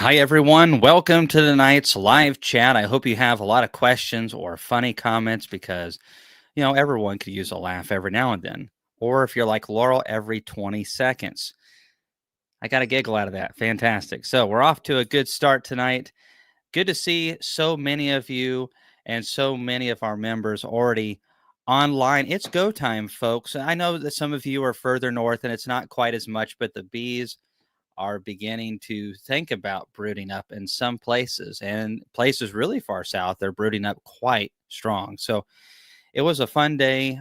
Hi, everyone. Welcome to tonight's live chat. I hope you have a lot of questions or funny comments because, everyone could use a laugh every now and then. Or if you're like Laurel, every 20 seconds. I got a giggle out of that. Fantastic. So we're off to a good start tonight. Good to see so many of you and so many of our members already online. It's go time, folks. I know that some of you are further north and it's not quite as much, but the bees are beginning to think about brooding up in some places, and places really far south, they're brooding up quite strong. So it was a fun day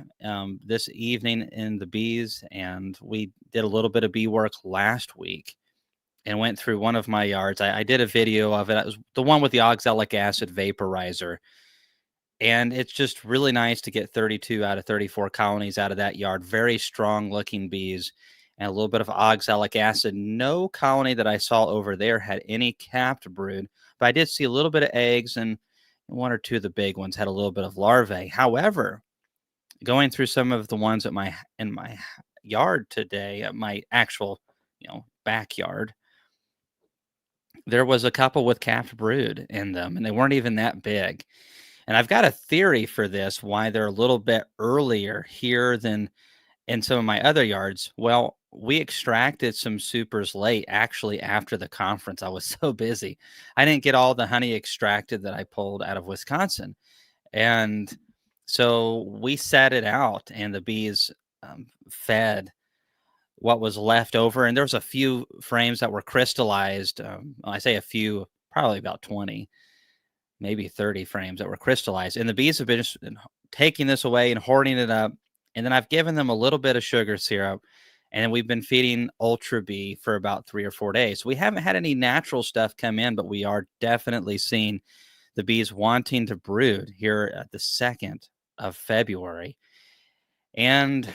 this evening in the bees, and we did a little bit of bee work last week and went through one of my yards. I did a video of it. It was the one with the oxalic acid vaporizer. And it's just really nice to get 32 out of 34 colonies out of that yard. Very strong looking bees and a little bit of oxalic acid. No colony that I saw over there had any capped brood, but I did see a little bit of eggs, and one or two of the big ones had a little bit of larvae. However, going through some of the ones at my yard today, at my actual, backyard, there was a couple with capped brood in them, and they weren't even that big. And I've got a theory for this, why they're a little bit earlier here than in some of my other yards. Well, we extracted some supers late, actually, after the conference. I was so busy. I didn't get all the honey extracted that I pulled out of Wisconsin. And so we set it out, and the bees fed what was left over. And there was a few frames that were crystallized. I say a few, probably about 20, maybe 30 frames that were crystallized. And the bees have been just taking this away and hoarding it up. And then I've given them a little bit of sugar syrup. And we've been feeding Ultra Bee for about 3 or 4 days. We haven't had any natural stuff come in, but we are definitely seeing the bees wanting to brood here at the 2nd of February. And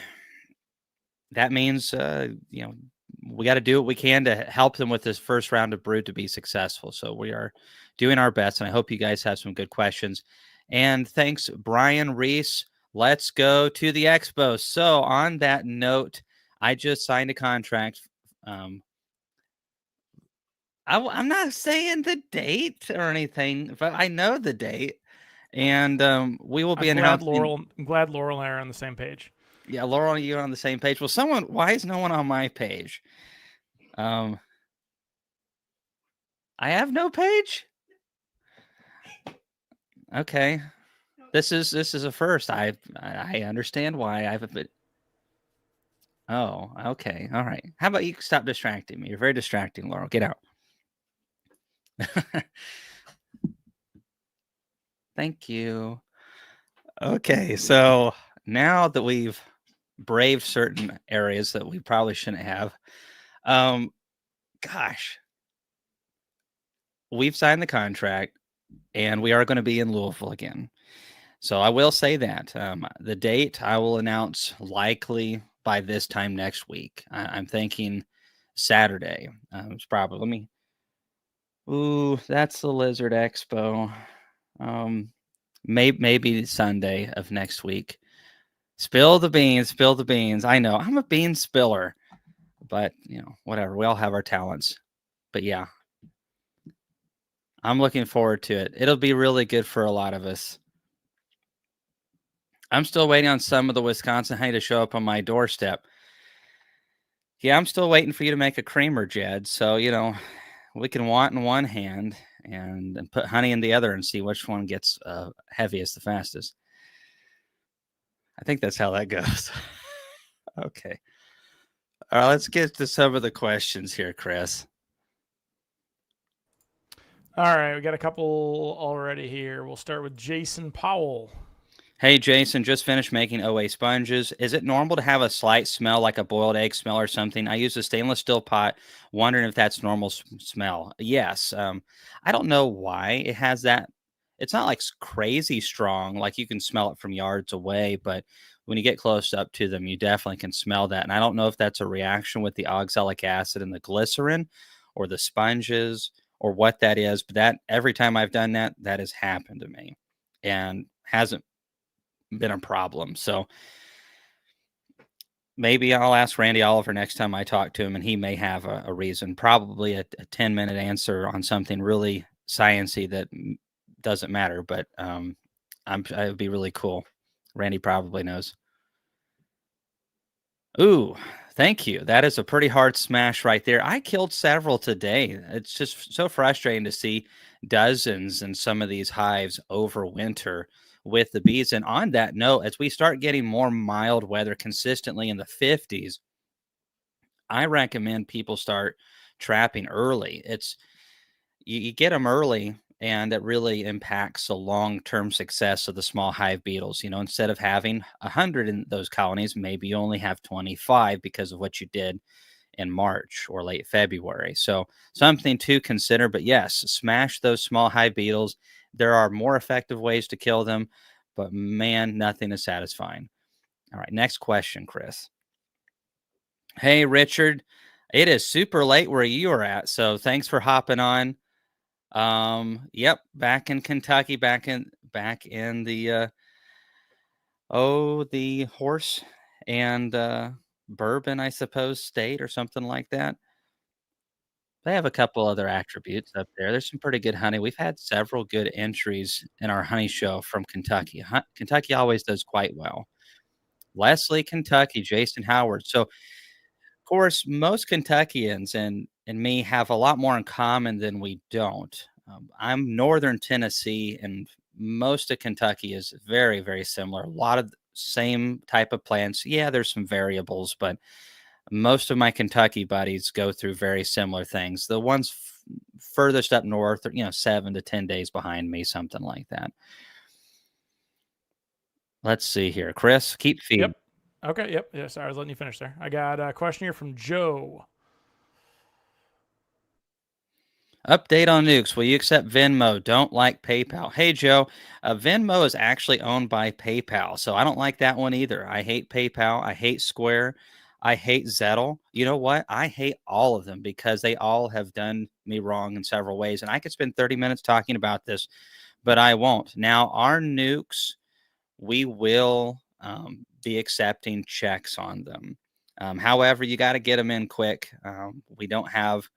that means, we got to do what we can to help them with this first round of brood to be successful. So we are doing our best, and I hope you guys have some good questions. And thanks, Brian Reese. Let's go to the Expo. So on that note, I just signed a contract. I'm not saying the date or anything, but I know the date, and we will be announcing. I'm glad Laurel and I are on the same page. Yeah, Laurel, you're on the same page. Well, why is no one on my page? Um, I have no page. Okay, this is a first. I understand why I've been. Oh, okay, all right. How about you stop distracting me? You're very distracting, Laurel. Get out. Thank you. Okay, so now that we've braved certain areas that we probably shouldn't have, um, gosh, we've signed the contract, and we are going to be in Louisville again. So I will say that the date I will announce likely by this time next week. I'm thinking Saturday. It's probably let me. Ooh, that's the Lizard Expo. Maybe Sunday of next week. Spill the beans. Spill the beans. I know I'm a bean spiller, but whatever. We all have our talents. But yeah, I'm looking forward to it. It'll be really good for a lot of us. I'm still waiting on some of the Wisconsin honey to show up on my doorstep. Yeah, I'm still waiting for you to make a creamer, Jed. So, we can want in one hand and put honey in the other and see which one gets heaviest the fastest. I think that's how that goes. Okay. All right, let's get to some of the questions here, Chris. All right, we got a couple already here. We'll start with Jason Powell. Hey, Jason, just finished making OA sponges. Is it normal to have a slight smell like a boiled egg smell or something? I use a stainless steel pot, wondering if that's normal smell. Yes. I don't know why it has that. It's not like crazy strong, like you can smell it from yards away, but when you get close up to them, you definitely can smell that. And I don't know if that's a reaction with the oxalic acid and the glycerin or the sponges or what that is, but that every time I've done that, that has happened to me and hasn't been a problem. So maybe I'll ask Randy Oliver next time I talk to him, and he may have a reason, probably a 10-minute answer on something really sciency that doesn't matter, but it would be really cool. Randy probably knows. Ooh, thank you. That is a pretty hard smash right there. I killed several today. It's just so frustrating to see dozens in some of these hives over winter with the bees. And on that note, as we start getting more mild weather consistently in the 50s, I recommend people start trapping early. You get them early, and it really impacts the long-term success of the small hive beetles. Instead of having 100 in those colonies, maybe you only have 25 because of what you did in March or late February. So something to consider. But yes, smash those small hive beetles. There are more effective ways to kill them, but man, nothing is satisfying. All right, next question, Chris. Hey, Richard. It is super late where you are at, so thanks for hopping on. Yep, back in Kentucky, back in the horse and bourbon, I suppose, state or something like that. They have a couple other attributes up there. There's some pretty good honey. We've had several good entries in our honey show from Kentucky. Kentucky always does quite well. Leslie, Kentucky, Jason Howard. So, of course, most Kentuckians and me have a lot more in common than we don't. I'm Northern Tennessee, and most of Kentucky is very, very similar. A lot of the same type of plants. Yeah, there's some variables, but most of my Kentucky buddies go through very similar things. The ones furthest up north are, 7 to 10 days behind me, something like that. Let's see here. Chris, keep feeding. Yep. Okay. Yep. Yeah. Sorry, I was letting you finish there. I got a question here from Joe. Update on nukes. Will you accept Venmo? Don't like PayPal. Hey, Joe, Venmo is actually owned by PayPal. So I don't like that one either. I hate PayPal. I hate Square. I hate Zettel. You know what? I hate all of them because they all have done me wrong in several ways. And I could spend 30 minutes talking about this, but I won't. Now, our nukes, we will be accepting checks on them. However, you got to get them in quick. We don't have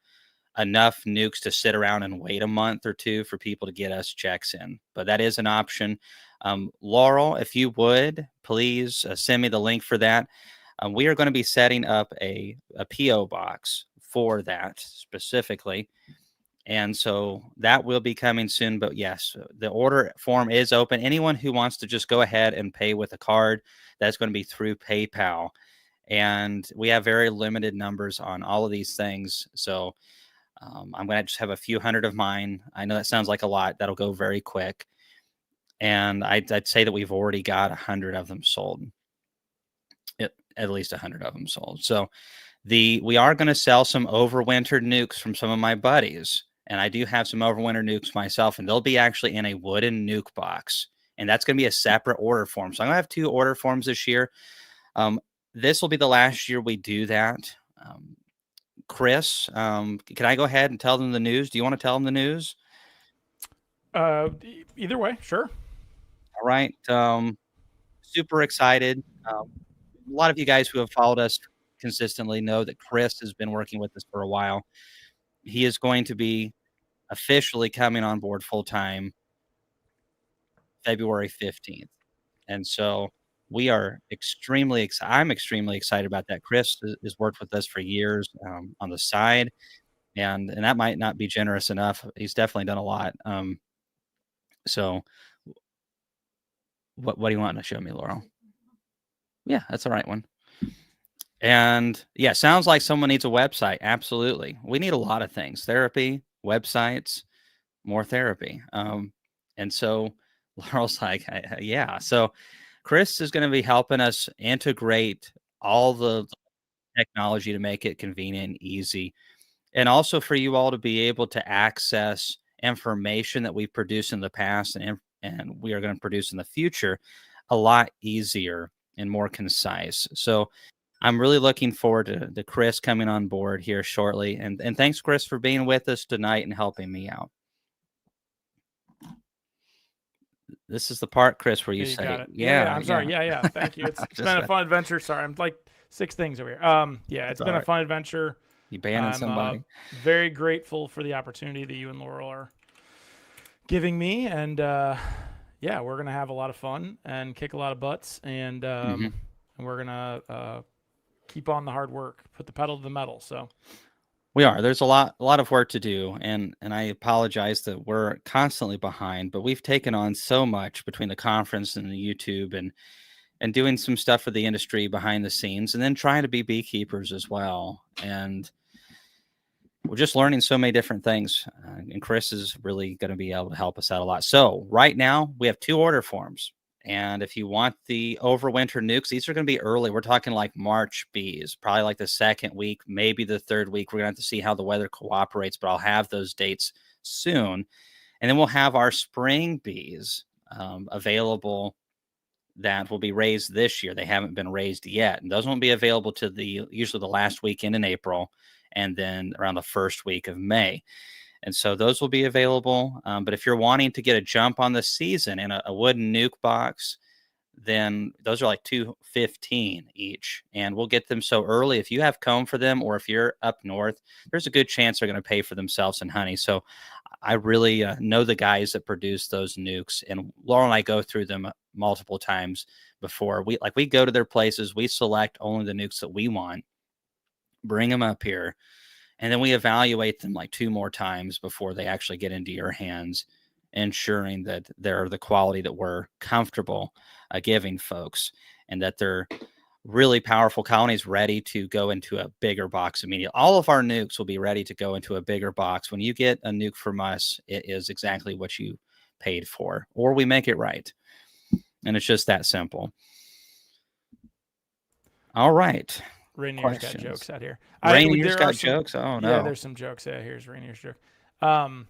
enough nukes to sit around and wait a month or two for people to get us checks in, but that is an option. Laurel, if you would please send me the link for that. We are going to be setting up a PO box for that specifically, and so that will be coming soon. But yes, the order form is open. Anyone who wants to just go ahead and pay with a card, that's going to be through PayPal, and we have very limited numbers on all of these things. So I'm going to just have a few hundred of mine. I know that sounds like a lot. That'll go very quick. And I'd say that we've already got 100 of them sold. At least 100 of them sold. So we are going to sell some overwintered nukes from some of my buddies. And I do have some overwinter nukes myself, and they'll be actually in a wooden nuke box. And that's going to be a separate order form. So I'm going to have 2 order forms this year. This will be the last year we do that. Chris, can I go ahead and tell them the news? Do you want to tell them the news? Either way, sure. All right. Super excited. A lot of you guys who have followed us consistently know that Chris has been working with us for a while. He is going to be officially coming on board full time February 15th. And so we are extremely excited. I'm extremely excited about that. Chris has worked with us for years on the side, and that might not be generous enough. He's definitely done a lot. So what do you want to show me, Laurel? Yeah, that's the right one. And yeah, sounds like someone needs a website. Absolutely. We need a lot of things: therapy, websites, more therapy. And so Laurel's like, yeah. So Chris is going to be helping us integrate all the technology to make it convenient and easy. And also for you all to be able to access information that we've produced in the past and we are going to produce in the future a lot easier and more concise. So I'm really looking forward to Chris coming on board here shortly. And thanks, Chris, for being with us tonight and helping me out. This is the part, Chris, where Yeah, you you got say, it. Yeah, yeah. yeah, I'm yeah. sorry. Yeah, yeah. Thank you. It's Just been a fun adventure. Sorry, I'm like 6 things over here. Yeah, That's it's all been a right. fun adventure. You banning I'm somebody? very grateful for the opportunity that you and Laurel are giving me, and yeah, we're gonna have a lot of fun and kick a lot of butts, Hmm. and we're gonna keep on the hard work, put the pedal to the metal. So We are. There's a lot of work to do, and I apologize that we're constantly behind, but we've taken on so much between the conference and the YouTube and doing some stuff for the industry behind the scenes, and then trying to be beekeepers as well. And we're just learning so many different things. And Chris is really going to be able to help us out a lot. So right now we have 2 order forms. And if you want the overwinter nukes, these are going to be early. We're talking like March bees, probably like the second week, maybe the third week. We're going to have to see how the weather cooperates, but I'll have those dates soon. And then we'll have our spring bees available that will be raised this year. They haven't been raised yet, and those won't be available to usually the last weekend in April, and then around the first week of May. And so those will be available. But if you're wanting to get a jump on the season in a wooden nuke box, then those are like 215 each, and we'll get them so early. If you have comb for them, or if you're up north, there's a good chance they're going to pay for themselves in honey. So I really know the guys that produce those nukes, and Laura and I go through them multiple times before we go to their places. We select only the nukes that we want, bring them up here, and then we evaluate them like 2 more times before they actually get into your hands, ensuring that they're the quality that we're comfortable giving folks, and that they're really powerful colonies ready to go into a bigger box immediately. All of our nukes will be ready to go into a bigger box. When you get a nuke from us, it is exactly what you paid for, or we make it right. And it's just that simple. All right. Rainier's got Questions. jokes out here. Rainier's There are got some. jokes. Oh Yeah, no. there's some jokes. Yeah, here's Rainier's joke. Um,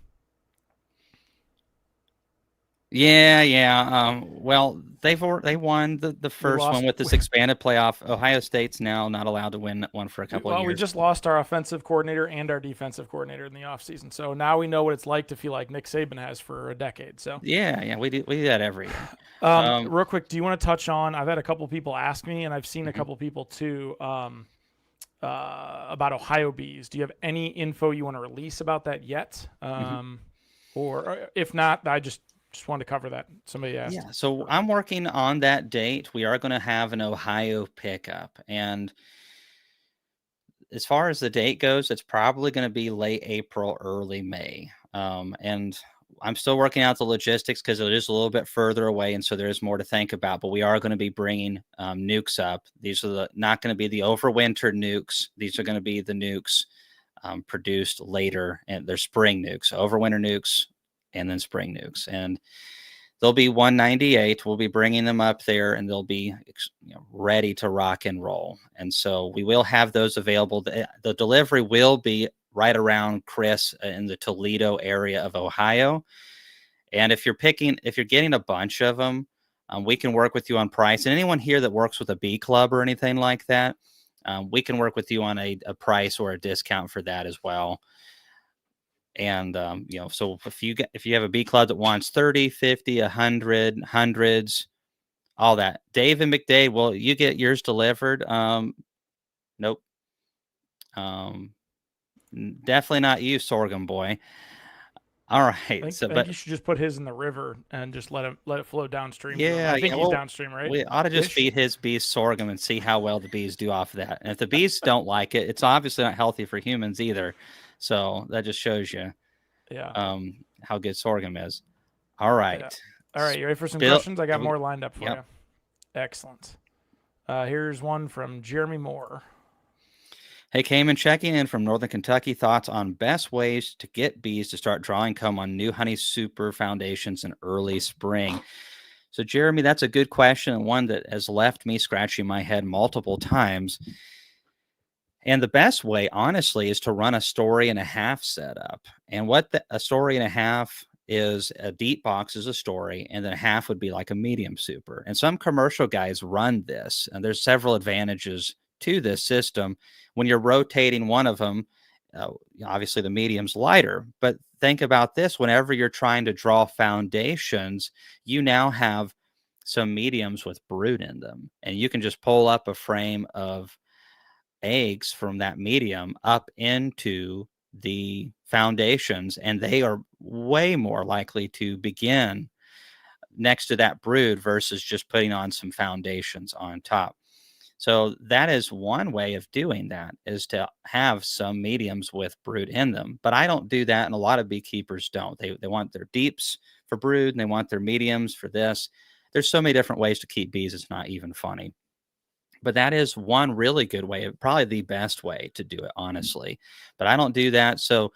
Yeah. Well, they won the we first one lost. with this expanded playoff. Ohio State's now not allowed to win one for a couple of We years. just lost our offensive coordinator and our defensive coordinator in the offseason. So now we know what it's like to feel like Nick Saban has for a decade. So, Yeah, we do that every year. real quick, do you want to touch on? I've had a couple people ask me, and I've seen a Mhm, couple people too, about Ohio bees. Do you have any info you want to release about that yet? mhm. Or if not, I just wanted to cover that. Somebody asked. Yeah, so I'm working on that date. We are going to have an Ohio pickup, and as far as the date goes, it's probably going to be late April, early May. And I'm still working out the logistics because it is a little bit further away, and so there is more to think about. But we are going to be bringing nukes up. These are not going to be the overwinter nukes. These are going to be the nukes produced later, and they're spring nukes, overwinter nukes, and then spring nukes. And they'll be 198. We'll be bringing them up there, and they'll be ready to rock and roll. And so we will have those available. The delivery will be right around Chris in the Toledo area of Ohio. And if you're getting a bunch of them, we can work with you on price. And anyone here that works with a bee club or anything like that, we can work with you on a price or a discount for that as well. And so if you have a bee club that wants 30, 50, 100, hundreds, all that, Dave and McDade, will you get yours delivered? Nope. um Definitely not you, Sorghum Boy. All right, I think but you should just put his in the river and just let it flow downstream to him. I yeah, think he's well, downstream, right? we ought to just Ish. feed his bees sorghum and see how well the bees do off of that. And if the bees don't like it, it's obviously not healthy for humans either. So that just shows you Yeah. how good sorghum is. All Yeah. right. All right. You ready for some Bill, questions? I got more lined up for yep. you. Excellent. Here's one from Jeremy Moore. Hey, Cayman, checking in from Northern Kentucky. Thoughts on best ways to get bees to start drawing comb on new honey super foundations in early spring. So, Jeremy, that's a good question, and one that has left me scratching my head multiple times. And the best way, honestly, is to run a story and a half setup. And a story and a half is, a deep box is a story, and then a half would be like a medium super. And some commercial guys run this, and there's several advantages to this system. When you're rotating one of them, obviously the medium's lighter. But think about this: whenever you're trying to draw foundations, you now have some mediums with brood in them, and you can just pull up a frame of eggs from that medium up into the foundations, and they are way more likely to begin next to that brood versus just putting on some foundations on top. So that is one way of doing that, is to have some mediums with brood in them. But I don't do that, and a lot of beekeepers don't. They want their deeps for brood, and they want their mediums for this. There's so many different ways to keep bees, it's not even funny. But that is one really good way, probably the best way to do it, honestly. But I don't do that. So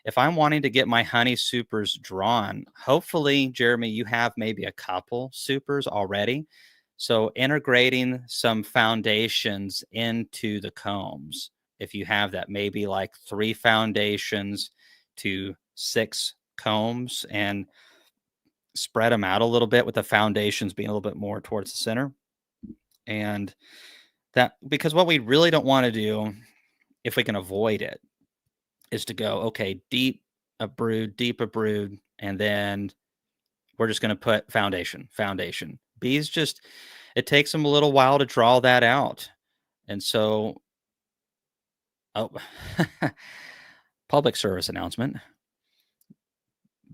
if I'm wanting to get my honey supers drawn, hopefully, Jeremy, you have maybe a couple supers already. So integrating some foundations into the combs, if you have that, maybe like 3 foundations to 6 combs, and spread them out a little bit with the foundations being a little bit more towards the center. And that, because what we really don't want to do, if we can avoid it, is to go, okay, deep a brood, and then we're just going to put foundation. Bees just, it takes them a little while to draw that out. And so, oh, public service announcement.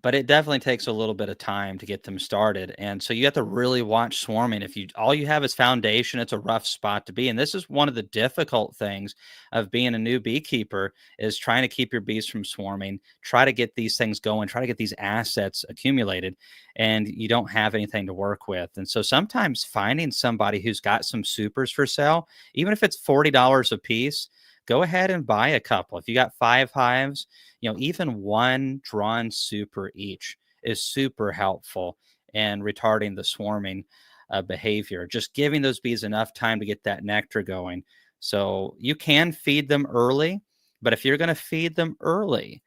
But it definitely takes a little bit of time to get them started. And so you have to really watch swarming. If you all you have is foundation, it's a rough spot to be. And this is one of the difficult things of being a new beekeeper, is trying to keep your bees from swarming, try to get these things going, try to get these assets accumulated, and you don't have anything to work with. And so sometimes finding somebody who's got some supers for sale, even if it's $40 a piece, go ahead and buy a couple. If you got 5 hives, even one drawn super each is super helpful in retarding the swarming behavior, just giving those bees enough time to get that nectar going. So you can feed them early, but if you're going to feed them early,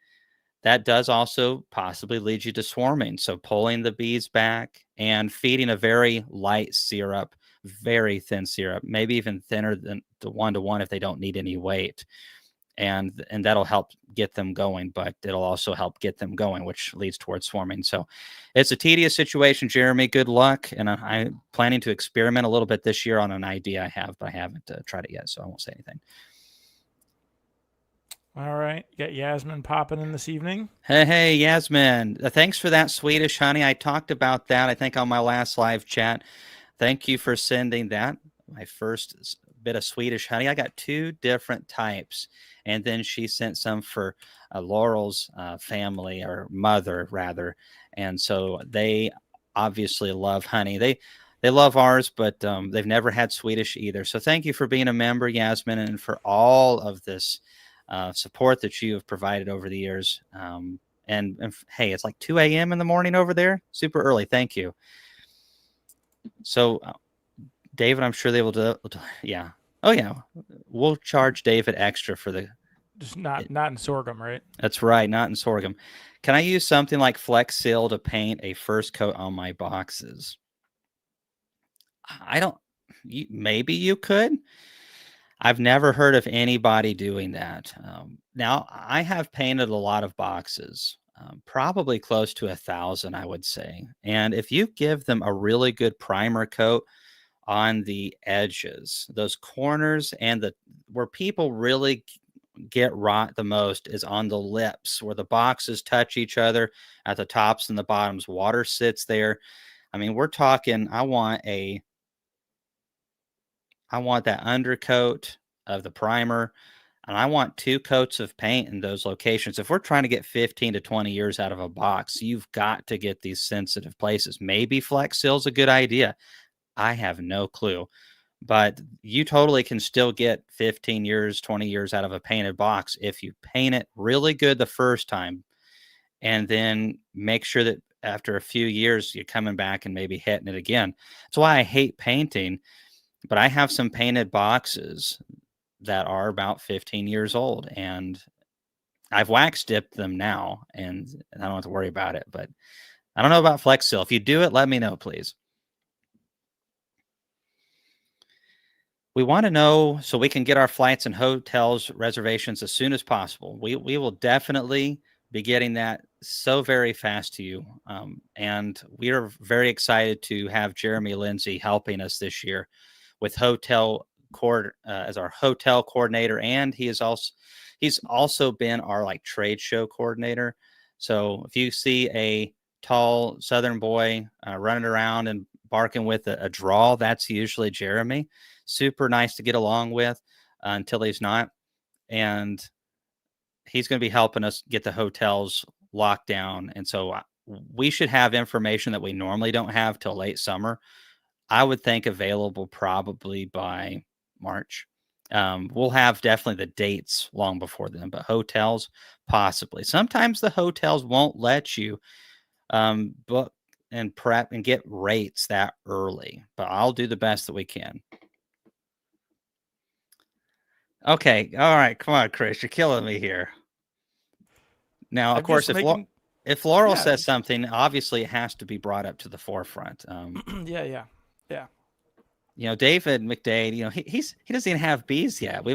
that does also possibly lead you to swarming. So pulling the bees back and feeding a very light syrup, very thin syrup, maybe even thinner than the 1-to-1 if they don't need any weight, and that'll help get them going, but it'll also help get them going, which leads towards swarming. So it's a tedious situation, Jeremy. Good luck. And I'm planning to experiment a little bit this year on an idea I have, but I haven't tried it yet, so I won't say anything. All right. You got Yasmin popping in this evening. Hey, Yasmin. Thanks for that Swedish honey. I talked about that, I think, on my last live chat. Thank you for sending that. My first bit of Swedish honey. I got 2 different types. And then she sent some for Laurel's family, or mother, rather. And so they obviously love honey. They love ours, but they've never had Swedish either. So thank you for being a member, Yasmin, and for all of this support that you have provided over the years. And hey, it's like 2 a.m. in the morning over there. Super early. Thank you. So, David, I'm sure they will do. Yeah. Oh, yeah. We'll charge David extra for the. Just not in sorghum, right? That's right. Not in sorghum. Can I use something like Flex Seal to paint a first coat on my boxes? I don't. Maybe you could. I've never heard of anybody doing that. Now, I have painted a lot of boxes, probably close to 1,000, I would say. And if you give them a really good primer coat on the edges, those corners, and where people really get rot the most is on the lips, where the boxes touch each other at the tops and the bottoms. Water sits there. I mean, we're talking, I want that undercoat of the primer, and I want 2 coats of paint in those locations. If we're trying to get 15 to 20 years out of a box, you've got to get these sensitive places. Maybe Flex Seal's a good idea. I have no clue, but you totally can still get 15 years, 20 years out of a painted box if you paint it really good the first time, and then make sure that after a few years, you're coming back and maybe hitting it again. That's why I hate painting. But I have some painted boxes that are about 15 years old, and I've wax dipped them now, and I don't have to worry about it. But I don't know about Flex Seal. If you do it, let me know, please. We want to know so we can get our flights and hotels reservations as soon as possible. We will definitely be getting that so very fast to you. And we are very excited to have Jeremy Lindsay helping us this year with hotel as our hotel coordinator, and he's also been our like trade show coordinator. So if you see a tall Southern boy running around and barking with a drawl, that's usually Jeremy. Super nice to get along with until he's not, and he's going to be helping us get the hotels locked down. And so we should have information that we normally don't have till late summer. I would think available probably by March. We'll have definitely the dates long before then, but hotels possibly. Sometimes the hotels won't let you book and prep and get rates that early, but I'll do the best that we can. Okay, all right, come on, Chris, you're killing me here. Now, of I'm course, just making. if Laurel Yeah, says something, obviously it has to be brought up to the forefront. yeah. David McDade, he doesn't even have bees yet.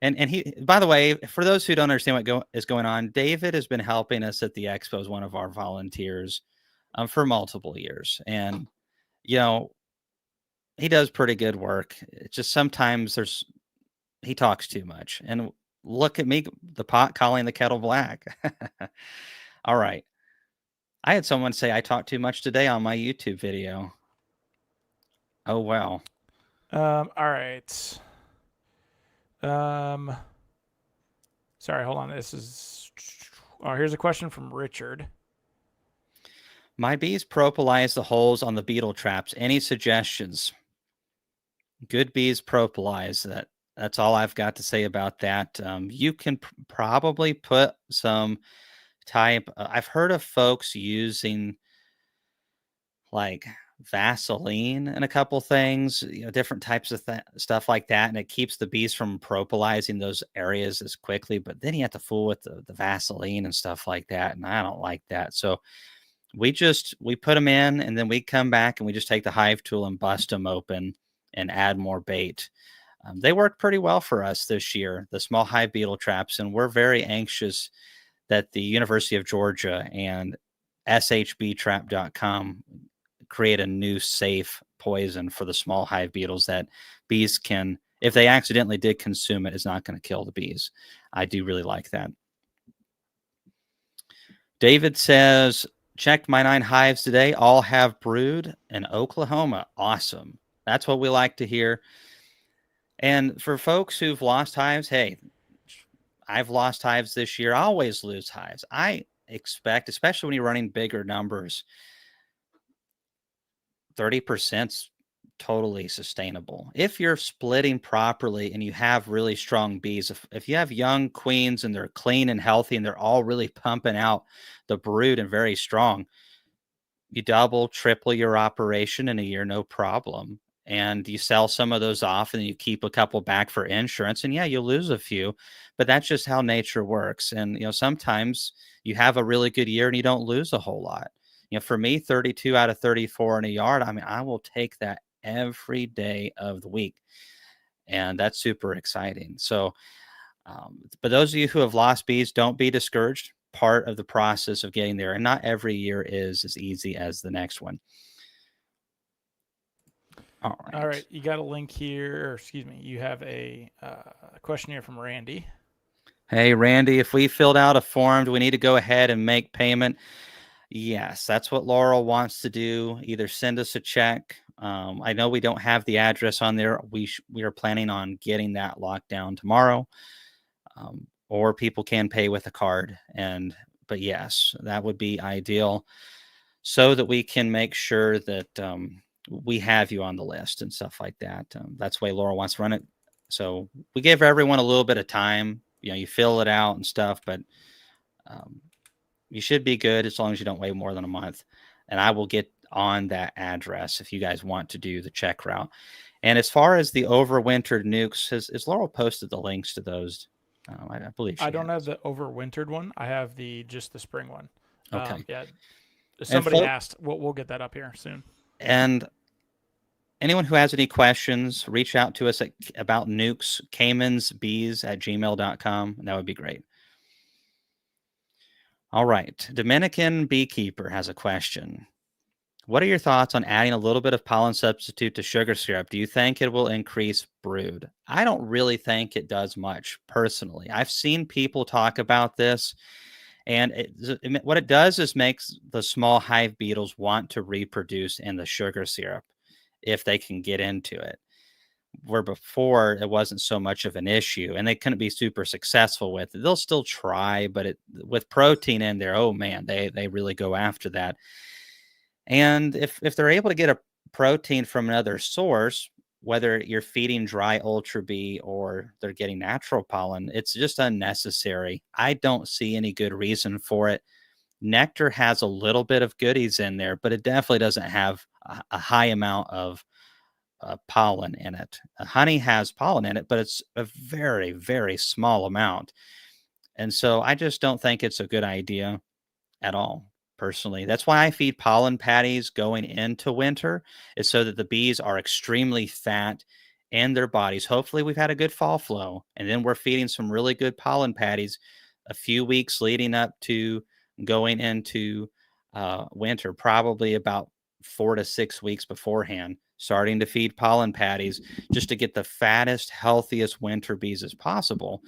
And he, by the way, for those who don't understand what is going on, David has been helping us at the Expo as one of our volunteers for multiple years, and he does pretty good work. It's just sometimes he talks too much, and look at me, the pot calling the kettle black. All right. I had someone say I talked too much today on my YouTube video. Oh, wow. All right. Sorry, hold on. Here's a question from Richard. My bees propolize the holes on the beetle traps. Any suggestions? Good bees propolize. That's all I've got to say about that. You can probably put some type. I've heard of folks using like Vaseline and a couple things, different types of stuff like that, and it keeps the bees from propolizing those areas as quickly. But then you have to fool with the Vaseline and stuff like that, and I don't like that. So we put them in, and then we come back and we just take the hive tool and bust them open and add more bait. They worked pretty well for us this year, the small hive beetle traps, and we're very anxious that the University of Georgia and shbtrap.com create a new safe poison for the small hive beetles that bees can, if they accidentally did consume it, is not going to kill the bees. I do really like that. David says, checked my 9 hives today. All have brood in Oklahoma. Awesome. That's what we like to hear. And for folks who've lost hives, hey, I've lost hives this year. I always lose hives. I expect, especially when you're running bigger numbers, 30%'s totally sustainable. If you're splitting properly and you have really strong bees, if you have young queens and they're clean and healthy and they're all really pumping out the brood and very strong, you double, triple your operation in a year, no problem. And you sell some of those off and you keep a couple back for insurance. And yeah, you'll lose a few, but that's just how nature works. And, sometimes you have a really good year and you don't lose a whole lot. For me, 32 out of 34 in a yard, I mean, I will take that every day of the week. And that's super exciting. So, but those of you who have lost bees, don't be discouraged. Part of the process of getting there, and not every year is as easy as the next one. All right. You got a link here, or excuse me, you have a question here from Randy. Hey, Randy, if we filled out a form, do we need to go ahead and make payment? Yes, that's what Laurel wants to do. Either send us a check. I know we don't have the address on there. We are planning on getting that locked down tomorrow. Or people can pay with a card. But yes, that would be ideal so that we can make sure that we have you on the list and stuff like that. That's the way Laura wants to run it. So we give everyone a little bit of time. You fill it out and stuff, but you should be good as long as you don't wait more than a month. And I will get on that address if you guys want to do the check route. And as far as the overwintered nukes, has Laurel posted the links to those? I believe I don't have the overwintered one. I have just the spring one. Okay. Yeah. Somebody asked. We'll get that up here soon. And anyone who has any questions, reach out to us about nukes, caimansbees@gmail.com. That would be great. All right. Dominican Beekeeper has a question. What are your thoughts on adding a little bit of pollen substitute to sugar syrup? Do you think it will increase brood? I don't really think it does much personally. I've seen people talk about this, and what it does is makes the small hive beetles want to reproduce in the sugar syrup if they can get into it. Where before it wasn't so much of an issue and they couldn't be super successful with it. They'll still try, but with protein in there, oh man, they really go after that. And if they're able to get a protein from another source, whether you're feeding dry ultra bee or they're getting natural pollen, it's just unnecessary. I don't see any good reason for it. Nectar has a little bit of goodies in there, but it definitely doesn't have a high amount of pollen in it. Honey has pollen in it, but it's a very, very small amount. And so I just don't think it's a good idea at all, personally. That's why I feed pollen patties going into winter, is so that the bees are extremely fat in their bodies. Hopefully, we've had a good fall flow, and then we're feeding some really good pollen patties a few weeks leading up to going into winter, probably about 4 to 6 weeks beforehand, starting to feed pollen patties just to get the fattest, healthiest winter bees as possible,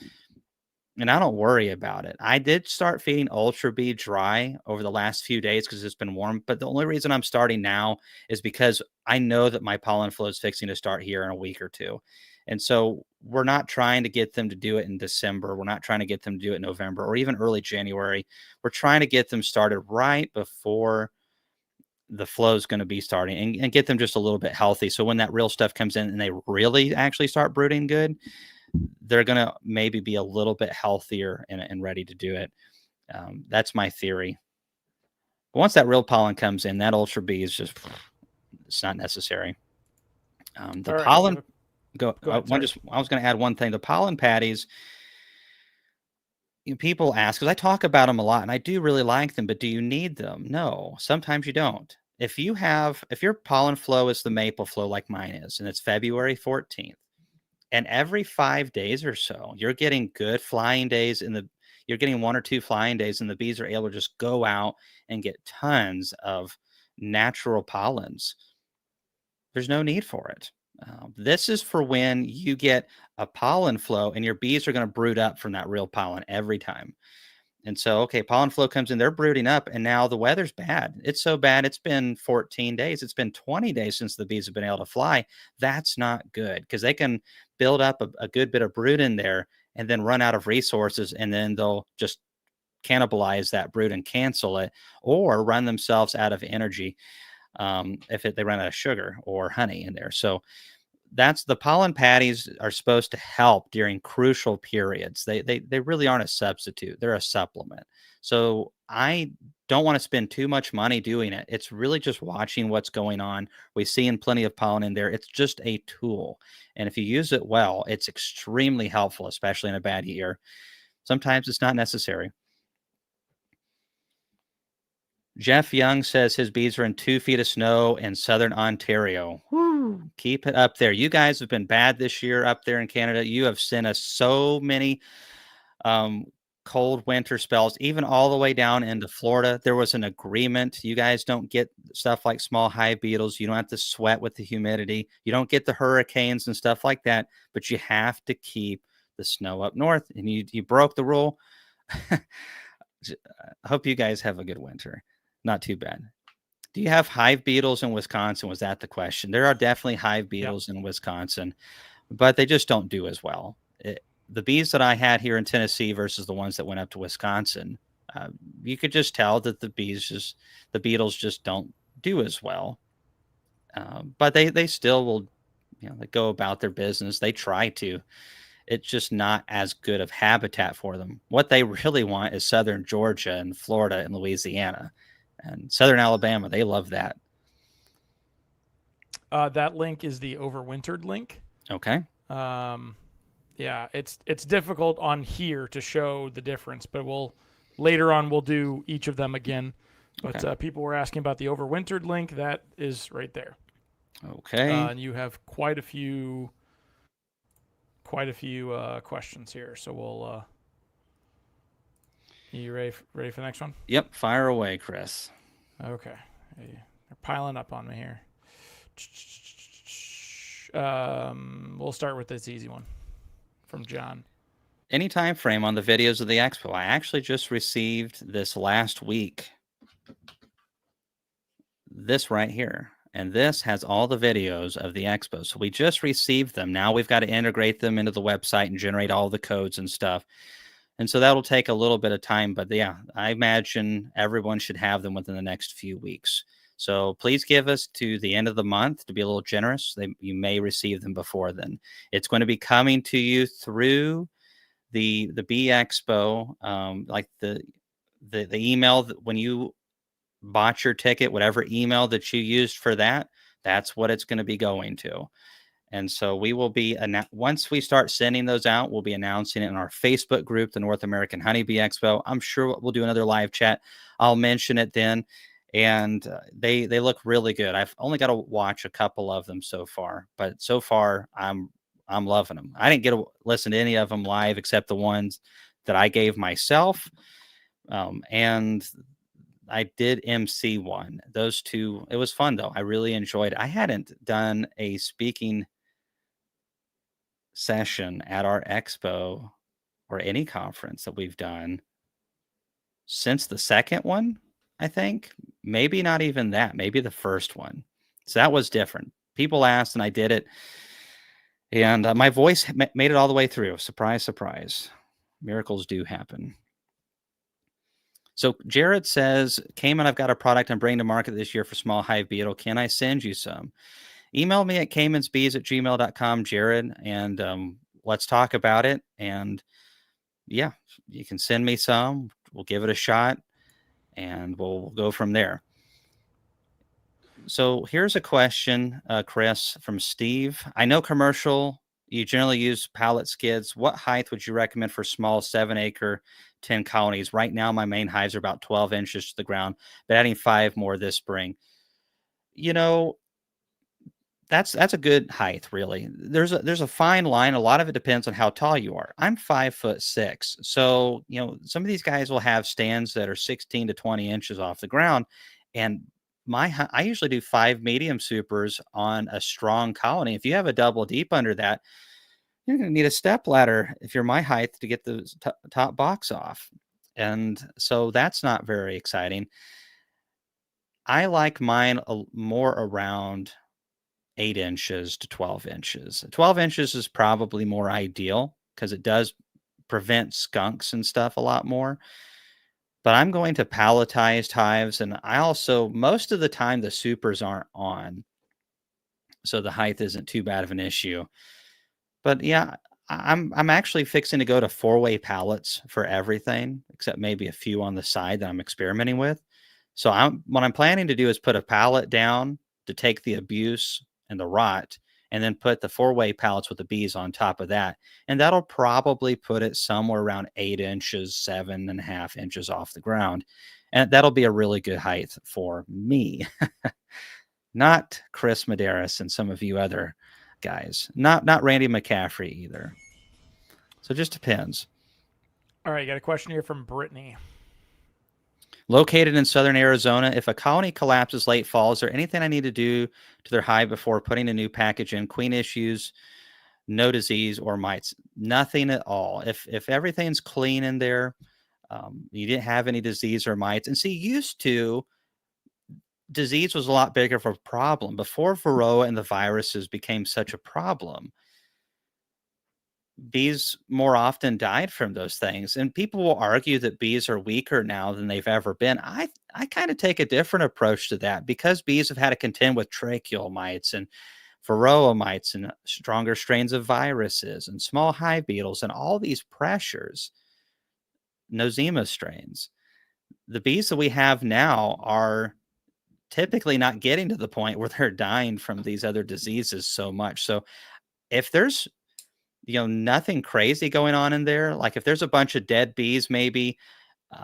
and I don't worry about it. I did start feeding Ultra Bee dry over the last few days because it's been warm. But the only reason I'm starting now is because I know that my pollen flow is fixing to start here in a week or two. And so we're not trying to get them to do it in December. We're not trying to get them to do it in November or even early January. We're trying to get them started right before the flow is going to be starting, and get them just a little bit healthy. So when that real stuff comes in and they really actually start brooding good, they're going to maybe be a little bit healthier and ready to do it. That's my theory. But once that real pollen comes in, that ultra bee is just, it's not necessary. The All right. pollen, Go ahead. Sorry. I was going to add one thing. The pollen patties, people ask, because I talk about them a lot and I do really like them, but do you need them? No, sometimes you don't. If your pollen flow is the maple flow like mine is, and it's February 14th, and every 5 days or so, you're getting good flying days you're getting 1 or 2 flying days, and the bees are able to just go out and get tons of natural pollens. There's no need for it. This is for when you get a pollen flow and your bees are going to brood up from that real pollen every time. And so, okay, pollen flow comes in, they're brooding up, and now the weather's bad. It's so bad, it's been 14 days. It's been 20 days since the bees have been able to fly. That's not good because they can build up a good bit of brood in there and then run out of resources, and then they'll just cannibalize that brood and cancel it or run themselves out of energy they run out of sugar or honey in there. So that's the pollen patties are supposed to help during crucial periods. They really aren't a substitute. They're a supplement. So I don't want to spend too much money doing it. It's really just watching what's going on. We see in plenty of pollen in there. It's just a tool. And if you use it well, it's extremely helpful, especially in a bad year. Sometimes it's not necessary. Jeff Young says his bees are in 2 feet of snow in southern Ontario. Woo. Keep it up there. You guys have been bad this year up there in Canada. You have sent us so many um, cold winter spells, even all the way down into Florida. There was an agreement. You guys don't get stuff like small hive beetles. You don't have to sweat with the humidity. You don't get the hurricanes and stuff like that, but you have to keep the snow up north. And you broke the rule. I hope you guys have a good winter. Not too bad. Do you have hive beetles in Wisconsin? Was that the question? There are definitely hive Yep. beetles in Wisconsin, but they just don't do as well. The bees that I had here in Tennessee versus the ones that went up to Wisconsin, you could just tell that the beetles just don't do as well. But they still will, they go about their business. They try to. It's just not as good of habitat for them. What they really want is southern Georgia and Florida and Louisiana and southern Alabama. They love that. That link is the overwintered link. Okay. Yeah, it's difficult on here to show the difference, but later on we'll do each of them again. But Okay. people were asking about the overwintered link. That is right there. Okay. And you have quite a few questions here. So we'll. You ready for the next one? Yep. Fire away, Chris. Okay. Hey, They're piling up on me here. We'll start with this easy one from John. Any time frame on the videos of the expo? I actually just received this last week. This right here. And this has all the videos of the expo. So we just received them. Now we've got to integrate them into the website and generate all the codes and stuff. And so that'll take a little bit of time. But yeah, I imagine everyone should have them within the next few weeks. So please give us to the end of the month to be a little generous. You may receive them before then. It's going to be coming to you through the Bee Expo, like the email that when you bought your ticket, whatever email that you used for that, that's what it's going to be going to. And so we will be, once we start sending those out, we'll be announcing it in our Facebook group, the North American Honeybee Expo. I'm sure we'll do another live chat. I'll mention it then. And they look really good. I've only got to watch a couple of them so far, but so far I'm loving them. I didn't get to listen to any of them live except the ones that I gave myself. And I did MC one. Those two, it was fun though. I really enjoyed it. I hadn't done a speaking session at our expo or any conference that we've done since the second one, I think. Maybe not even that, maybe the first one. So that was different. People asked and I did it. And my voice made it all the way through. Surprise, surprise. Miracles do happen. So Jared says, Cayman, I've got a product I'm bringing to market this year for small hive beetle. Can I send you some? Email me at caymansbees@gmail.com, Jared, and let's talk about it. And yeah, you can send me some. We'll give it a shot, and we'll go from there. So here's a question, Chris, from Steve. I know commercial, you generally use pallet skids. What height would you recommend for small 7-acre, 10 colonies? Right now, my main hives are about 12 inches to the ground, but adding 5 more this spring. You know, that's a good height, really. There's a fine line. A lot of it depends on how tall you are. I'm 5'6", so some of these guys will have stands that are 16 to 20 inches off the ground, and I usually do 5 medium supers on a strong colony. If you have a double deep under that, you're going to need a step ladder if you're my height to get the top box off, and so that's not very exciting. I like mine more around 8 inches to 12 inches. 12 inches is probably more ideal because it does prevent skunks and stuff a lot more. But I'm going to palletized hives, and I also, most of the time, the supers aren't on. So the height isn't too bad of an issue. But yeah, I'm actually fixing to go to 4-way pallets for everything, except maybe a few on the side that I'm experimenting with. So what I'm planning to do is put a pallet down to take the abuse and the rot, and then put the 4-way pallets with the bees on top of that. And that'll probably put it somewhere around 8 inches, 7.5 inches off the ground. And that'll be a really good height for me. Not Chris Medeiros and some of you other guys. Not Randy McCaffrey either. So it just depends. All right, got a question here from Brittany. Located in southern Arizona, if a colony collapses late fall, is there anything I need to do to their hive before putting a new package in? Queen issues, no disease or mites? Nothing at all. If everything's clean in there, you didn't have any disease or mites. And see, used to, disease was a lot bigger of a problem. Before Varroa and the viruses became such a problem, bees more often died from those things. And people will argue that bees are weaker now than they've ever been. I kind of take a different approach to that, because bees have had to contend with tracheal mites and Varroa mites and stronger strains of viruses and small hive beetles and all these pressures, nosema strains. The bees that we have now are typically not getting to the point where they're dying from these other diseases so much. So if there's nothing crazy going on in there, like if there's a bunch of dead bees maybe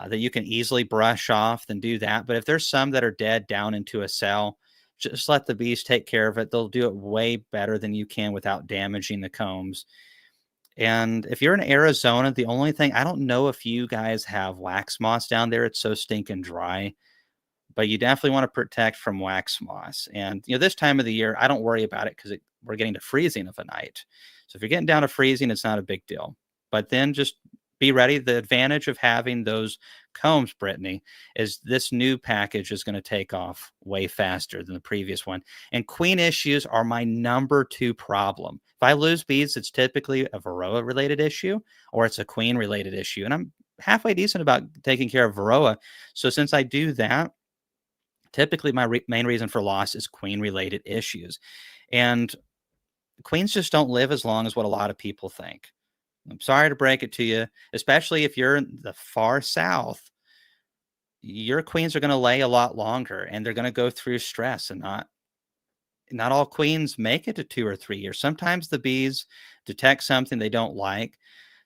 that you can easily brush off, then do that. But if there's some that are dead down into a cell, just let the bees take care of it. They'll do it way better than you can without damaging the combs. And if you're in Arizona, the only thing, I don't know if you guys have wax moss down there. It's so stinking dry. but you definitely want to protect from wax moss. And this time of the year, I don't worry about it because we're getting to freezing of a night. So if you're getting down to freezing, it's not a big deal. But then just be ready. The advantage of having those combs, Brittany, is this new package is going to take off way faster than the previous one. And queen issues are my number 2 problem. If I lose bees, it's typically a varroa related issue or it's a queen related issue. And I'm halfway decent about taking care of varroa. So since I do that, typically my main reason for loss is queen related issues. And queens just don't live as long as what a lot of people think. I'm sorry to break it to you, especially if you're in the far south. Your queens are going to lay a lot longer and they're going to go through stress, and not all queens make it to 2 or 3 years. Sometimes the bees detect something they don't like.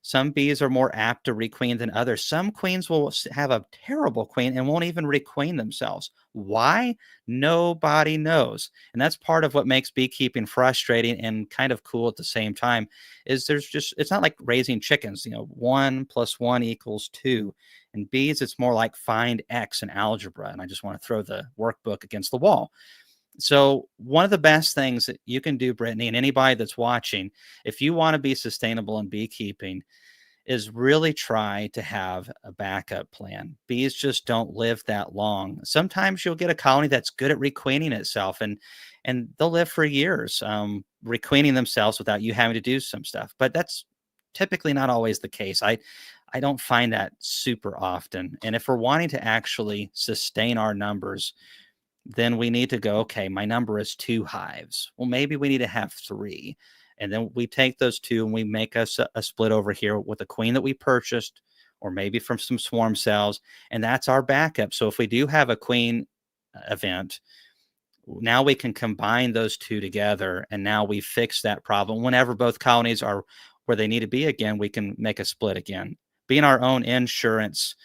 Some bees are more apt to requeen than others. Some queens will have a terrible queen and won't even requeen themselves. Why? Nobody knows. And that's part of what makes beekeeping frustrating and kind of cool at the same time. Is it's not like raising chickens, 1 + 1 = 2. In bees, it's more like find X in algebra. And I just want to throw the workbook against the wall. So one of the best things that you can do, Brittany, and anybody that's watching, if you want to be sustainable in beekeeping, is really try to have a backup plan. Bees just don't live that long. Sometimes you'll get a colony that's good at requeening itself, and they'll live for years, requeening themselves without you having to do some stuff. But that's typically not always the case. I don't find that super often. And if we're wanting to actually sustain our numbers, then we need to go, okay, my number is 2 hives. Well, maybe we need to have 3. And then we take those 2 and we make us a split over here with a queen that we purchased, or maybe from some swarm cells. And that's our backup. So if we do have a queen event, now we can combine those 2 together. And now we fix that problem. Whenever both colonies are where they need to be again, we can make a split again. Being our own insurance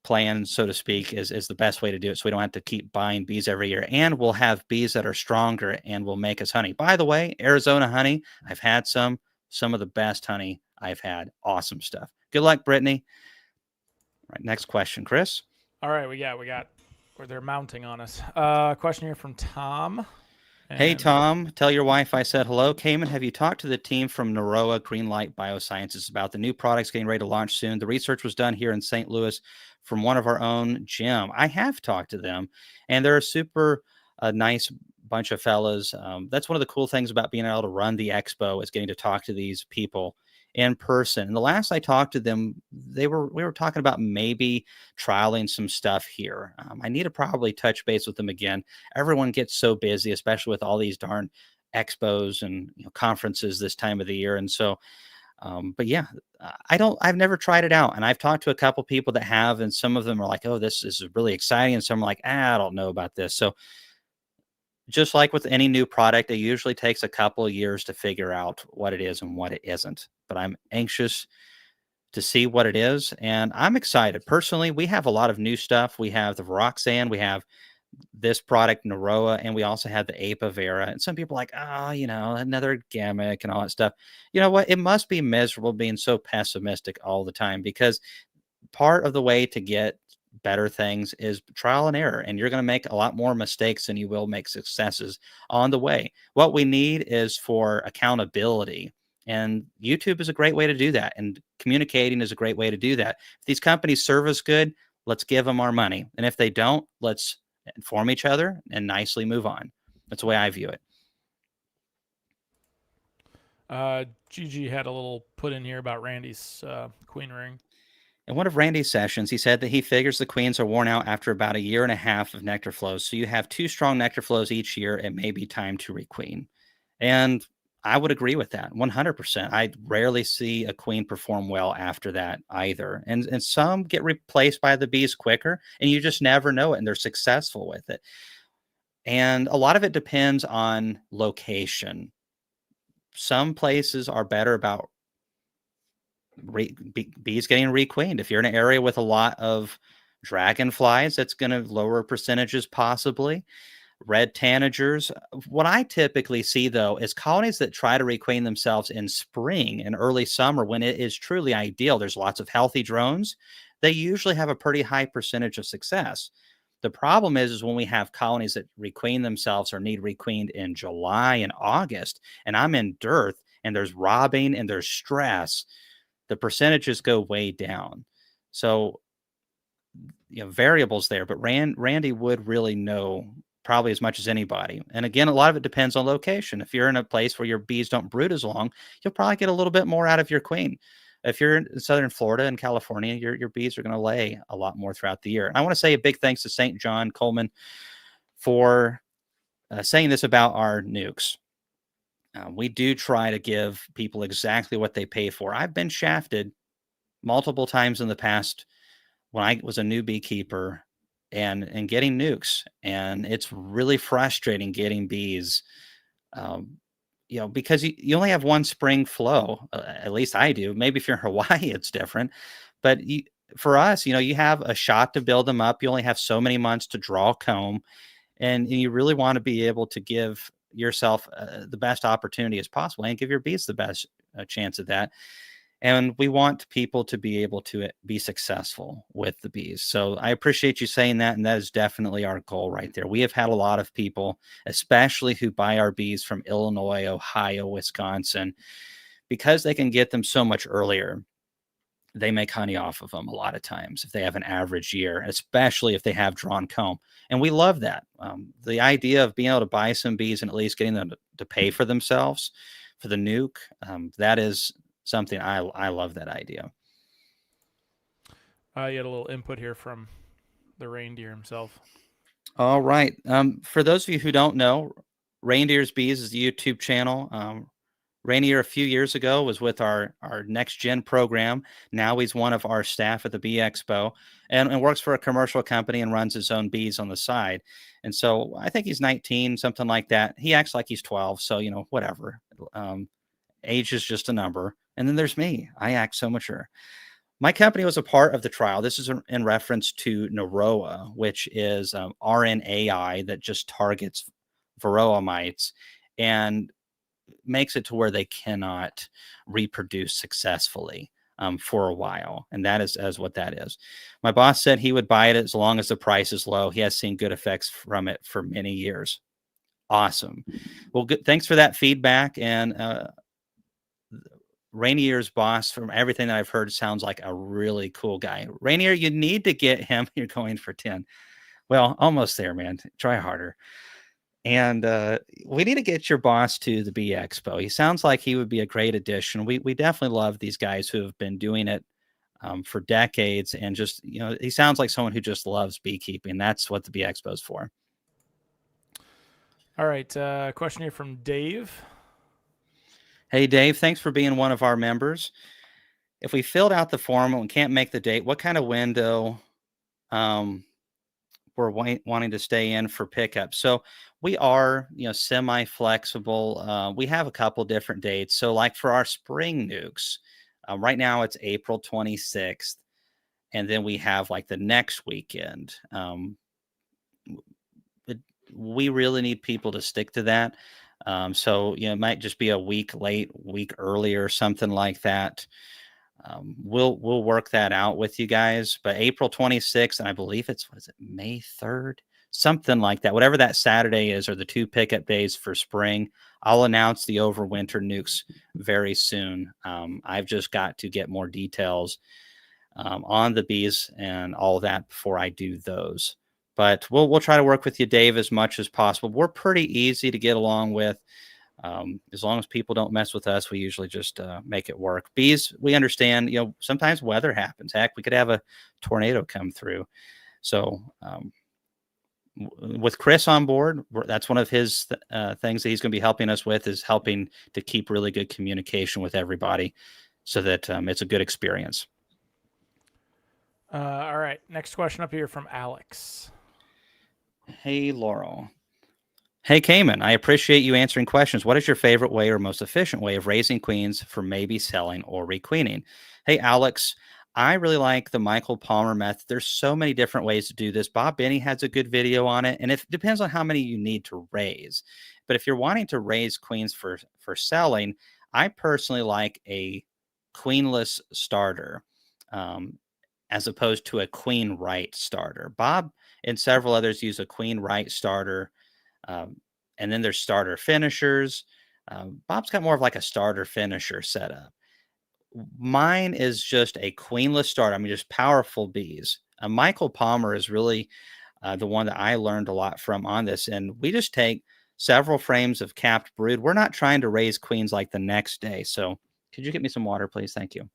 plan, so to speak, is the best way to do it. So we don't have to keep buying bees every year. And we'll have bees that are stronger and will make us honey. By the way, Arizona honey, I've had some of the best honey I've had. Awesome stuff. Good luck, Brittany. All right, next question, Chris. All right, we got where they're mounting on us. Question here from Tom. Hey, Tom, tell your wife I said hello. Cayman, have you talked to the team from Naroa Greenlight Biosciences about the new products getting ready to launch soon? The research was done here in St. Louis from one of our own, Jim. I have talked to them, and they're a super nice bunch of fellas. That's one of the cool things about being able to run the expo is getting to talk to these people in person. And the last I talked to them, we were talking about maybe trialing some stuff here. I need to probably touch base with them again. Everyone gets so busy, especially with all these darn expos and conferences this time of the year. And so, but yeah, I've never tried it out. And I've talked to a couple people that have, and some of them are like, oh, this is really exciting. And some are like, I don't know about this. So just like with any new product, it usually takes a couple of years to figure out what it is and what it isn't. But I'm anxious to see what it is, and I'm excited. Personally, we have a lot of new stuff. We have the Varoxan, we have this product, Naroa, and we also have the Ape Vera. And some people are like, oh, another gimmick and all that stuff. You know what? It must be miserable being so pessimistic all the time, because part of the way to get better things is trial and error, and you're going to make a lot more mistakes than you will make successes on the way. What we need is for accountability, and YouTube is a great way to do that, and communicating is a great way to do that. If these companies serve us good, let's give them our money, and if they don't, let's inform each other and nicely move on. That's the way I view it. Gigi had a little put in here about Randy's queen ring. In one of Randy's sessions, he said that he figures the queens are worn out after about 1.5 years of nectar flows. So you have 2 strong nectar flows each year. It may be time to requeen. And I would agree with that 100%. I rarely see a queen perform well after that either. And some get replaced by the bees quicker, and you just never know it, and they're successful with it. And a lot of it depends on location. Some places are better about bees getting requeened. If you're in an area with a lot of dragonflies, that's going to lower percentages possibly. Red tanagers. What I typically see, though, is colonies that try to requeen themselves in spring and early summer when it is truly ideal. There's lots of healthy drones. they usually have a pretty high percentage of success. The problem is when we have colonies that requeen themselves or need requeened in July and August, and I'm in dearth and there's robbing and there's stress, the percentages go way down. So, variables there, but Randy would really know probably as much as anybody. And again, a lot of it depends on location. If you're in a place where your bees don't brood as long, you'll probably get a little bit more out of your queen. If you're in southern Florida and California, your bees are going to lay a lot more throughout the year. And I want to say a big thanks to St. John Coleman for saying this about our nukes. We do try to give people exactly what they pay for. I've been shafted multiple times in the past when I was a new beekeeper and getting nukes, and it's really frustrating getting bees. Um, because you only have one spring flow. At least I do. Maybe if you're in Hawaii, it's different. But for us, you have a shot to build them up. You only have so many months to draw comb, and you really want to be able to give yourself the best opportunity as possible and give your bees the best chance of that. And we want people to be able to be successful with the bees. So I appreciate you saying that. And that is definitely our goal right there. We have had a lot of people, especially who buy our bees from Illinois, Ohio, Wisconsin, because they can get them so much earlier. They make honey off of them a lot of times if they have an average year, especially if they have drawn comb. And we love that. The idea of being able to buy some bees and at least getting them to pay for themselves for the nuke, that is something I love that idea. You had a little input here from the reindeer himself. All right. For those of you who don't know, Reindeer's Bees is the YouTube channel. Rainier a few years ago was with our next gen program. Now he's one of our staff at the Bee Expo and works for a commercial company and runs his own bees on the side. And so I think he's 19, something like that. He acts like he's 12. So, whatever. Age is just a number. And then there's me. I act so mature. My company was a part of the trial. This is in reference to Naroa, which is RNAi that just targets varroa mites and makes it to where they cannot reproduce successfully for a while. And that is as what that is. My boss said he would buy it as long as the price is low. He has seen good effects from it for many years. Awesome. Well, good. Thanks for that feedback. And Rainier's boss, from everything that I've heard, sounds like a really cool guy. Rainier, you need to get him. You're going for 10. Well, almost there, man. Try harder. And we need to get your boss to the Bee Expo. He sounds like he would be a great addition. We definitely love these guys who have been doing it for decades. And just, he sounds like someone who just loves beekeeping. That's what the Bee Expo is for. All right. Question here from Dave. Hey, Dave, thanks for being one of our members. If we filled out the form and can't make the date, what kind of window we're wanting to stay in for pickup? So we are, semi-flexible. We have a couple different dates. So like for our spring nukes, right now it's April 26th. And then we have like the next weekend. We really need people to stick to that. So, it might just be a week late, week earlier, something like that. We'll work that out with you guys. But April 26th, and I believe it's May 3rd, something like that. Whatever that Saturday is, or the 2 pickup days for spring. I'll announce the overwinter nukes very soon. I've just got to get more details on the bees and all that before I do those. But we'll try to work with you, Dave, as much as possible. We're pretty easy to get along with. As long as people don't mess with us, we usually just make it work. Bees, we understand, sometimes weather happens. Heck, we could have a tornado come through. So with Chris on board, that's one of his things that he's going to be helping us with, is helping to keep really good communication with everybody so that it's a good experience. All right. Next question up here from Alex. Hey, Laurel. Hey, Cayman, I appreciate you answering questions. What is your favorite way or most efficient way of raising queens for maybe selling or requeening? Hey, Alex, I really like the Michael Palmer method. There's so many different ways to do this. Bob Benny has a good video on it, and it depends on how many you need to raise. But if you're wanting to raise queens for selling, I personally like a queenless starter. as opposed to a queen right starter. Bob and several others use a queen right starter. Um, and then there's starter finishers. Bob's got more of like a starter finisher setup. Mine is just a queenless starter. I mean, just powerful bees. Michael Palmer is really the one that I learned a lot from on this. And we just take several frames of capped brood. We're not trying to raise queens like the next day. So could you get me some water, please? Thank you.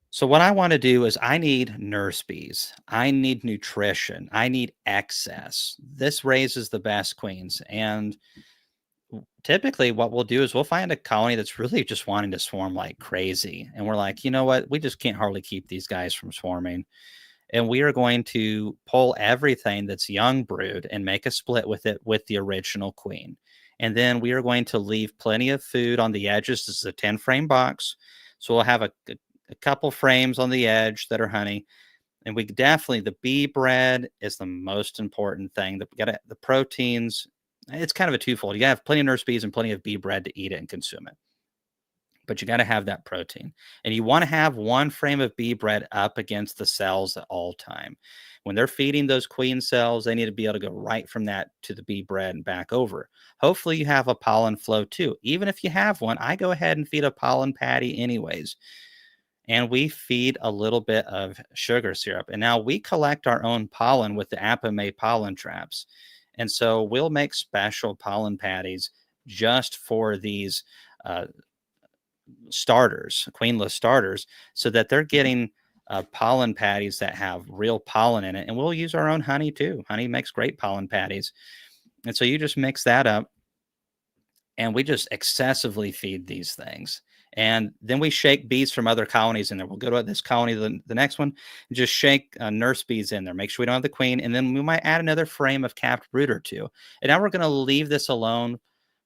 So what I want to do is I need nurse bees. I need nutrition. I need excess. This raises the best queens. And typically what we'll do is we'll find a colony that's really just wanting to swarm like crazy. And we're like, you know what? We just can't hardly keep these guys from swarming. And we are going to pull everything that's young brood and make a split with it with the original queen. And then we are going to leave plenty of food on the edges. This is a 10 frame box. So we'll have a couple frames on the edge that are honey. And we definitely, the bee bread is the most important thing. The proteins, it's kind of a twofold. You gotta have plenty of nurse bees and plenty of bee bread to eat it and consume it. But you got to have that protein. And you want to have one frame of bee bread up against the cells at all time. When they're feeding those queen cells, they need to be able to go right from that to the bee bread and back over. Hopefully you have a pollen flow too. Even if you have one, I go ahead and feed a pollen patty anyways. And we feed a little bit of sugar syrup. And now we collect our own pollen with the Apame pollen traps. And so we'll make special pollen patties just for these starters, queenless starters, so that they're getting pollen patties that have real pollen in it. And we'll use our own honey too. Honey makes great pollen patties. And so you just mix that up and we just excessively feed these things. And then we shake bees from other colonies in there. We'll go to this colony, the next one, and just shake nurse bees in there. Make sure we don't have the queen. And then we might add another frame of capped brood or two. And now we're going to leave this alone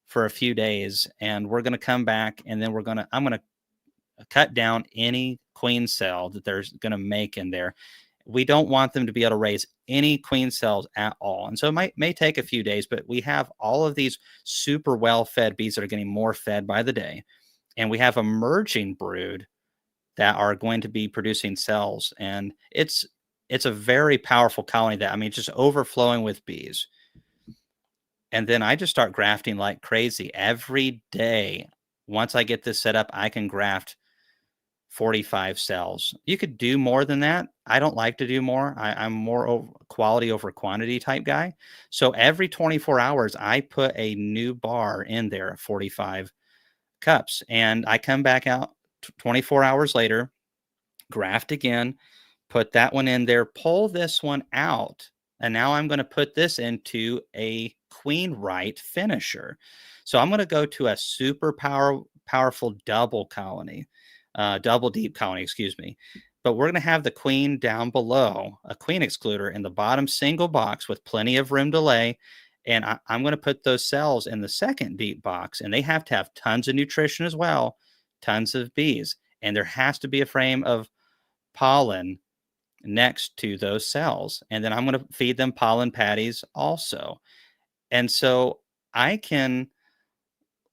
for a few days. And we're going to come back and then I'm going to cut down any queen cell that there's going to make in there. We don't want them to be able to raise any queen cells at all. And so it may take a few days, but we have all of these super well-fed bees that are getting more fed by the day. And we have emerging brood that are going to be producing cells. And it's a very powerful colony that, I mean, just overflowing with bees. And then I just start grafting like crazy every day. Once I get this set up, I can graft 45 cells. You could do more than that. I don't like to do more. I'm more quality over quantity type guy. So every 24 hours, I put a new bar in there, 45 cups, and I come back out 24 hours later, graft again, put that one in there, pull this one out. And now I'm going to put this into a queen right finisher. So I'm going to go to a super powerful double colony. Double deep colony, excuse me. But we're going to have the queen down below, a queen excluder in the bottom single box with plenty of room to lay. And I'm going to put those cells in the second deep box, and they have to have tons of nutrition as well, tons of bees. And there has to be a frame of pollen next to those cells. And then I'm going to feed them pollen patties also. And so I can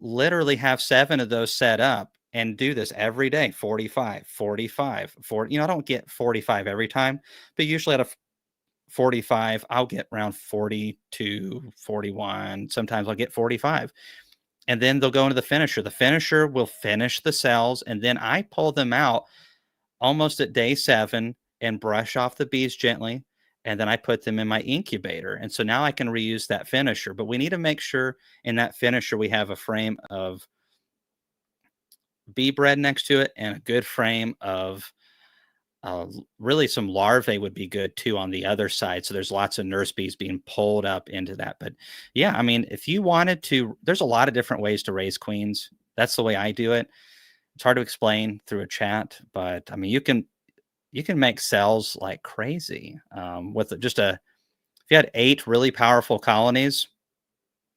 literally have 7 of those set up and do this every day, 45, 45, 40. I don't get 45 every time, but usually out of 45, I'll get around 42, 41. Sometimes I'll get 45. And then they'll go into the finisher. The finisher will finish the cells, and then I pull them out almost at day 7 and brush off the bees gently. And then I put them in my incubator. And so now I can reuse that finisher. But we need to make sure in that finisher we have a frame of bee bread next to it and a good frame of really some larvae would be good too on the other side. So there's lots of nurse bees being pulled up into that. But yeah, I mean, if you wanted to, there's a lot of different ways to raise queens. That's the way I do it. It's hard to explain through a chat, but I mean, you can make cells like crazy with just if you had 8 really powerful colonies,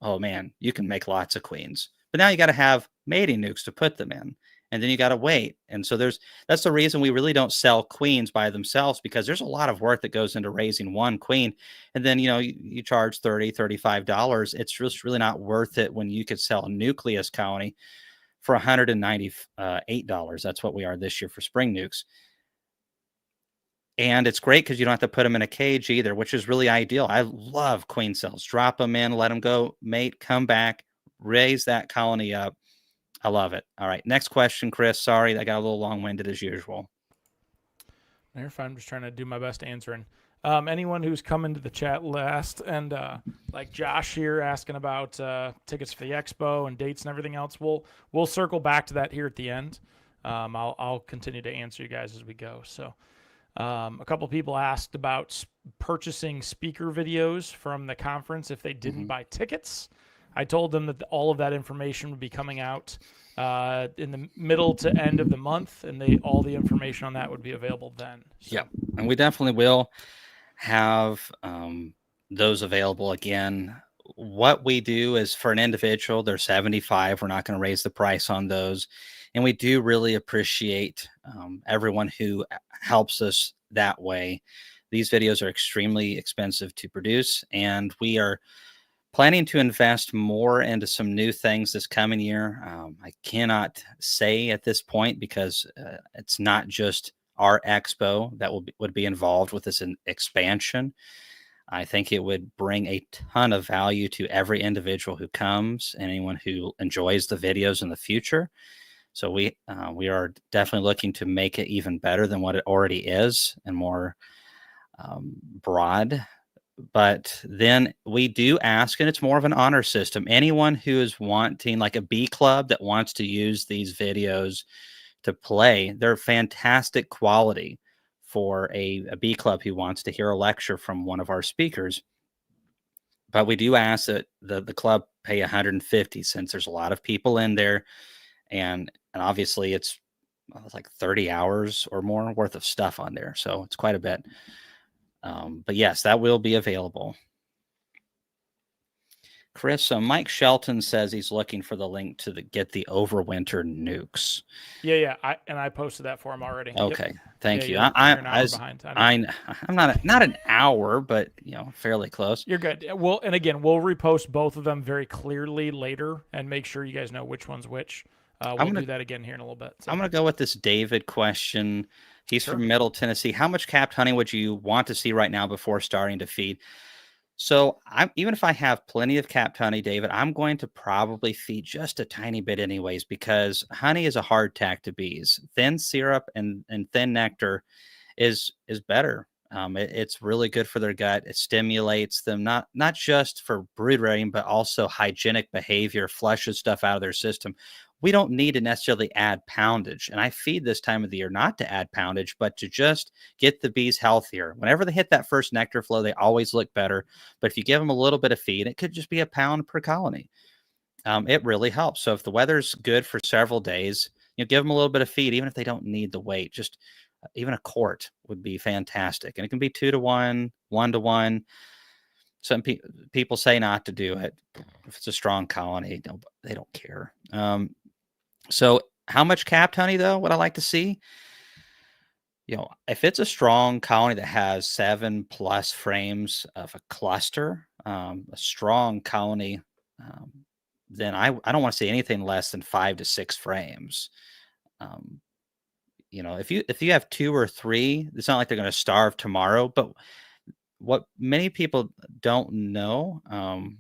oh man, you can make lots of queens. But now you got to have mating nukes to put them in. And then you got to wait. And so that's the reason we really don't sell queens by themselves, because there's a lot of work that goes into raising one queen. And then, you charge $30, $35. It's just really not worth it when you could sell a nucleus colony for $198. That's what we are this year for spring nukes. And it's great because you don't have to put them in a cage either, which is really ideal. I love queen cells. Drop them in, let them go, mate, come back, raise that colony up. I love it. All right. Next question, Chris. Sorry, I got a little long winded as usual. You're fine. I'm just trying to do my best answering. Anyone who's come into the chat last and like Josh here asking about tickets for the expo and dates and everything else, we'll circle back to that here at the end. I'll continue to answer you guys as we go. So a couple people asked about purchasing speaker videos from the conference if they didn't buy tickets. I told them that all of that information would be coming out in the middle to end of the month, and all the information on that would be available then. So. Yeah, and we definitely will have those available again. What we do is for an individual, they're 75. We're not going to raise the price on those. And we do really appreciate everyone who helps us that way. These videos are extremely expensive to produce, and we are planning to invest more into some new things this coming year. I cannot say at this point because it's not just our expo that would be involved with this expansion. I think it would bring a ton of value to every individual who comes and anyone who enjoys the videos in the future. So we are definitely looking to make it even better than what it already is and more broad. But then we do ask, and it's more of an honor system. Anyone who is wanting, like a bee club that wants to use these videos to play, they're fantastic quality for a bee club who wants to hear a lecture from one of our speakers. But we do ask that the club pay 150 since there's a lot of people in there, and obviously it's like 30 hours or more worth of stuff on there, so it's quite a bit. But yes, that will be available. Chris, Mike Shelton says he's looking for the link to get the overwinter nukes. Yeah. I posted that for him already. Okay, thank you. You're an hour behind. I'm not an hour, but fairly close. You're good. We'll repost both of them very clearly later and make sure you guys know which one's which. We'll do that again here in a little bit. So. I'm going to go with this David question. He's from Middle Tennessee. How much capped honey would you want to see right now before starting to feed? So even if I have plenty of capped honey, David, I'm going to probably feed just a tiny bit anyways, because honey is a hardtack to bees. Thin syrup and thin nectar is better. It's really good for their gut. It stimulates them, not just for brood rearing, but also hygienic behavior, flushes stuff out of their system. We don't need to necessarily add poundage. And I feed this time of the year not to add poundage, but to just get the bees healthier. Whenever they hit that first nectar flow, they always look better. But if you give them a little bit of feed, it could just be a pound per colony. It really helps. So if the weather's good for several days, give them a little bit of feed, even if they don't need the weight. Just even a quart would be fantastic. And it can be 2 to 1, 1 to 1. Some people say not to do it. If it's a strong colony, they don't care. So how much capped honey, though, would I like to see? If it's a strong colony that has 7+ frames of a cluster, a strong colony, then I don't want to see anything less than 5 to 6 frames. If you have 2 or 3, it's not like they're going to starve tomorrow. But what many people don't know, I'm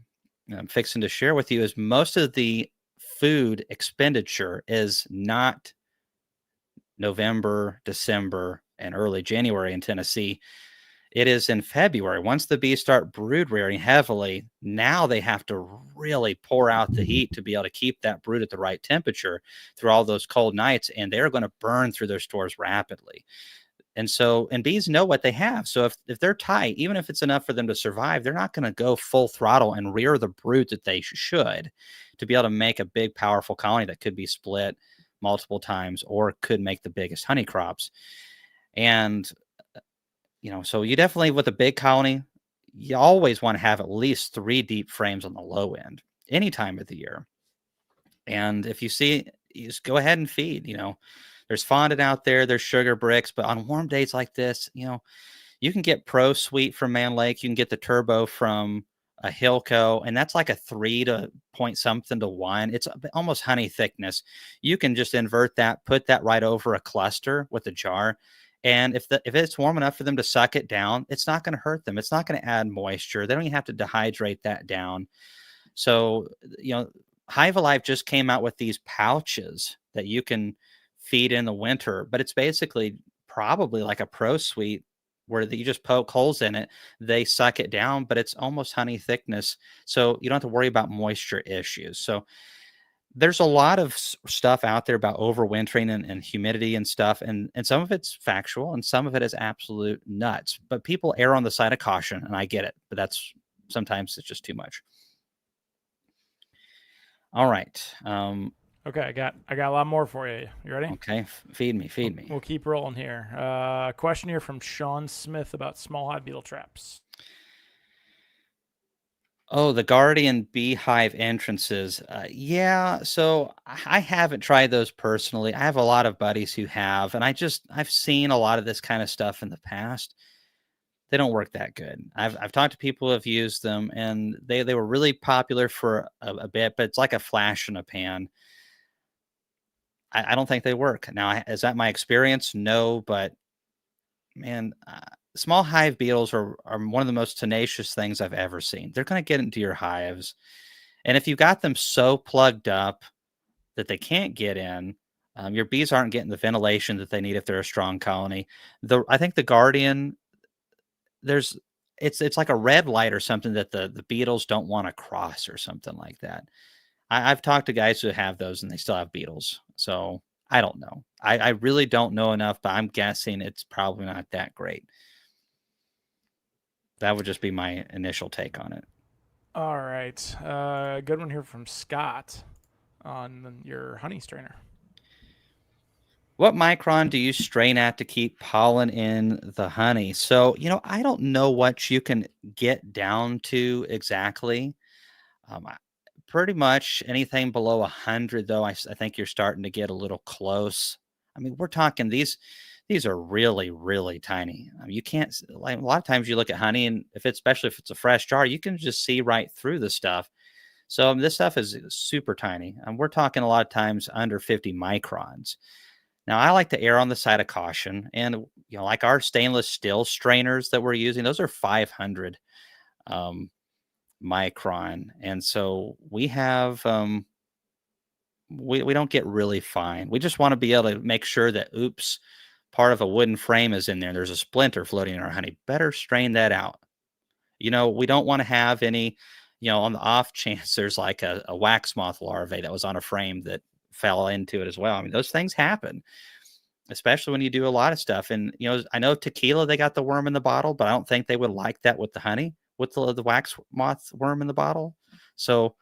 fixing to share with you, is most of the food expenditure is not November, December, and early January in Tennessee. It is in February. Once the bees start brood rearing heavily, now they have to really pour out the heat to be able to keep that brood at the right temperature through all those cold nights, and they're going to burn through their stores rapidly. And bees know what they have. So if they're tight, even if it's enough for them to survive, they're not going to go full throttle and rear the brood that they should to be able to make a big, powerful colony that could be split multiple times or could make the biggest honey crops. And, so you definitely, with a big colony, you always want to have at least 3 deep frames on the low end any time of the year. And if you see, you just go ahead and feed. There's fondant out there, there's sugar bricks, but on warm days like this, you can get Pro Sweet from Man Lake, you can get the Turbo from a Hilco, and that's like a 3 to point something to 1. It's almost honey thickness. You can just invert that, put that right over a cluster with a jar, And if it's warm enough for them to suck it down, it's not going to hurt them. It's not going to add moisture. They don't even have to dehydrate that down. So, Hive Alive just came out with these pouches that you can feed in the winter, but it's basically probably like a pro suite where you just poke holes in it, they suck it down, but it's almost honey thickness. So you don't have to worry about moisture issues. So there's a lot of stuff out there about overwintering and humidity and stuff, and some of it's factual and some of it is absolute nuts. But people err on the side of caution, and I get it. But that's sometimes it's just too much. All right. Okay, I got a lot more for you. You ready? Okay. Feed me. We'll keep rolling here. Question here from Sean Smith about small hive beetle traps. Oh, the Guardian beehive entrances. Yeah, so I haven't tried those personally. I have a lot of buddies who have, and I've seen a lot of this kind of stuff in the past. They don't work that good. I've talked to people who have used them, and they were really popular for a bit, but it's like a flash in a pan. I don't think they work. Now, is that my experience? No, but man, small hive beetles are one of the most tenacious things I've ever seen. They're going to get into your hives. And if you've got them so plugged up that they can't get in, your bees aren't getting the ventilation that they need if they're a strong colony. I think the Guardian, there's it's like a red light or something that the beetles don't want to cross or something like that. I've talked to guys who have those and they still have beetles. So I don't know. I really don't know enough, but I'm guessing it's probably not that great. That would just be my initial take on it. All right. Good one here from Scott on your honey strainer. What micron do you strain at to keep pollen in the honey? So, I don't know what you can get down to exactly. Pretty much anything below 100, though, I think you're starting to get a little close. I mean, we're talking these are really, really tiny. You can't like a lot of times you look at honey, and especially if it's a fresh jar, you can just see right through the stuff. So this stuff is super tiny. And we're talking a lot of times under 50 microns. Now, I like to err on the side of caution, and like our stainless steel strainers that we're using, those are 500 um, micron, and so we have we don't get really fine. We just want to be able to make sure that oops, part of a wooden frame is in there. There's a splinter floating in our honey. Better strain that out. We don't want to have any, on the off chance there's like a wax moth larvae that was on a frame that fell into it as well. I mean, those things happen, especially when you do a lot of stuff. And, I know tequila, they got the worm in the bottle, but I don't think they would like that with the honey, with the wax moth worm in the bottle. So,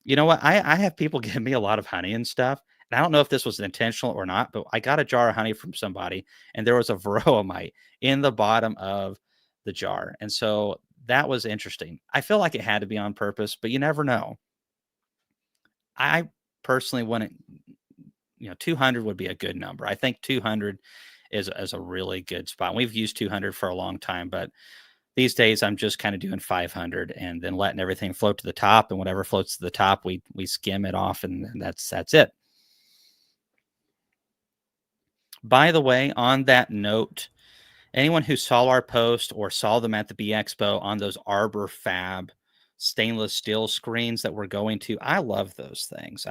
you know what? I have people give me a lot of honey and stuff. And I don't know if this was intentional or not, but I got a jar of honey from somebody and there was a varroa mite in the bottom of the jar. And so that was interesting. I feel like it had to be on purpose, but you never know. I personally wouldn't, 200 would be a good number. I think 200 is a really good spot. We've used 200 for a long time, but these days I'm just kind of doing 500 and then letting everything float to the top, and whatever floats to the top, we skim it off, and that's it. By the way, on that note, anyone who saw our post or saw them at the Bee Expo on those Arbor Fab stainless steel screens that we're going to, I love those things.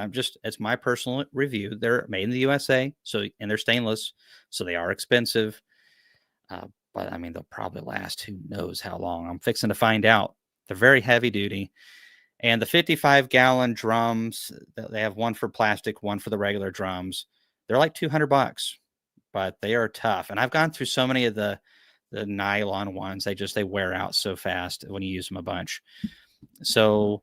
It's my personal review. They're made in the USA, and they're stainless, so they are expensive. But I mean, they'll probably last who knows how long. I'm fixing to find out. They're very heavy duty. And the 55-gallon drums, they have one for plastic, one for the regular drums. They're like $200, but they are tough. And I've gone through so many of the nylon ones. They wear out so fast when you use them a bunch. So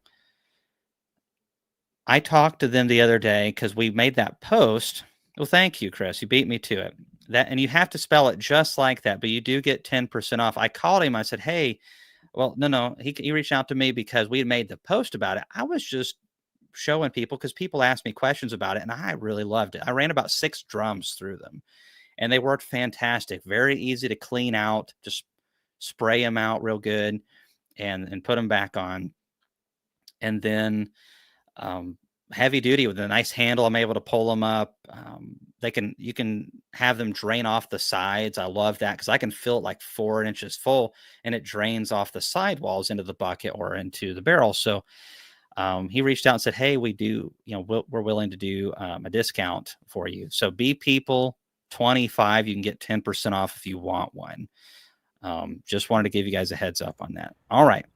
I talked to them the other day because we made that post. Well, thank you, Chris. You beat me to it. And you have to spell it just like that, but you do get 10% off. I called him. I said, "Hey, well, no. He reached out to me because we had made the post about it. I was just showing people because people asked me questions about it, and I really loved it. I ran about 6 drums through them, and they worked fantastic. Very easy to clean out. Just spray them out real good, and put them back on. And then heavy duty with a nice handle. I'm able to pull them up. you can have them drain off the sides. I love that because I can fill it like 4 inches full, and it drains off the sidewalls into the bucket or into the barrel. So he reached out and said, "Hey, we do, we're willing to do a discount for you. So Bee People 25, you can get 10% off if you want one." Just wanted to give you guys a heads up on that. All right.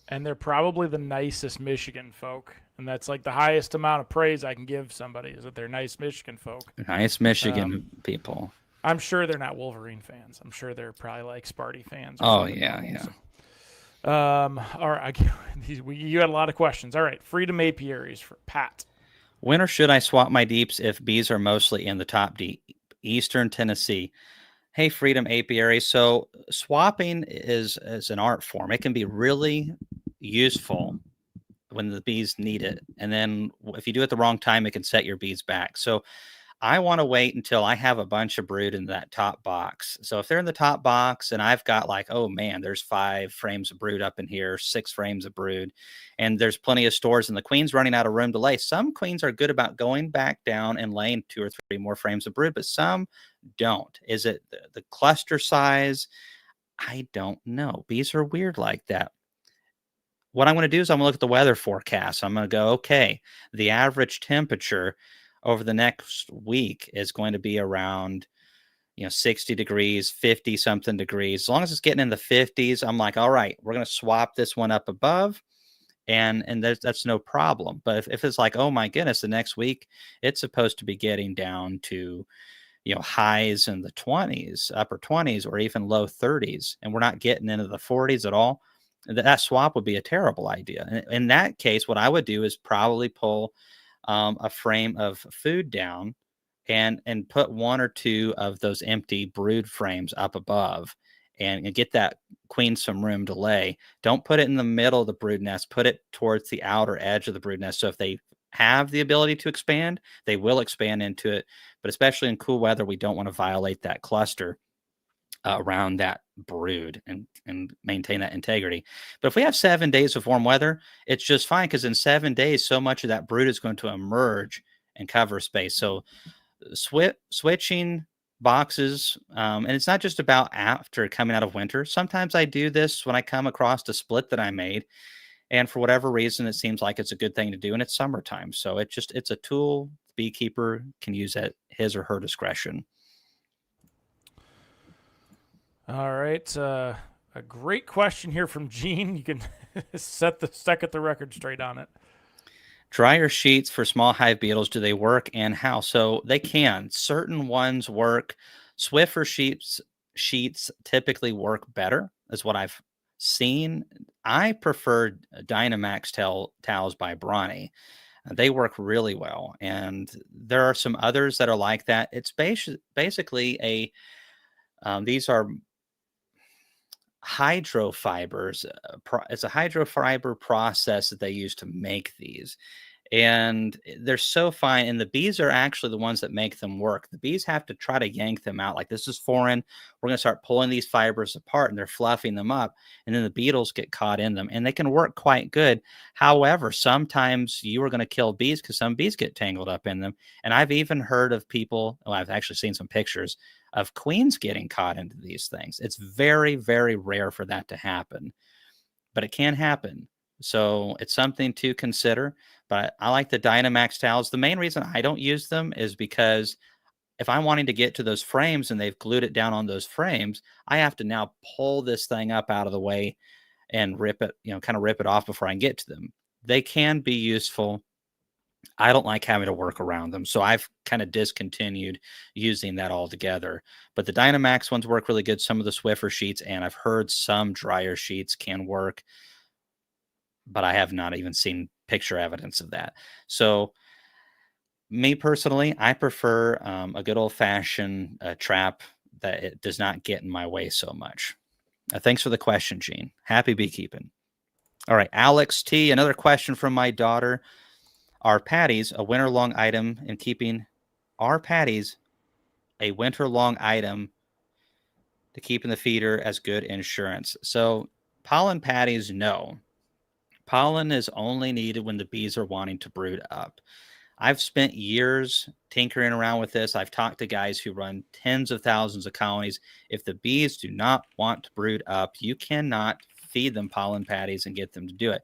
And they're probably the nicest Michigan folk, and that's like the highest amount of praise I can give somebody is that they're nice Michigan folk. Nice Michigan people. I'm sure they're not Wolverine fans. I'm sure they're probably like Sparty fans. Or Oh, something yeah, normal, yeah. so. All right. You had a lot of questions. All right. Freedom apiaries for Pat. When or should I swap my deeps if bees are mostly in the top deep? Eastern Tennessee. Hey, Freedom Apiary. So swapping is an art form. It can be really useful when the bees need it. And then if you do it the wrong time, it can set your bees back. So I want to wait until I have a bunch of brood in that top box. So if they're in the top box and I've got like, oh man, there's 5 frames of brood up in here, 6 frames of brood, and there's plenty of stores and the queen's running out of room to lay. Some queens are good about going back down and laying 2 or 3 more frames of brood, but some don't. Is it the cluster size? I don't know. Bees are weird like that. What I'm going to do is I'm going to look at the weather forecast. I'm going to go, okay, the average temperature over the next week is going to be around 60 degrees, 50 something degrees. As long as it's getting in the 50s, I'm like, all right, we're going to swap this one up above, and that's no problem. But if it's like, oh my goodness, the next week it's supposed to be getting down to highs in the 20s, upper 20s, or even low 30s, and we're not getting into the 40s at all, that swap would be a terrible idea. In that case, what I would do is probably pull a frame of food down and put 1 or 2 of those empty brood frames up above and get that queen some room to lay. Don't put it in the middle of the brood nest. Put it towards the outer edge of the brood nest. So if they have the ability to expand, they will expand into it. But especially in cool weather, we don't want to violate that cluster around that brood and maintain that integrity. But if we have 7 days of warm weather, it's just fine because in 7 days, so much of that brood is going to emerge and cover space. So switching boxes, and it's not just about after coming out of winter. Sometimes I do this when I come across a split that I made, and for whatever reason, it seems like it's a good thing to do, and it's summertime. So it's a tool the beekeeper can use at his or her discretion. All right. A great question here from Gene. You can set the record straight on it. Dryer sheets for small hive beetles, do they work and how? So they can. Certain ones work. Swiffer sheets typically work better, is what I've seen. I prefer Dynamax towels by Brawny. They work really well. And there are some others that are like that. It's basically these are hydrofibers. It's a hydrofiber process that they use to make these, and they're so fine. And the bees are actually the ones that make them work. The bees have to try to yank them out. Like, this is foreign. We're going to start pulling these fibers apart, and they're fluffing them up, and then the beetles get caught in them, and they can work quite good. However, sometimes you are going to kill bees because some bees get tangled up in them. And I've even heard of people, well, I've actually seen some pictures of queens getting caught into these things. It's very, very rare for that to happen, but it can happen. So it's something to consider. But I like the Dynamax towels. The main reason I don't use them is because if I'm wanting to get to those frames and they've glued it down on those frames, I have to now pull this thing up out of the way and rip it, kind of rip it off before I can get to them. They can be useful. I don't like having to work around them. So I've kind of discontinued using that altogether. But the Dynamax ones work really good. Some of the Swiffer sheets, and I've heard some dryer sheets can work, but I have not even seen picture evidence of that. So me personally, I prefer a good old fashioned trap that it does not get in my way so much. Thanks for the question, Gene. Happy beekeeping. All right, Alex T. Another question from my daughter. Are patties a winter long item in keeping? Are patties a winter long item to keep in the feeder as good insurance? So pollen patties, no. Pollen is only needed when the bees are wanting to brood up. I've spent years tinkering around with this. I've talked to guys who run tens of thousands of colonies. If the bees do not want to brood up, you cannot feed them pollen patties and get them to do it.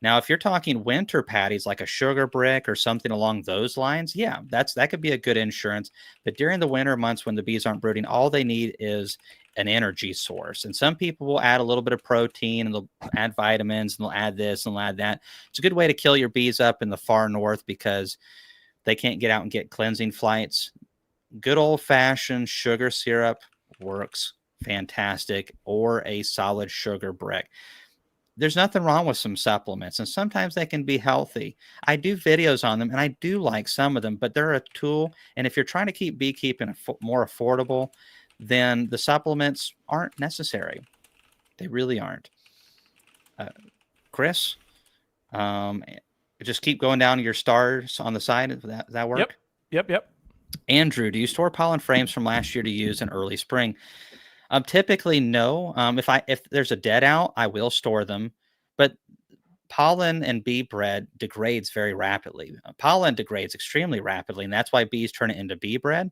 Now, if you're talking winter patties like a sugar brick or something along those lines, yeah, that could be a good insurance. But during the winter months when the bees aren't brooding, all they need is an energy source. And some people will add a little bit of protein and they'll add vitamins and they'll add this and they'll add that. It's a good way to kill your bees up in the far north because they can't get out and get cleansing flights. Good old-fashioned sugar syrup works fantastic, or a solid sugar brick. There's nothing wrong with some supplements, and sometimes they can be healthy. I do videos on them, and I do like some of them, but they're a tool. And if you're trying to keep beekeeping more affordable, then the supplements aren't necessary. They really aren't. Chris, um, just keep going down your stars on the side. Does that work? Yep. Andrew, do you store pollen frames from last year to use in early spring? Typically, no. If there's a dead out, I will store them, but pollen and bee bread degrades very rapidly. Pollen degrades extremely rapidly, and that's why bees turn it into bee bread.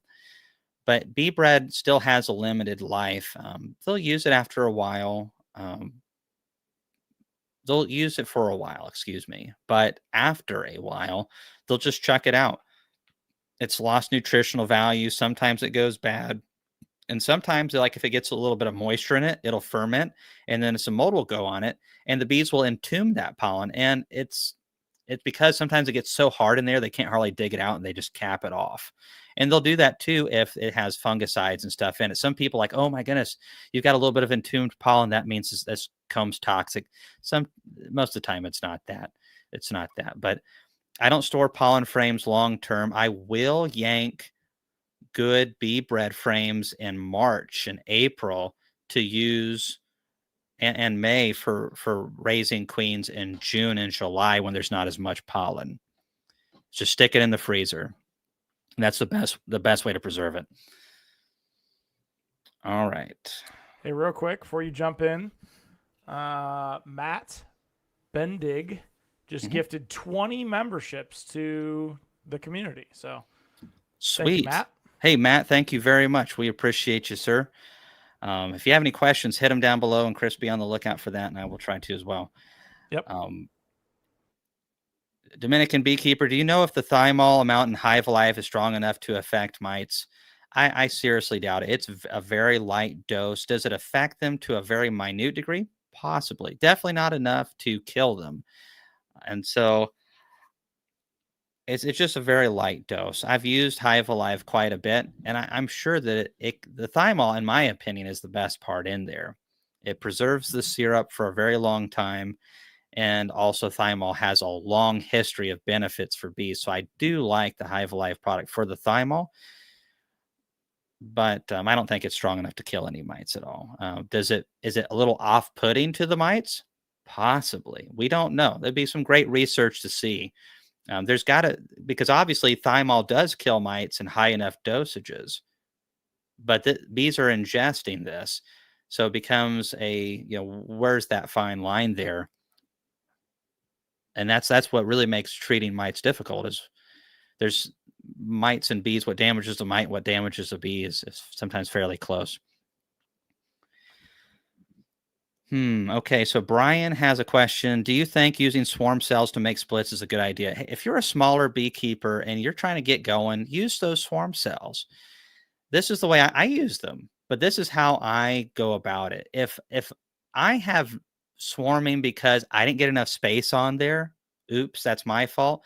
But bee bread still has a limited life. They'll use it after a while. They'll use it for a while, excuse me. But after a while, they'll just chuck it out. It's lost nutritional value. Sometimes it goes bad. And sometimes, like if it gets a little bit of moisture in it, it'll ferment, and then some mold will go on it, and the bees will entomb that pollen. And it's because sometimes it gets so hard in there they can't hardly dig it out, and they just cap it off. And they'll do that too if it has fungicides and stuff in it. Some people like, oh my goodness, you've got a little bit of entombed pollen. That means this comb's toxic. Most of the time, it's not that. It's not that. But I don't store pollen frames long term. I will yank good bee bread frames in March and April to use, and May for raising queens in June and July when there's not as much pollen. Just stick it in the freezer. That's the best way to preserve it. All right. Hey, real quick before you jump in, Matt Bendig just gifted 20 memberships to the community. So sweet, thank you, Matt. Hey, Matt, thank you very much. We appreciate you, sir. If you have any questions, hit them down below, and Chris, be on the lookout for that, and I will try to as well. Yep. Dominican beekeeper, do you know if the thymol amount in Hive Life is strong enough to affect mites? I seriously doubt it. It's a very light dose. Does it affect them to a very minute degree? Possibly. Definitely not enough to kill them. And so it's just a very light dose. I've used Hive Alive quite a bit, and I'm sure that the thymol, in my opinion, is the best part in there. It preserves the syrup for a very long time, and also thymol has a long history of benefits for bees. So I do like the Hive Alive product for the thymol, but I don't think it's strong enough to kill any mites at all. Is it a little off-putting to the mites? Possibly. We don't know. There'd be some great research to see. There's got to, because obviously thymol does kill mites in high enough dosages, but the bees are ingesting this. So it becomes where's that fine line there? And that's what really makes treating mites difficult. Is there's mites and bees. What damages the mite, what damages the bee is sometimes fairly close. Okay, so Brian has a question. Do you think using swarm cells to make splits is a good idea? Hey, if you're a smaller beekeeper and you're trying to get going, use those swarm cells. This is the way I use them, but this is how I go about it. If I have swarming because I didn't get enough space on there, oops, that's my fault.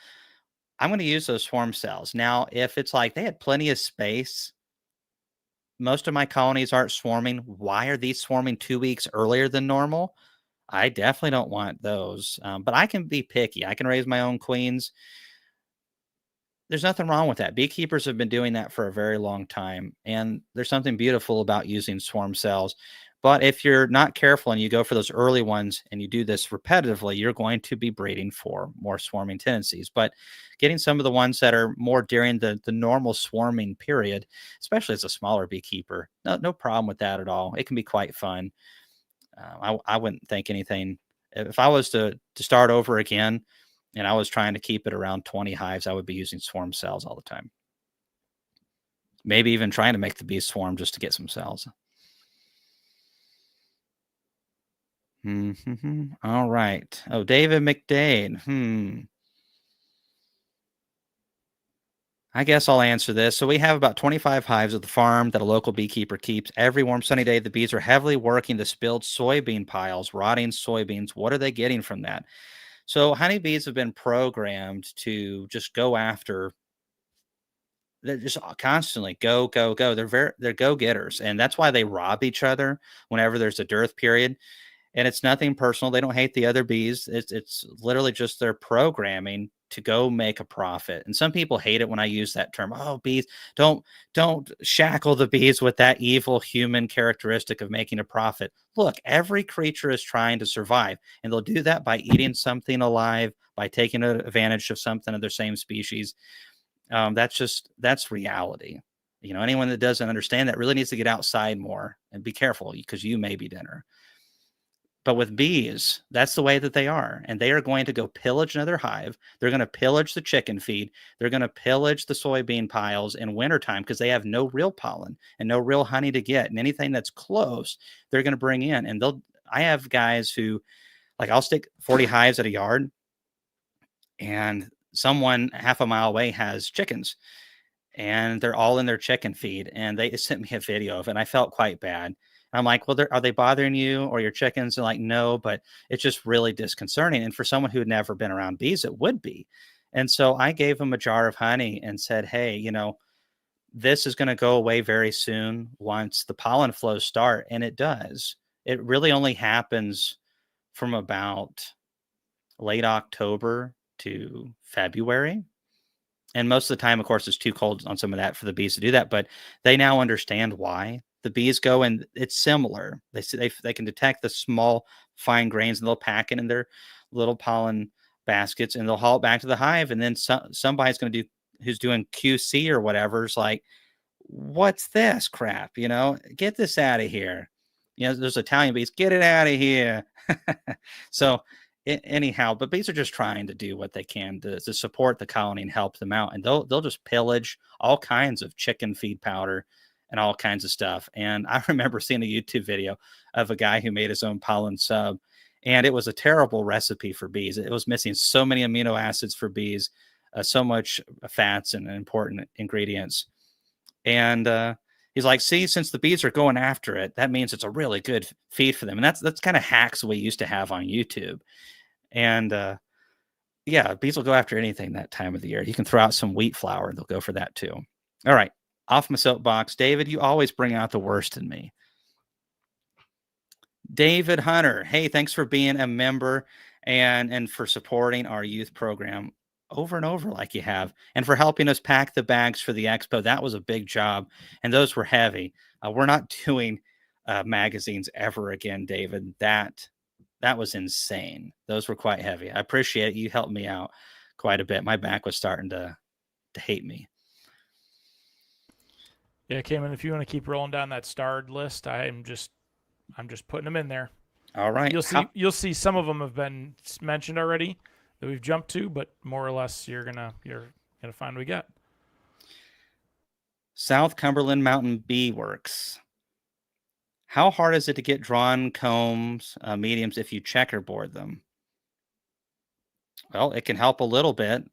I'm going to use those swarm cells. Now, if it's like they had plenty of space, most of my colonies aren't swarming. Why are these swarming 2 weeks earlier than normal? I definitely don't want those. But I can be picky. I can raise my own queens. There's nothing wrong with that. Beekeepers have been doing that for a very long time. And there's something beautiful about using swarm cells. But if you're not careful and you go for those early ones and you do this repetitively, you're going to be breeding for more swarming tendencies. But getting some of the ones that are more during the normal swarming period, especially as a smaller beekeeper, no problem with that at all. It can be quite fun. I wouldn't think anything. If I was to start over again, and I was trying to keep it around 20 hives, I would be using swarm cells all the time. Maybe even trying to make the bees swarm just to get some cells. All right. Oh, David McDade. I guess I'll answer this. So we have about 25 hives at the farm that a local beekeeper keeps. Every warm sunny day, the bees are heavily working the spilled soybean piles, rotting soybeans. What are they getting from that? So honeybees have been programmed to just go after. They're just constantly go, go, go. They're go-getters, and that's why they rob each other whenever there's a dearth period. And it's nothing personal. They don't hate the other bees. It's literally just their programming to go make a profit. And some people hate it when I use that term. Oh, bees, don't shackle the bees with that evil human characteristic of making a profit. Look, every creature is trying to survive, and they'll do that by eating something alive, by taking advantage of something of their same species. That's reality. Anyone that doesn't understand that really needs to get outside more and be careful, because you may be dinner. But with bees, that's the way that they are. And they are going to go pillage another hive. They're going to pillage the chicken feed. They're going to pillage the soybean piles in wintertime because they have no real pollen and no real honey to get. And anything that's close, they're going to bring in. And I have guys who, like, I'll stick 40 hives at a yard, and someone half a mile away has chickens, and they're all in their chicken feed. And they sent me a video of it, and I felt quite bad. I'm like, well, are they bothering you or your chickens? And like, no, but it's just really disconcerting. And for someone who had never been around bees, it would be. And so I gave them a jar of honey and said, hey, this is going to go away very soon once the pollen flows start. And it does. It really only happens from about late October to February. And most of the time, of course, it's too cold on some of that for the bees to do that. But they now understand why. The bees go, and it's similar. They can detect the small, fine grains, and they'll pack it in their little pollen baskets, and they'll haul it back to the hive. And then somebody's going to do, who's doing QC or whatever, is like, what's this crap? Get this out of here. There's Italian bees, get it out of here. So anyhow, but bees are just trying to do what they can to support the colony and help them out. And they'll just pillage all kinds of chicken feed powder and all kinds of stuff. And I remember seeing a YouTube video of a guy who made his own pollen sub, and it was a terrible recipe for bees. It was missing so many amino acids for bees, so much fats and important ingredients. And he's like, see, since the bees are going after it, that means it's a really good feed for them. And that's kind of hacks we used to have on YouTube. And yeah, bees will go after anything that time of the year. You can throw out some wheat flour and they'll go for that too. All right, off my soapbox. David, you always bring out the worst in me. David Hunter, hey, thanks for being a member and for supporting our youth program over and over like you have, and for helping us pack the bags for the expo. That was a big job, and those were heavy. We're not doing magazines ever again, David. That was insane. Those were quite heavy. I appreciate it. You helped me out quite a bit. My back was starting to hate me. Yeah, Cayman, if you want to keep rolling down that starred list, I'm just putting them in there. All right. You'll see some of them have been mentioned already that we've jumped to, but more or less you're gonna find we got. South Cumberland Mountain Bee Works. How hard is it to get drawn combs, mediums, if you checkerboard them? Well, it can help a little bit.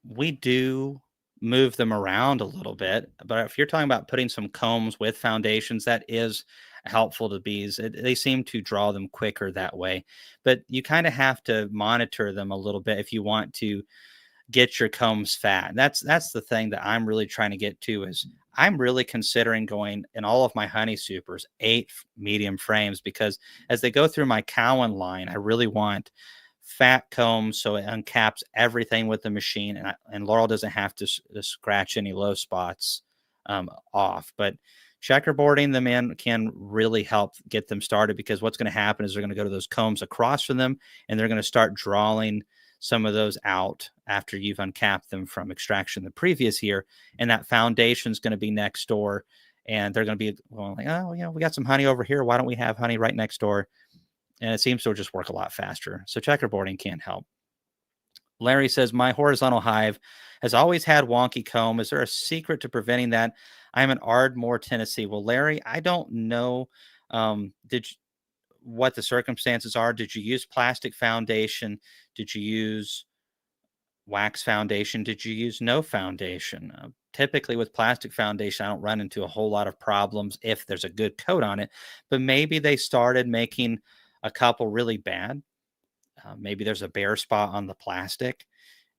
We do move them around a little bit, but if you're talking about putting some combs with foundations, that is helpful to bees. They seem to draw them quicker that way, but you kind of have to monitor them a little bit if you want to get your combs fat. That's the thing that I'm really trying to get to. Is I'm really considering going in all of my honey supers 8 medium frames, because as they go through my Cowan line, I really want fat combs so it uncaps everything with the machine, and Laurel doesn't have to scratch any low spots off. But checkerboarding them in can really help get them started, because what's going to happen is they're going to go to those combs across from them, and they're going to start drawing some of those out after you've uncapped them from extraction the previous year. And that foundation is going to be next door, and they're going to be like, oh, we got some honey over here. Why don't we have honey right next door? And it seems to just work a lot faster. So checkerboarding can help. Larry says, my horizontal hive has always had wonky comb. Is there a secret to preventing that? I'm in Ardmore, Tennessee. Well, Larry, I don't know what the circumstances are. Did you use plastic foundation? Did you use wax foundation? Did you use no foundation? Typically with plastic foundation, I don't run into a whole lot of problems if there's a good coat on it, but maybe they started making a couple really bad. Maybe there's a bare spot on the plastic,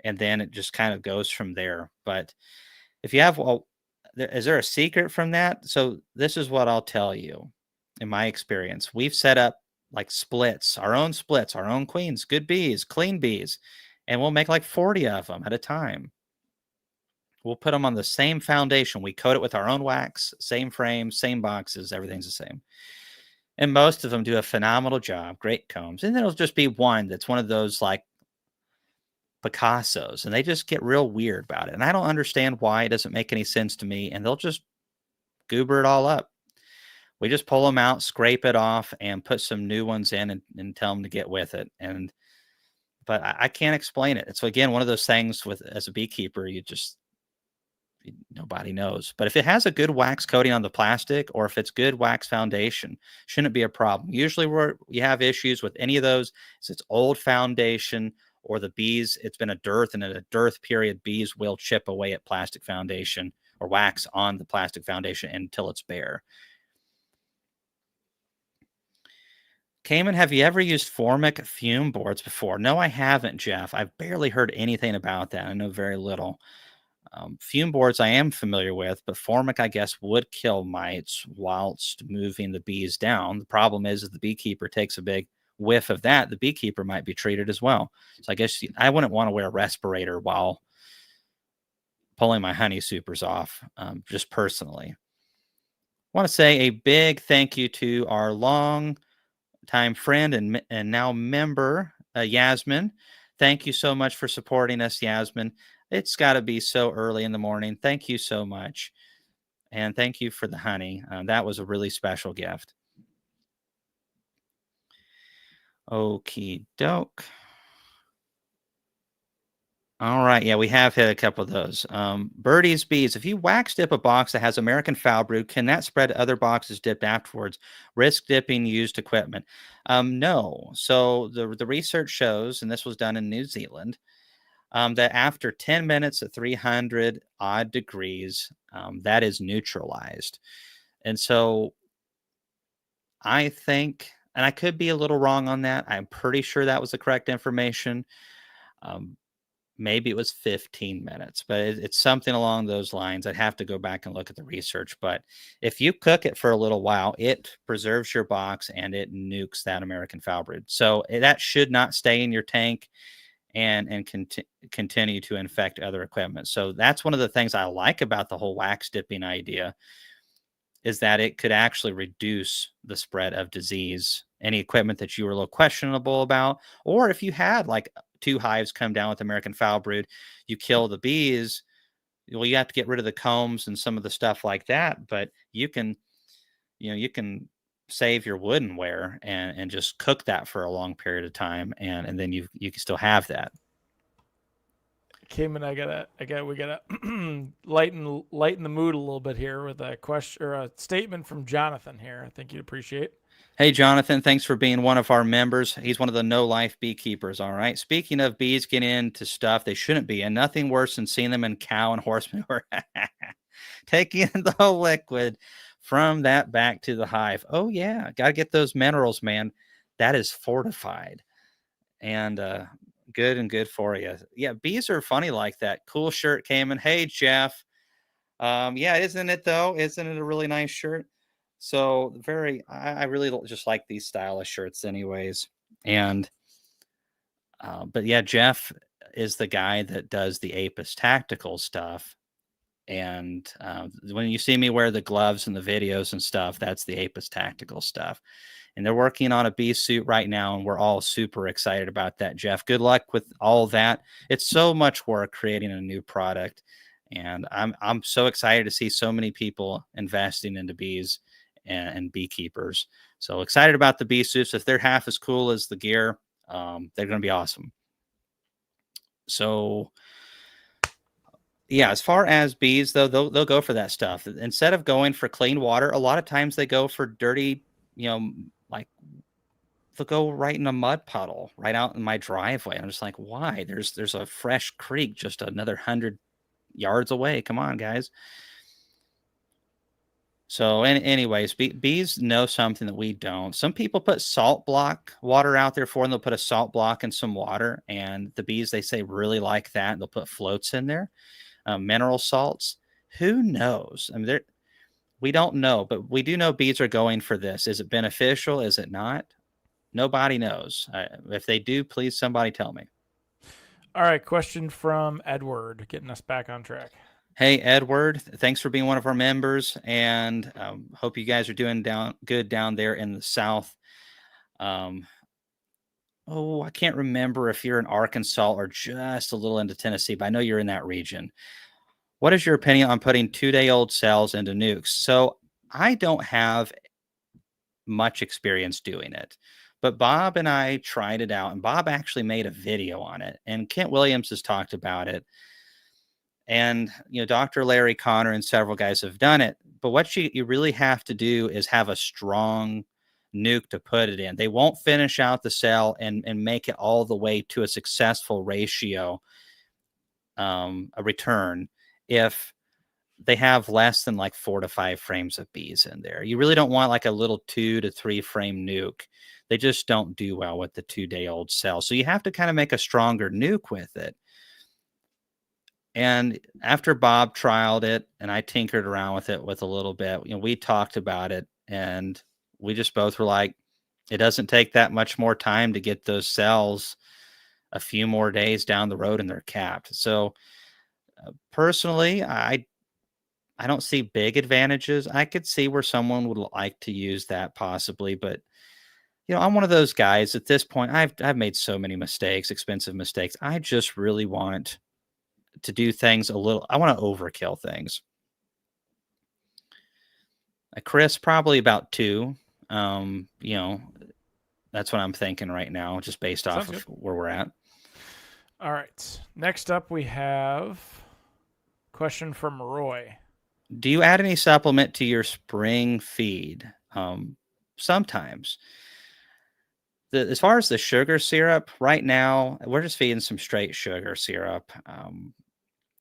and then it just kind of goes from there. But if you have, well, is there a secret from that? So this is what I'll tell you. In my experience, we've set up like splits, our own queens, good bees, clean bees, and we'll make like 40 of them at a time. We'll put them on the same foundation. We coat it with our own wax, same frame, same boxes, everything's the same. And most of them do a phenomenal job, great combs. And then it'll just be one that's one of those like Picassos, and they just get real weird about it. And I don't understand why. It doesn't make any sense to me. And they'll just goober it all up. We just pull them out, scrape it off, and put some new ones in and tell them to get with it. But I can't explain it. So again, one of those things with as a beekeeper, nobody knows. But if it has a good wax coating on the plastic, or if it's good wax foundation, shouldn't be a problem. Usually where you have issues with any of those is it's old foundation, or the bees, it's been a dearth, and in a dearth period, bees will chip away at plastic foundation or wax on the plastic foundation until it's bare. Cayman, have you ever used formic fume boards before? No, I haven't, Jeff. I've barely heard anything about that. I know very little. Fume boards I am familiar with, but formic, I guess, would kill mites whilst moving the bees down. The problem is if the beekeeper takes a big whiff of that, the beekeeper might be treated as well. So I guess I wouldn't want to wear a respirator while pulling my honey supers off, just personally. I want to say a big thank you to our long time friend and now member, Yasmin. Thank you so much for supporting us, Yasmin. It's got to be so early in the morning. Thank you so much. And thank you for the honey. That was a really special gift. Okie doke. All right. Yeah, we have hit a couple of those. Birdie's Bees. If you wax dip a box that has American foul brood, can that spread to other boxes dipped afterwards? Risk dipping used equipment? No. So the research shows, and this was done in New Zealand, that after 10 minutes at 300 odd degrees, that is neutralized. And so I think, and I could be a little wrong on that. I'm pretty sure that was the correct information. Maybe it was 15 minutes, but it's something along those lines. I'd have to go back and look at the research. But if you cook it for a little while, it preserves your box and it nukes that American foul brood. So that should not stay in your tank and continue to infect other equipment. So that's one of the things I like about the whole wax dipping idea, is that it could actually reduce the spread of disease. Any equipment that you were a little questionable about, or if you had like 2 hives come down with American foul brood, you kill the bees. Well, you have to get rid of the combs and some of the stuff like that, but you can save your woodenware and just cook that for a long period of time, and then you can still have that. Cayman, we gotta lighten the mood a little bit here with a question or a statement from Jonathan here. I think you'd appreciate. Hey, Jonathan, thanks for being one of our members. He's one of the no-life beekeepers, all right? Speaking of bees getting into stuff they shouldn't be, and nothing worse than seeing them in cow and horse manure. Taking the liquid from that back to the hive. Oh, yeah, got to get those minerals, man. That is fortified and good for you. Yeah, bees are funny like that. Cool shirt came in. Hey, Jeff. Yeah, isn't it, though? Isn't it a really nice shirt? So I really just like these stylish shirts anyways. And, but yeah, Jeff is the guy that does the Apis tactical stuff. And when you see me wear the gloves and the videos and stuff, that's the Apis tactical stuff. And they're working on a bee suit right now, and we're all super excited about that, Jeff. Good luck with all that. It's so much work creating a new product. And I'm so excited to see so many people investing into bees and beekeepers. So excited about the bee suits. If they're half as cool as the gear, they're going to be awesome. So yeah, as far as bees though, they'll go for that stuff. Instead of going for clean water, a lot of times they go for dirty, like they'll go right in a mud puddle right out in my driveway. I'm just like, why? There's a fresh creek just another 100 yards away. Come on, guys. So, anyways, bees know something that we don't. Some people put salt block water out there for them. They'll put a salt block in some water, and the bees, they say, really like that. They'll put floats in there, mineral salts. Who knows? I mean, we don't know, but we do know bees are going for this. Is it beneficial? Is it not? Nobody knows. If they do, please somebody tell me. All right, question from Edward, getting us back on track. Hey, Edward, thanks for being one of our members, and hope you guys are doing good down there in the South. I can't remember if you're in Arkansas or just a little into Tennessee, but I know you're in that region. What is your opinion on putting 2-day-old cells into nukes? So I don't have much experience doing it, but Bob and I tried it out, and Bob actually made a video on it, and Kent Williams has talked about it. And, Dr. Larry Connor and several guys have done it. But what you really have to do is have a strong nuke to put it in. They won't finish out the cell and make it all the way to a successful ratio, a return, if they have less than like 4 to 5 frames of bees in there. You really don't want like a little 2 to 3 frame nuke. They just don't do well with the 2-day-old cell. So you have to kind of make a stronger nuke with it. And after Bob trialed it and I tinkered around with it with a little bit, we talked about it, and we just both were like, it doesn't take that much more time to get those cells a few more days down the road and they're capped. So personally, I don't see big advantages. I could see where someone would like to use that possibly, but I'm one of those guys at this point. I've made so many mistakes, expensive mistakes. I just really want to do things a little. I want to overkill things. Chris, probably about 2. That's what I'm thinking right now, just based off Sounds of good. where we're at. All right. Next up, we have a question from Roy. Do you add any supplement to your spring feed? Sometimes. As far as the sugar syrup, right now, we're just feeding some straight sugar syrup.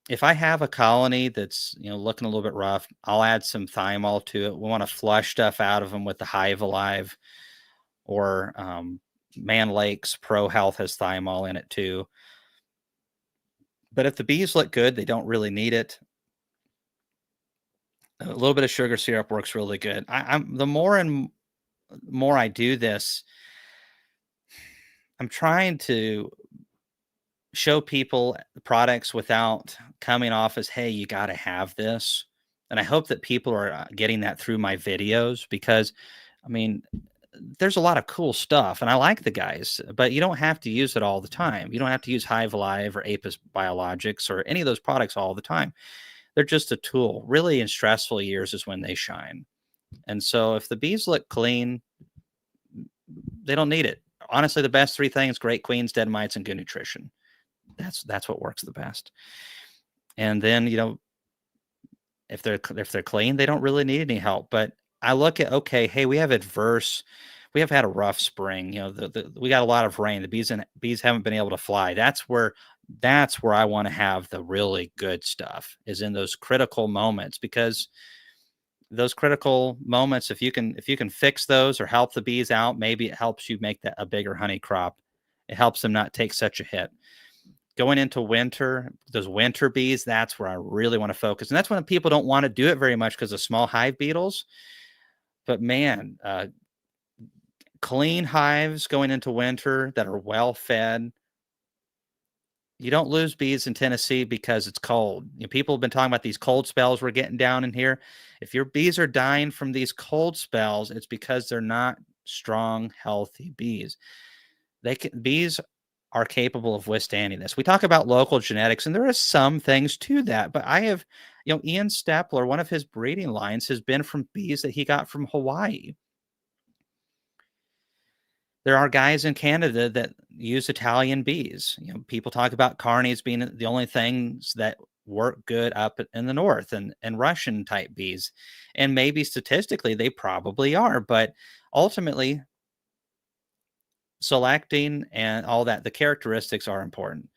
If I have a colony that's looking a little bit rough, I'll add some thymol to it. We want to flush stuff out of them with the Hive Alive, or Man Lake's Pro Health has thymol in it too. But if the bees look good, they don't really need it. A little bit of sugar syrup works really good. I'm the more and more I do this, I'm trying to show people the products without coming off as, hey, you got to have this. And I hope that people are getting that through my videos, because I mean, there's a lot of cool stuff and I like the guys, but you don't have to use it all the time. You don't have to use Hive Alive or Apis Biologics or any of those products all the time. They're just a tool. Really, in stressful years is when they shine. And so if the bees look clean, they don't need it. Honestly, the best 3 things: great queens, dead mites, and good nutrition. That's what works the best. And then, if they're clean, they don't really need any help. But I look at, okay, hey, we have had a rough spring. We got a lot of rain. The bees haven't been able to fly. That's where I want to have the really good stuff, is in those critical moments, because those critical moments, if you can fix those or help the bees out, maybe it helps you make that a bigger honey crop. It helps them not take such a hit. Going into winter, those winter bees, that's where I really want to focus. And that's when people don't want to do it very much because of small hive beetles. But man, clean hives going into winter that are well fed. You don't lose bees in Tennessee because it's cold. People have been talking about these cold spells we're getting down in here. If your bees are dying from these cold spells, it's because they're not strong, healthy bees. Bees are capable of withstanding this. We talk about local genetics, and there are some things to that. But I have, Ian Stepler, one of his breeding lines has been from bees that he got from Hawaii. There are guys in Canada that use Italian bees. You know, people talk about carnies being the only things that work good up in the north, and Russian type bees. And maybe statistically they probably are, but ultimately selecting and all that, the characteristics are important.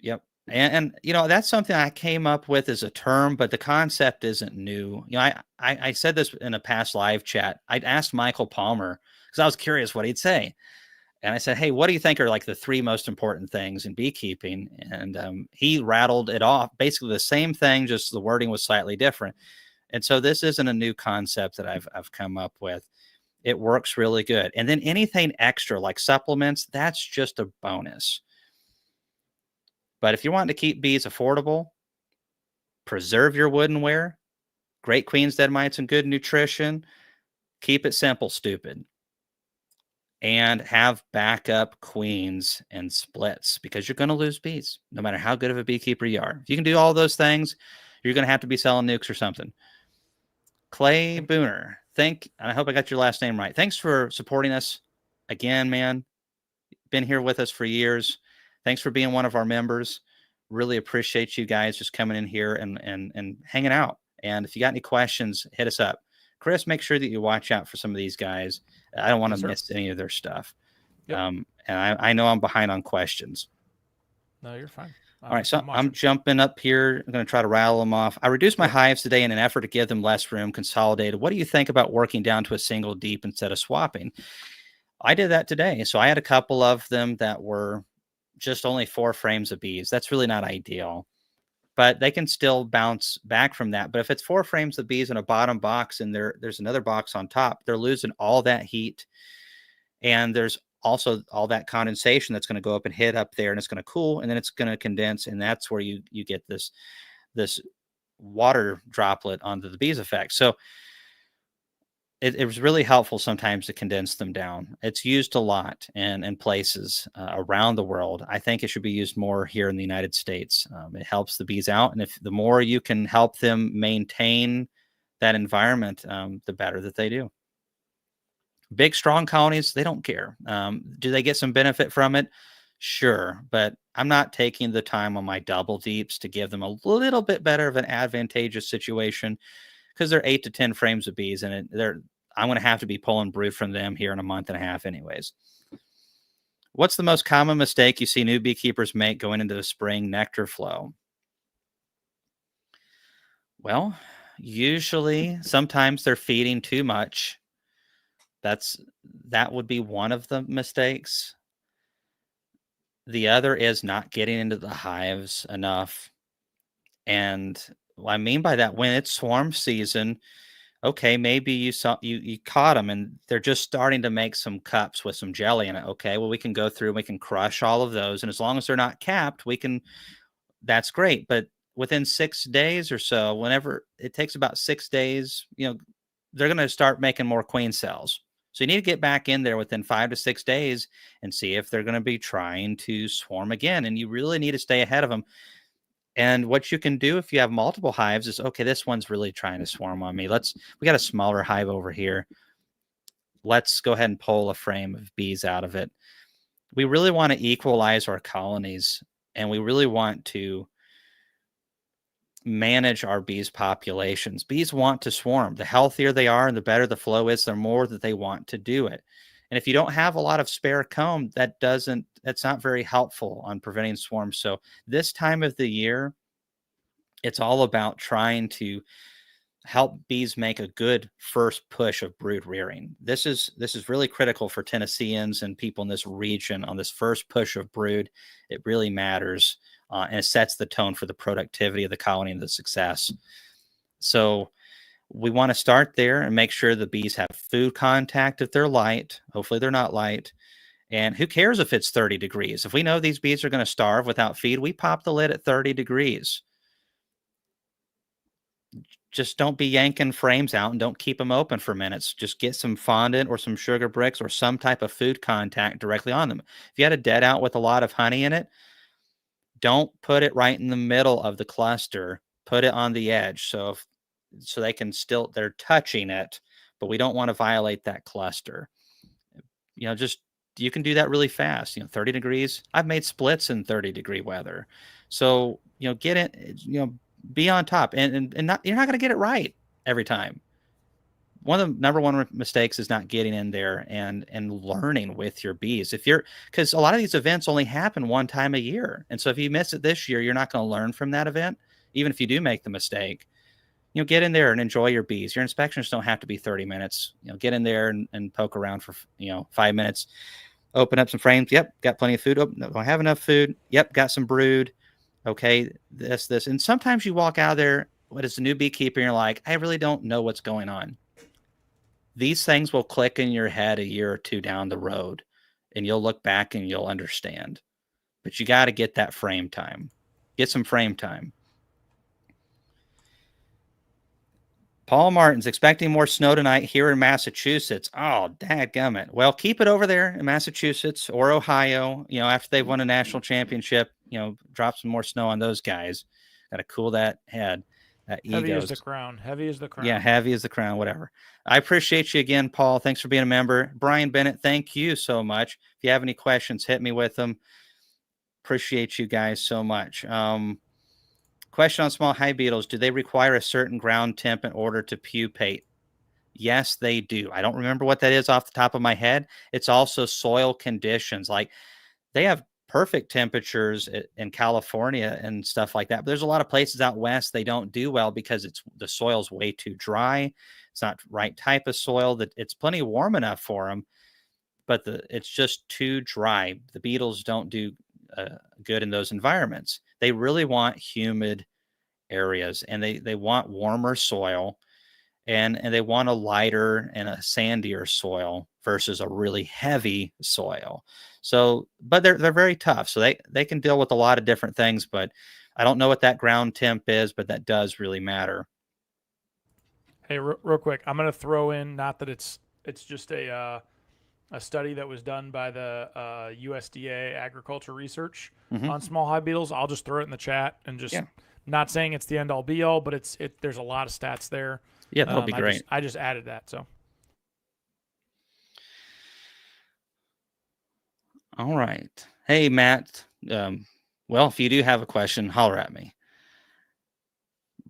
Yep. And you know, that's something I came up with as a term, but the concept isn't new. You know, I said this in a past live chat. I'd asked Michael Palmer because I was curious what he'd say. And I said, "Hey, what do you think are like the three most important things in beekeeping?" And he rattled it off, basically the same thing, just the wording was slightly different. And so this isn't a new concept that I've come up with. It works really good. And then anything extra like supplements, that's just a bonus. But if you want to keep bees affordable, preserve your woodenware, great queen's dead mites and good nutrition, keep it simple, stupid. And have backup queens and splits because you're going to lose bees no matter how good of a beekeeper you are. If you can do all those things, you're going to have to be selling nukes or something. Clay Booner, and I hope I got your last name right. Thanks for supporting us again, man. Been here with us for years. Thanks for being one of our members. Really appreciate you guys just coming in here and hanging out. And if you got any questions, hit us up. Chris, make sure that you watch out for some of these guys. I don't want to miss any of their stuff. Yep. And I know I'm behind on questions. No, you're fine. All right, so I'm jumping up here. I'm going to try to rattle them off. I reduced my hives today in an effort to give them less room, consolidated. What do you think about working down to a single deep instead of swapping? I did that today. So I had a couple of them that were just only 4 frames of bees. That's really not ideal, but they can still bounce back from that. But if it's 4 frames of bees in a bottom box and there's another box on top, they're losing all that heat. And there's also all that condensation that's going to go up and hit up there, and it's going to cool, and then it's going to condense. And that's where you get this water droplet onto the bees effect. So it was really helpful sometimes to condense them down. It's used a lot in places around the world. I think it should be used more here in the United States. It helps the bees out. And if the more you can help them maintain that environment, the better that they do. Big, strong colonies, they don't care. Do they get some benefit from it? Sure. But I'm not taking the time on my double deeps to give them a little bit better of an advantageous situation, because they're 8 to 10 frames of bees, and I'm going to have to be pulling brood from them here in a month and a half anyways. What's the most common mistake you see new beekeepers make going into the spring nectar flow? Well, usually, sometimes they're feeding too much. That would be one of the mistakes. The other is not getting into the hives enough. And what I mean by that, when it's swarm season, okay, maybe you caught them and they're just starting to make some cups with some jelly in it. Okay, well, we can go through and we can crush all of those, and as long as they're not capped, that's great. But within 6 days or so, whenever it takes about 6 days, they're going to start making more queen cells. So you need to get back in there within 5 to 6 days and see if they're going to be trying to swarm again. And you really need to stay ahead of them. And what you can do if you have multiple hives is, okay, this one's really trying to swarm on me. We got a smaller hive over here. Let's go ahead and pull a frame of bees out of it. We really want to equalize our colonies, and we really want to manage our bees populations. Bees want to swarm. The healthier they are and the better the flow is, the more that they want to do it. And if you don't have a lot of spare comb, that's not very helpful on preventing swarms. So this time of the year, it's all about trying to help bees make a good first push of brood rearing. This is really critical for Tennesseans and people in this region. On this first push of brood, it really matters. And it sets the tone for the productivity of the colony and the success. So we want to start there and make sure the bees have food contact if they're light. Hopefully they're not light. And who cares if it's 30 degrees? If we know these bees are going to starve without feed, we pop the lid at 30 degrees. Just don't be yanking frames out and don't keep them open for minutes. Just get some fondant or some sugar bricks or some type of food contact directly on them. If you had a dead out with a lot of honey in it, don't put it right in the middle of the cluster. Put it on the edge. So they're touching it, but we don't want to violate that cluster. just you can do that really fast. 30 degrees. I've made splits in 30-degree weather. So, get it, be on top, and not, you're not going to get it right every time. One of the number one mistakes is not getting in there and learning with your bees. Because a lot of these events only happen one time a year. And so if you miss it this year, you're not going to learn from that event, even if you do make the mistake. Get in there and enjoy your bees. Your inspections don't have to be 30 minutes. Get in there and poke around for, 5 minutes. Open up some frames. Yep, got plenty of food. Oh, no, don't have enough food. Yep, got some brood. Okay, this. And sometimes you walk out of there, what is a new beekeeper, and you're like, I really don't know what's going on. These things will click in your head a year or two down the road, and you'll look back and you'll understand. But you got to get that frame time. Get some frame time. Paul Martin's expecting more snow tonight here in Massachusetts. Oh, dadgummit. Well, keep it over there in Massachusetts or Ohio. After they've won a national championship, drop some more snow on those guys. Got to cool that head. That Heavy egos. as the crown. Heavy as the crown. Yeah, heavy as the crown, whatever. I appreciate you again, Paul. Thanks for being a member. Brian Bennett, thank you so much. If you have any questions, hit me with them. Appreciate you guys so much. Question on small hive beetles. Do they require a certain ground temp in order to pupate? Yes, they do. I don't remember what that is off the top of my head. It's also soil conditions. Like they have perfect temperatures in California and stuff like that. But there's a lot of places out west they don't do well because the soil's way too dry. It's not the right type of soil. That it's plenty warm enough for them, but it's just too dry. The beetles don't do good in those environments. They really want humid areas, and they want warmer soil, and they want a lighter and a sandier soil versus a really heavy soil. So, but they're very tough. So they can deal with a lot of different things, but I don't know what that ground temp is, but that does really matter. Hey, real quick, I'm gonna throw in, not that it's just a study that was done by the USDA Agriculture Research on small hive beetles. I'll just throw it in the chat and just not saying it's the end all be all, but there's a lot of stats there. Yeah, that'll be great. I just added that. So. All right. Hey, Matt. Well, if you do have a question, holler at me.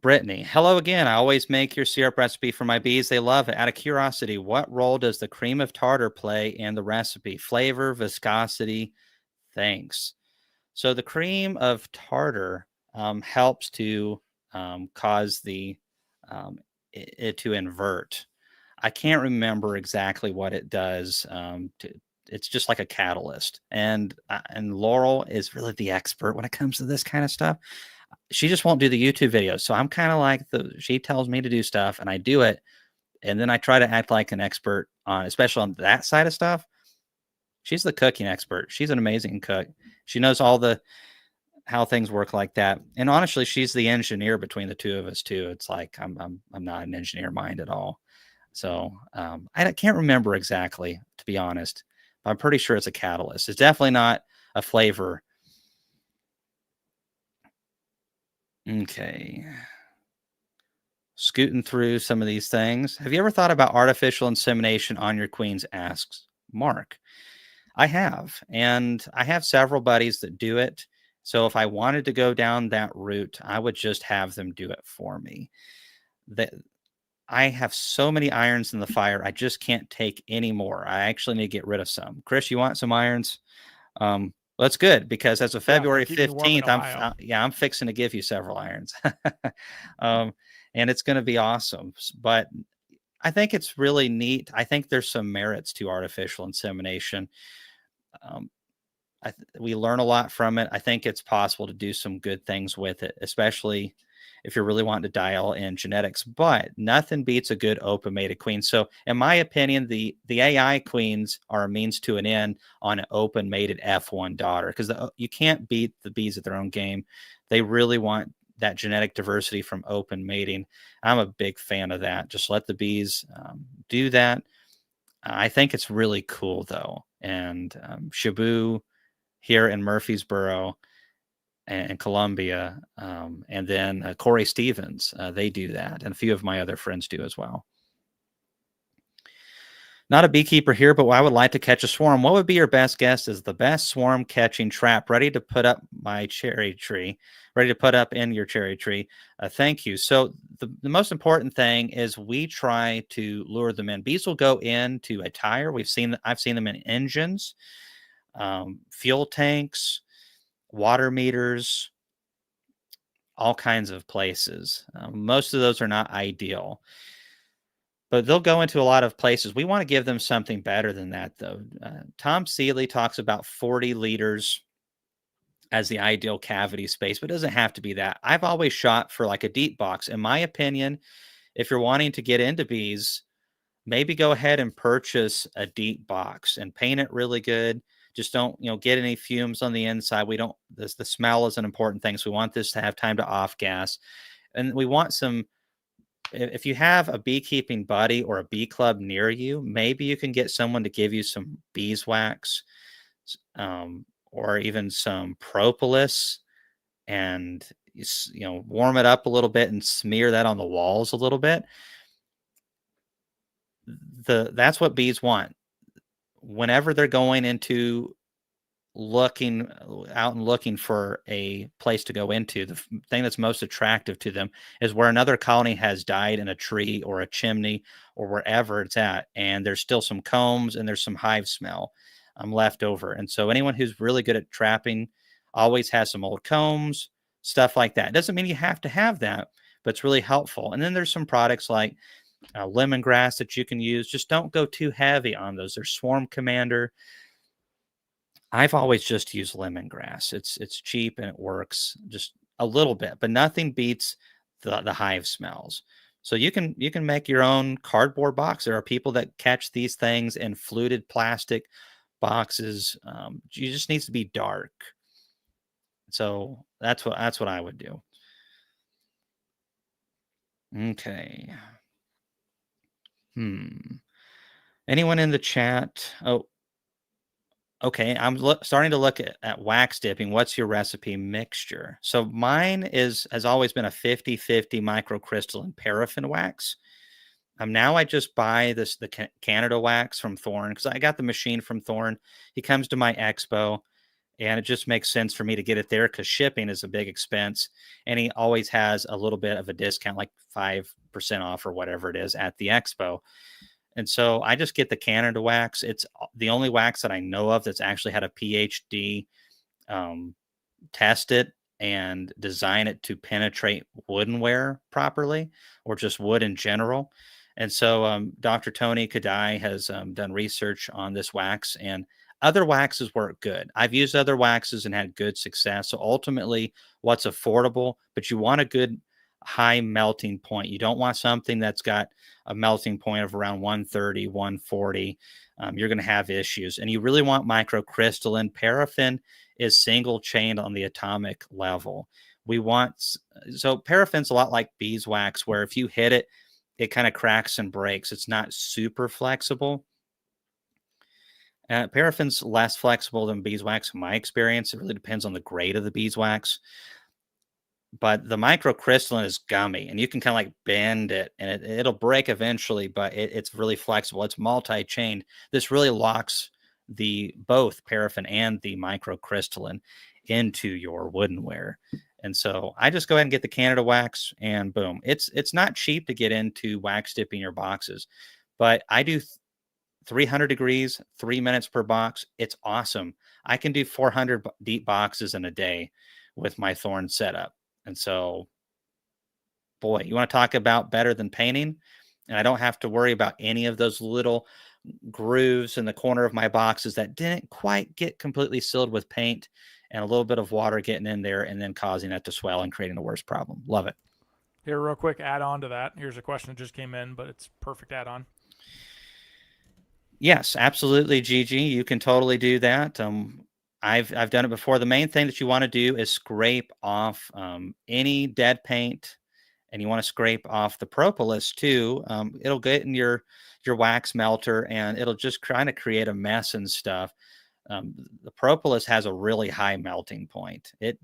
Brittany, hello again. I always make your syrup recipe for my bees. They love it. Out of curiosity, what role does the cream of tartar play in the recipe? Flavor, viscosity? Thanks. So the cream of tartar helps to cause it to invert. I can't remember exactly what it does. It's just like a catalyst. And Laurel is really the expert when it comes to this kind of stuff. She just won't do the YouTube videos. So I'm kind of like she tells me to do stuff and I do it. And then I try to act like an expert especially on that side of stuff. She's the cooking expert. She's an amazing cook. She knows how things work like that. And honestly, she's the engineer between the two of us too. It's like, I'm not an engineer mind at all. So I can't remember exactly, to be honest, but I'm pretty sure it's a catalyst. It's definitely not a flavor. Okay. Scooting through some of these things. Have you ever thought about artificial insemination on your queens? Asks Mark. I have, and I have several buddies that do it. So if I wanted to go down that route, I would just have them do it for me. I have so many irons in the fire. I just can't take any more. I actually need to get rid of some. Chris, you want some irons? Well, that's good because as of February 15th, I'm fixing to give you several irons. And it's going to be awesome. But I think it's really neat. I think there's some merits to artificial insemination. We learn a lot from it. I think it's possible to do some good things with it, especially if you're really wanting to dial in genetics. But nothing beats a good open mated queen. So in my opinion, the AI queens are a means to an end on an open mated F1 daughter, because you can't beat the bees at their own game. They really want that genetic diversity from open mating. I'm a big fan of that. Just let the bees do that. I think it's really cool though. And Shabu here in Murfreesboro and Columbia, and then Corey Stevens, they do that, and a few of my other friends do as well. Not a beekeeper here, but I would like to catch a swarm. What would be your best guess is the best swarm catching trap ready to put up my cherry tree, ready to put up in your cherry tree? Thank you. So the most important thing is we try to lure them in. Bees will go into a tire. I've seen them in engines, fuel tanks, water meters, all kinds of places. Most of those are not ideal, but they'll go into a lot of places. We want to give them something better than that, though. Tom Seeley talks about 40 liters as the ideal cavity space, but it doesn't have to be that. I've always shot for like a deep box. In my opinion, if you're wanting to get into bees, maybe go ahead and purchase a deep box and paint it really good. Just don't, get any fumes on the inside. We don't, the smell is an important thing. So we want this to have time to off gas. And we want some, if you have a beekeeping buddy or a bee club near you, maybe you can get someone to give you some beeswax, or even some propolis, and warm it up a little bit and smear that on the walls a little bit. That's what bees want whenever they're going into looking out and looking for a place to go into. The thing that's most attractive to them is where another colony has died in a tree or a chimney or wherever it's at, and there's still some combs and there's some hive smell left over. And so anyone who's really good at trapping always has some old combs, stuff like that. It doesn't mean you have to have that, but it's really helpful. And then there's some products like lemongrass that you can use. Just don't go too heavy on those. There's Swarm Commander. I've always just used lemongrass. It's cheap and it works just a little bit, but nothing beats the hive smells. So you can make your own cardboard box. There are people that catch these things in fluted plastic boxes. You just needs to be dark. So that's what I would do. Okay. Hmm. Anyone in the chat? Oh, okay, I'm starting to look at wax dipping. What's your recipe mixture? So mine has always been a 50-50 microcrystalline paraffin wax. Now I just buy the Canada wax from Thorn because I got the machine from Thorn. He comes to my expo, and it just makes sense for me to get it there because shipping is a big expense. And he always has a little bit of a discount, like 5% off or whatever it is at the expo. And so I just get the Canada wax. It's the only wax that I know of that's actually had a PhD um, test it and design it to penetrate woodenware properly, or just wood in general. And so Dr. Tony Kadai has done research on this wax, and other waxes work good. I've used other waxes and had good success. So ultimately, what's affordable, but you want a good high melting point. You don't want something that's got a melting point of around 130, 140. You're going to have issues. And you really want microcrystalline. Paraffin is single chained on the atomic level. So paraffin's a lot like beeswax, where if you hit it, it kind of cracks and breaks. It's not super flexible. Paraffin's less flexible than beeswax in my experience. It really depends on the grade of the beeswax. But the microcrystalline is gummy, and you can kind of like bend it, and it'll break eventually, but it's really flexible. It's multi-chained. This really locks the both paraffin and the microcrystalline into your woodenware. And so I just go ahead and get the Canada wax, and boom. It's not cheap to get into wax dipping your boxes, but I do 300 degrees, 3 minutes per box. It's awesome. I can do 400 deep boxes in a day with my Thorn setup. And so, boy, you want to talk about better than painting? And I don't have to worry about any of those little grooves in the corner of my boxes that didn't quite get completely sealed with paint, and a little bit of water getting in there and then causing it to swell and creating a worse problem. Love it. Here, real quick, add on to that. Here's a question that just came in, but it's perfect add on. Yes, absolutely, Gigi. You can totally do that. I've done it before. The main thing that you want to do is scrape off any dead paint, and you want to scrape off the propolis too. It'll get in your wax melter, and it'll just kind of create a mess and stuff. The propolis has a really high melting point. It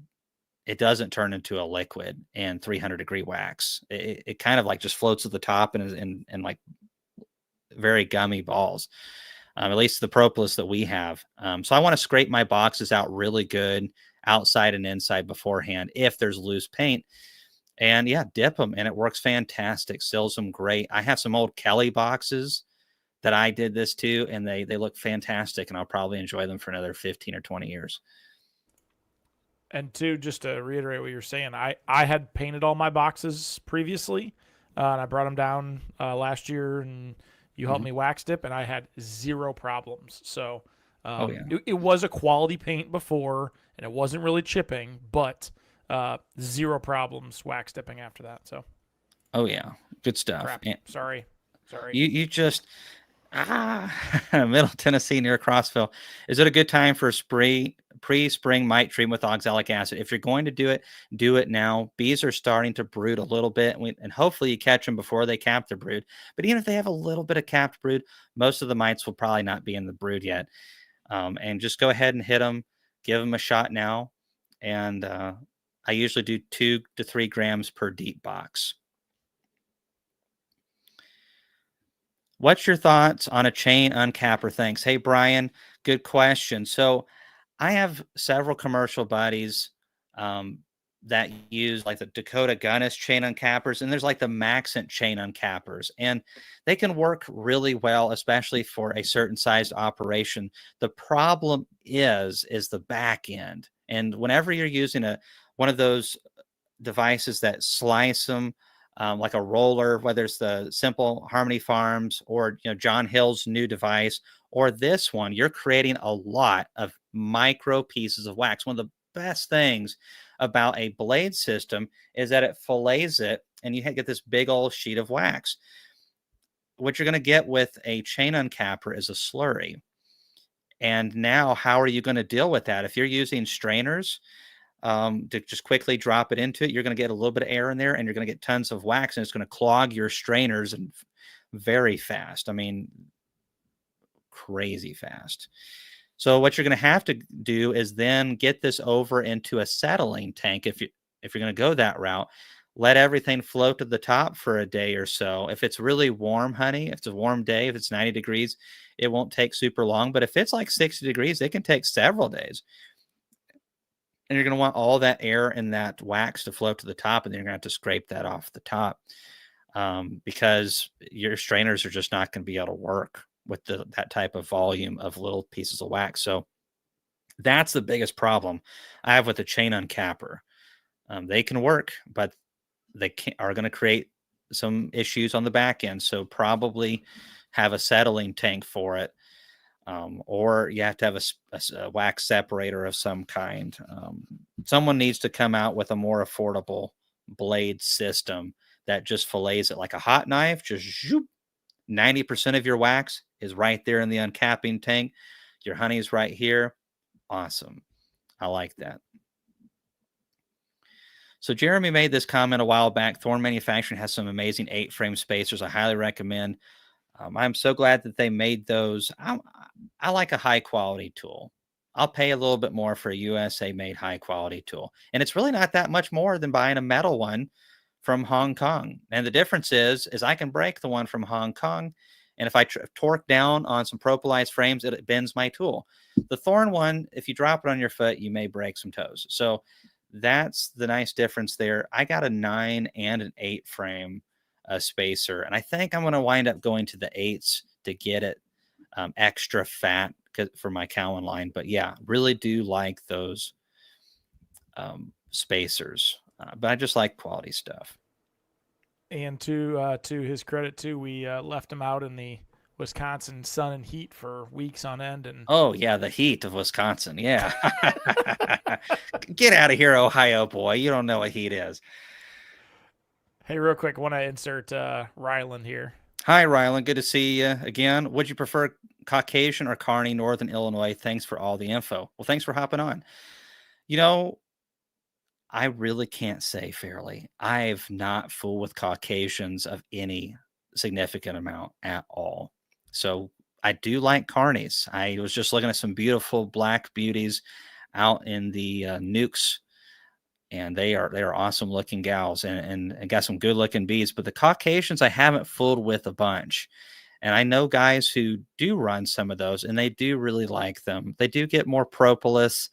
doesn't turn into a liquid in 300-degree wax. It kind of like just floats at the top and is and like very gummy balls. At least the propolis that we have. So I want to scrape my boxes out really good, outside and inside beforehand, if there's loose paint. And yeah, dip them, and it works fantastic. Seals them great. I have some old Kelly boxes that I did this to, and they look fantastic, and I'll probably enjoy them for another 15 or 20 years. And two, just to reiterate what you're saying, I had painted all my boxes previously, and I brought them down last year, and you helped me wax dip, and I had zero problems. So Oh yeah. it was a quality paint before, and it wasn't really chipping, but zero problems wax dipping after that. So Oh yeah. Good stuff. crap. And Sorry. you just Middle Tennessee near Crossville. Is it a good time for pre-spring mite treatment with oxalic acid? If you're going to do it now. Bees are starting to brood a little bit, and hopefully you catch them before they cap their brood. But even if they have a little bit of capped brood, most of the mites will probably not be in the brood yet. And just go ahead and hit them. Give them a shot now. And I usually do 2 to 3 grams per deep box. What's your thoughts on a chain uncapper? Thanks. Hey, Brian, good question. So I have several commercial buddies that use like the Dakota Gunness chain uncappers, and there's like the Maxent chain uncappers, and they can work really well, especially for a certain sized operation. The problem is the back end. And whenever you're using one of those devices that slice them, like a roller, whether it's the Simple Harmony Farms or John Hill's new device or this one, you're creating a lot of micro pieces of wax. One of the best things about a blade system is that it fillets it, and you get this big old sheet of wax. What you're going to get with a chain uncapper is a slurry. And now, how are you going to deal with that? If you're using strainers, to just quickly drop it into it, you're going to get a little bit of air in there, and you're going to get tons of wax, and it's going to clog your strainers and very fast. I mean, crazy fast. So what you're going to have to do is then get this over into a settling tank. If you're going to go that route, let everything float to the top for a day or so. If it's really warm, honey, if it's a warm day, if it's 90 degrees, it won't take super long. But if it's like 60 degrees, it can take several days. And you're going to want all that air and that wax to float to the top, and then you're going to have to scrape that off the top, because your strainers are just not going to be able to work with that type of volume of little pieces of wax. So that's the biggest problem I have with the chain uncapper. They can work, but they are going to create some issues on the back end. So probably have a settling tank for it. Or you have to have a wax separator of some kind. Someone needs to come out with a more affordable blade system that just fillets it like a hot knife. Just zoop, 90% of your wax is right there in the uncapping tank. Your honey's right here. Awesome. I like that. So Jeremy made this comment a while back. Thorn Manufacturing has some amazing 8-frame spacers. I highly recommend. I'm so glad that they made those. I like a high quality tool. I'll pay a little bit more for a USA made high quality tool. And it's really not that much more than buying a metal one from Hong Kong. And the difference is I can break the one from Hong Kong. And if I torque down on some propolized frames, it bends my tool. The Thorn one, if you drop it on your foot, you may break some toes. So that's the nice difference there. I got a 9 and an 8 frame spacer, and I think I'm going to wind up going to the 8s to get it extra fat for my Cowan line. But yeah, really do like those spacers, but I just like quality stuff. And to his credit too, we left him out in the Wisconsin sun and heat for weeks on end. And oh yeah, the heat of Wisconsin. Yeah. Get out of here, Ohio boy. You don't know what heat is. Hey, real quick, want to insert Ryland here. Hi, Ryland. Good to see you again. Would you prefer Caucasian or Kearney, Northern Illinois? Thanks for all the info. Well, thanks for hopping on. I really can't say fairly. I've not fooled with Caucasians of any significant amount at all. So I do like Kearneys. I was just looking at some beautiful black beauties out in the Nukes, and they are awesome looking gals and got some good looking bees. But the Caucasians I haven't fooled with a bunch. And I know guys who do run some of those, and they do really like them. They do get more propolis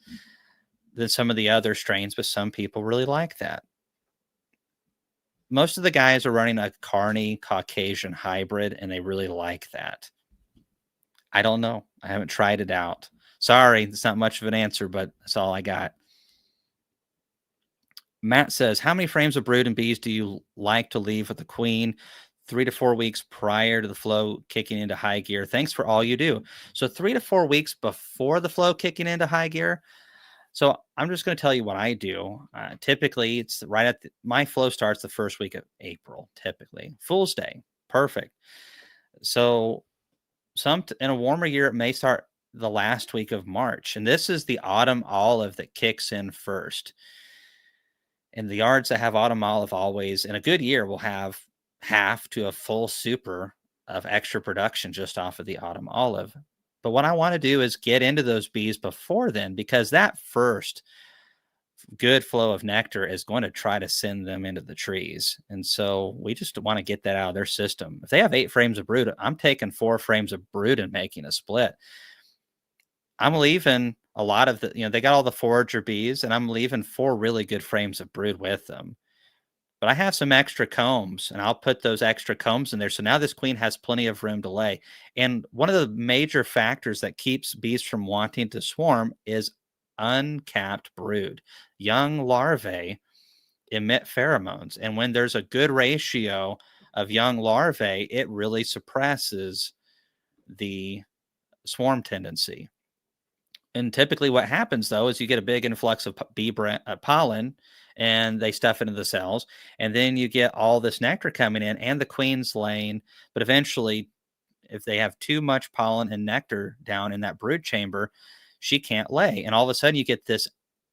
than some of the other strains, but some people really like that. Most of the guys are running a Carney Caucasian hybrid, and they really like that. I don't know. I haven't tried it out. Sorry, it's not much of an answer, but that's all I got. Matt says, how many frames of brood and bees do you like to leave with the queen 3 to 4 weeks prior to the flow kicking into high gear? Thanks for all you do. So 3 to 4 weeks before the flow kicking into high gear. So I'm just going to tell you what I do. Typically, it's right at my flow starts the first week of April, typically. Fool's Day. Perfect. So in a warmer year, it may start the last week of March. And this is the autumn olive that kicks in first. And the yards that have autumn olive always, in a good year, will have half to a full super of extra production just off of the autumn olive. But what I want to do is get into those bees before then, because that first good flow of nectar is going to try to send them into the trees. And so we just want to get that out of their system. If they have 8 frames of brood, I'm taking 4 frames of brood and making a split. I'm leaving a lot of the, they got all the forager bees, and I'm leaving 4 really good frames of brood with them. But I have some extra combs, and I'll put those extra combs in there. So now this queen has plenty of room to lay. And one of the major factors that keeps bees from wanting to swarm is uncapped brood. Young larvae emit pheromones. And when there's a good ratio of young larvae, it really suppresses the swarm tendency. And typically what happens, though, is you get a big influx of pollen, and they stuff into the cells. And then you get all this nectar coming in and the queen's laying. But eventually, if they have too much pollen and nectar down in that brood chamber, she can't lay. And all of a sudden, you get this,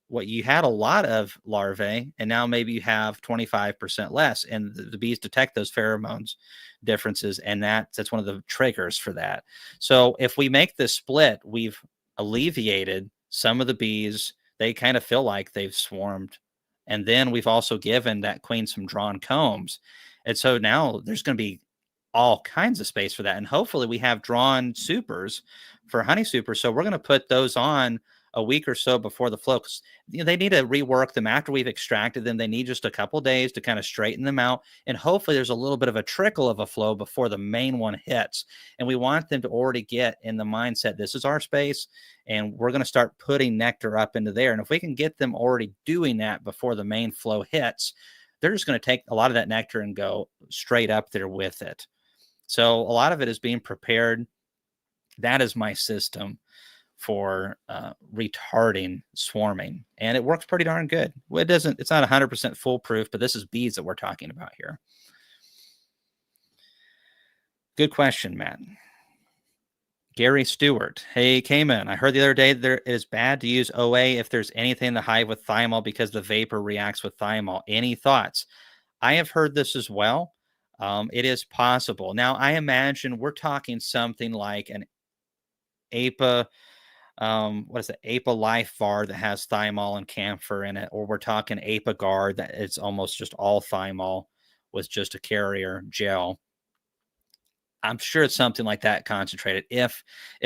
what you had a lot of larvae, and now maybe you have 25% less. And the bees detect those pheromones differences. And that's one of the triggers for that. So if we make this split, we've alleviated some of the bees. They kind of feel like they've swarmed. And then we've also given that queen some drawn combs. And so now there's going to be all kinds of space for that. And hopefully we have drawn supers for honey supers. So we're going to put those on a week or so before the flow, because they need to rework them after we've extracted them. They need just a couple days to kind of straighten them out. And hopefully there's a little bit of a trickle of a flow before the main one hits. And we want them to already get in the mindset, this is our space, and we're going to start putting nectar up into there. And if we can get them already doing that before the main flow hits, they're just going to take a lot of that nectar and go straight up there with it. So a lot of it is being prepared. That is my system for retarding swarming, and it works pretty darn good. It's not 100% foolproof, but this is bees that we're talking about here. Good question, Matt. Gary Stewart. Hey, Cayman, I heard the other day that it is bad to use OA if there's anything in the hive with thymol because the vapor reacts with thymol. Any thoughts? I have heard this as well. It is possible. Now, I imagine we're talking something like an APA, what is it, APA Life Bar that has thymol and camphor in it, or we're talking APA Guard that it's almost just all thymol with just a carrier gel. I'm sure it's something like that concentrated. If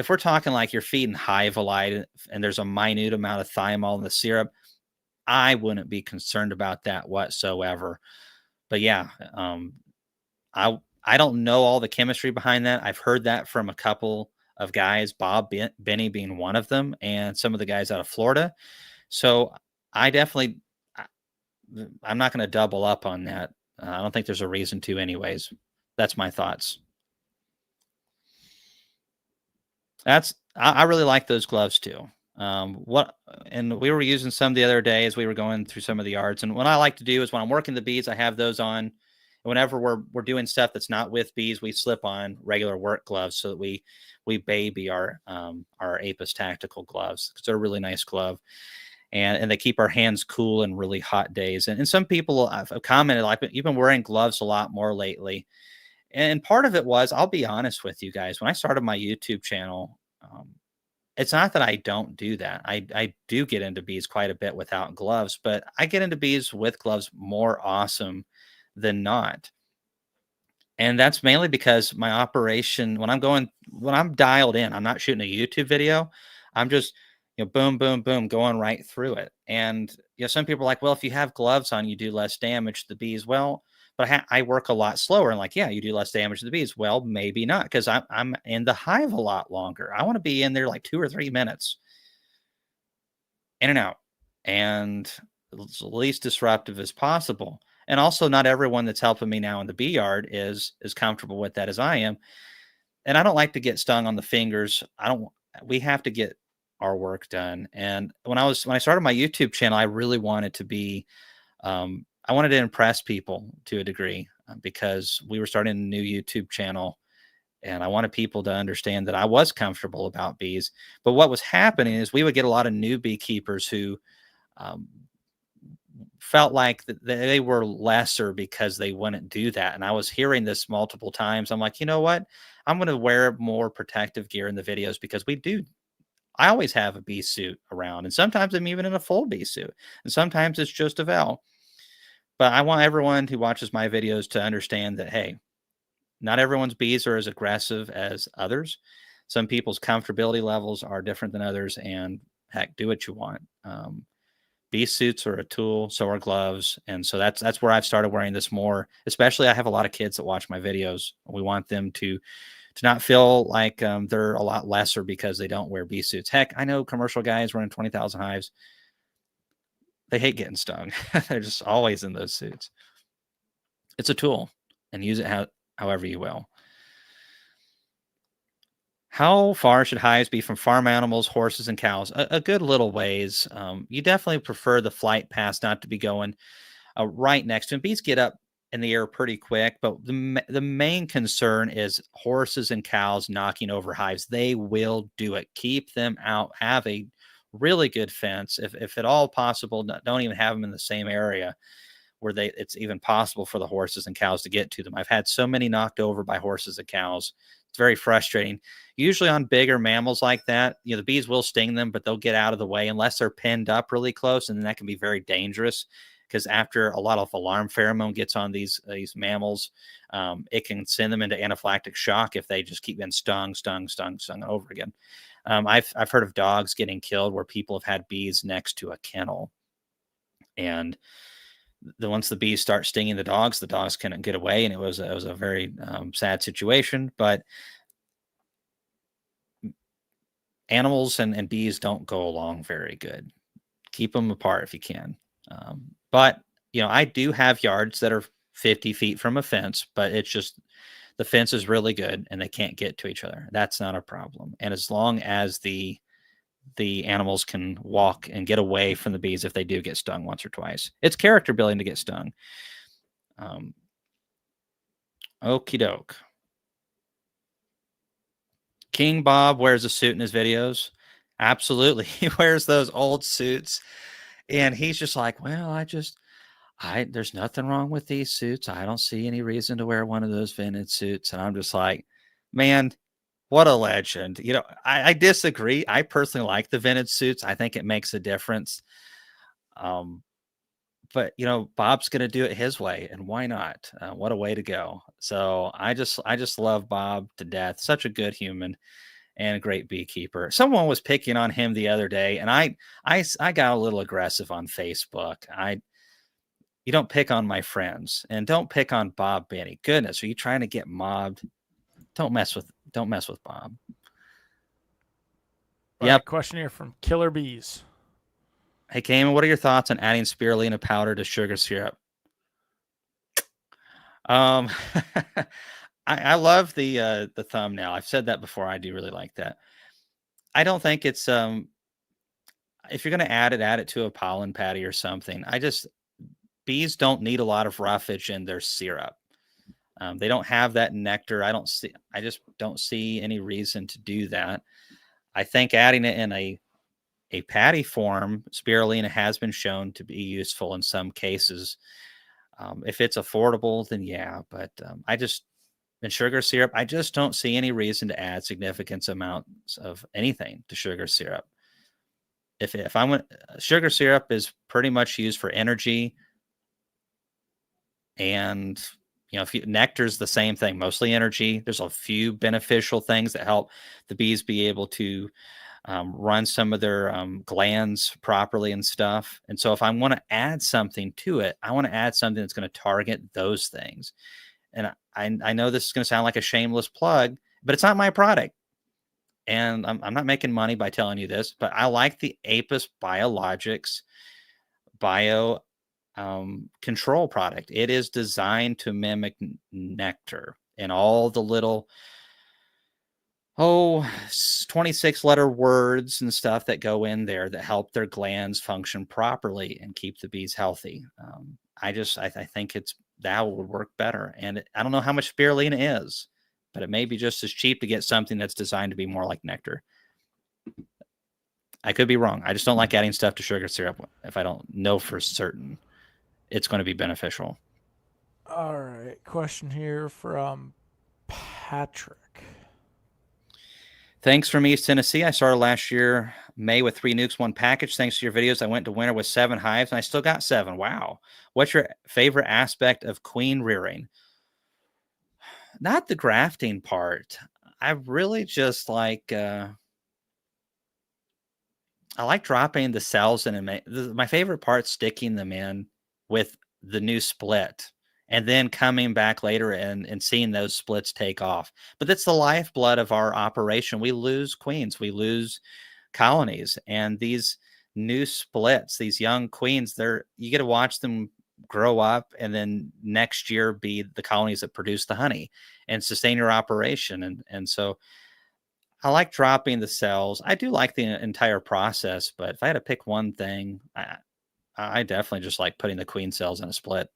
we're talking like you're feeding Hive and there's a minute amount of thymol in the syrup, I wouldn't be concerned about that whatsoever. But yeah, I don't know all the chemistry behind that. I've heard that from a couple of guys, Bob Benny being one of them, and some of the guys out of Florida. So I'm not going to double up on that. I don't think there's a reason to anyways. That's my thoughts. I really like those gloves too. And we were using some the other day as we were going through some of the yards. And what I like to do is when I'm working the bees, I have those on. And whenever we're doing stuff that's not with bees, we slip on regular work gloves so that we baby our Apis tactical gloves, because they're a really nice glove. And they keep our hands cool in really hot days. And some people have commented, like, you've been wearing gloves a lot more lately. And part of it was, I'll be honest with you guys, when I started my YouTube channel, it's not that I don't do that. I do get into bees quite a bit without gloves, but I get into bees with gloves more awesome than not. And that's mainly because my operation, when I'm dialed in, I'm not shooting a YouTube video. I'm just, boom, boom, boom, going right through it. And, some people are like, well, if you have gloves on, you do less damage to the bees. Well, but I work a lot slower. And like, yeah, you do less damage to the bees. Well, maybe not, because I'm in the hive a lot longer. I want to be in there like 2 or 3 minutes, in and out, and it's the least disruptive as possible. And also, not everyone that's helping me now in the bee yard is as comfortable with that as I am. And I don't like to get stung on the fingers. I don't. We have to get our work done. And when I started my YouTube channel, I really wanted to be. I wanted to impress people to a degree, because we were starting a new YouTube channel, and I wanted people to understand that I was comfortable about bees. But what was happening is we would get a lot of new beekeepers who, um, felt like that they were lesser because they wouldn't do that. And I was hearing this multiple times. I'm like, you know what? I'm going to wear more protective gear in the videos, because I always have a bee suit around. And sometimes I'm even in a full bee suit. And sometimes it's just a veil. But I want everyone who watches my videos to understand that, hey, not everyone's bees are as aggressive as others. Some people's comfortability levels are different than others. And heck, do what you want. Bee suits are a tool, so are gloves, and so that's where I've started wearing this more. Especially, I have a lot of kids that watch my videos. We want them to not feel like, they're a lot lesser because they don't wear bee suits. Heck, I know commercial guys running 20,000 hives. They hate getting stung. They're just always in those suits. It's a tool, and use it however you will. How far should hives be from farm animals, horses, and cows? A good little ways. You definitely prefer the flight paths not to be going right next to him. Bees get up in the air pretty quick, but the main concern is horses and cows knocking over hives. They will do it. Keep them out. Have a really good fence, if at all possible. Don't even have them in the same area where it's even possible for the horses and cows to get to them. I've had so many knocked over by horses and cows. It's very frustrating. Usually on bigger mammals like that, the bees will sting them, but they'll get out of the way unless they're pinned up really close, and then that can be very dangerous, because after a lot of alarm pheromone gets on these mammals, it can send them into anaphylactic shock if they just keep getting stung over again. I've heard of dogs getting killed where people have had bees next to a kennel, and once the bees start stinging the dogs couldn't get away, and it was a very sad situation. But animals and bees don't go along very good. Keep them apart if you can. But I do have yards that are 50 feet from a fence, but it's just the fence is really good and they can't get to each other. That's not a problem. And as long as the animals can walk and get away from the bees if they do get stung once or twice, it's character building to get stung. Okie doke. King Bob wears a suit in his videos. Absolutely. He wears those old suits, and he's just like, well, there's nothing wrong with these suits. I don't see any reason to wear one of those vintage suits. And I'm just like, man, what a legend. I disagree. I personally like the vintage suits. I think it makes a difference. But Bob's going to do it his way, and why not? What a way to go. So I just love Bob to death. Such a good human and a great beekeeper. Someone was picking on him the other day, and I got a little aggressive on Facebook. You don't pick on my friends, and don't pick on Bob Benny. Goodness, are you trying to get mobbed? Don't mess with Bob. All Yep. right, question here from Killer Bees. Hey, Cayman, what are your thoughts on adding spirulina powder to sugar syrup? Um, I love the thumbnail. I've said that before. I do really like that. I don't think it's if you're going to add it to a pollen patty or something. Bees don't need a lot of roughage in their syrup. They don't have that nectar. I just don't see any reason to do that. I think adding it in a patty form, spirulina has been shown to be useful in some cases. If it's affordable, then yeah. But in sugar syrup, I just don't see any reason to add significant amounts of anything to sugar syrup. If I went, sugar syrup is pretty much used for energy and If nectar's the same thing, mostly energy. There's a few beneficial things that help the bees be able to run some of their glands properly and stuff. And so if I want to add something to it, I want to add something that's going to target those things. And I know this is going to sound like a shameless plug, but it's not my product. And I'm not making money by telling you this, but I like the Apis Biologics bio control product. It is designed to mimic nectar and all the little 26 letter words and stuff that go in there that help their glands function properly and keep the bees healthy. I think that would work better. And I don't know how much spirulina is, but it may be just as cheap to get something that's designed to be more like nectar. I could be wrong. I just don't like adding stuff to sugar syrup if I don't know for certain it's going to be beneficial. All right. Question here from Patrick. Thanks from East Tennessee. I started last year, May, with 3 nukes, 1 package. Thanks to your videos, I went to winter with 7 hives, and I still got 7. Wow. What's your favorite aspect of queen rearing? Not the grafting part. I really just like, I like dropping the cells in. My favorite part, sticking them in with the new split and then coming back later and seeing those splits take off. But that's the lifeblood of our operation. We lose queens, we lose colonies, and these new splits, these young queens, you get to watch them grow up and then next year be the colonies that produce the honey and sustain your operation. And so I like dropping the cells. I do like the entire process, but if I had to pick one thing, I definitely just like putting the queen cells in a split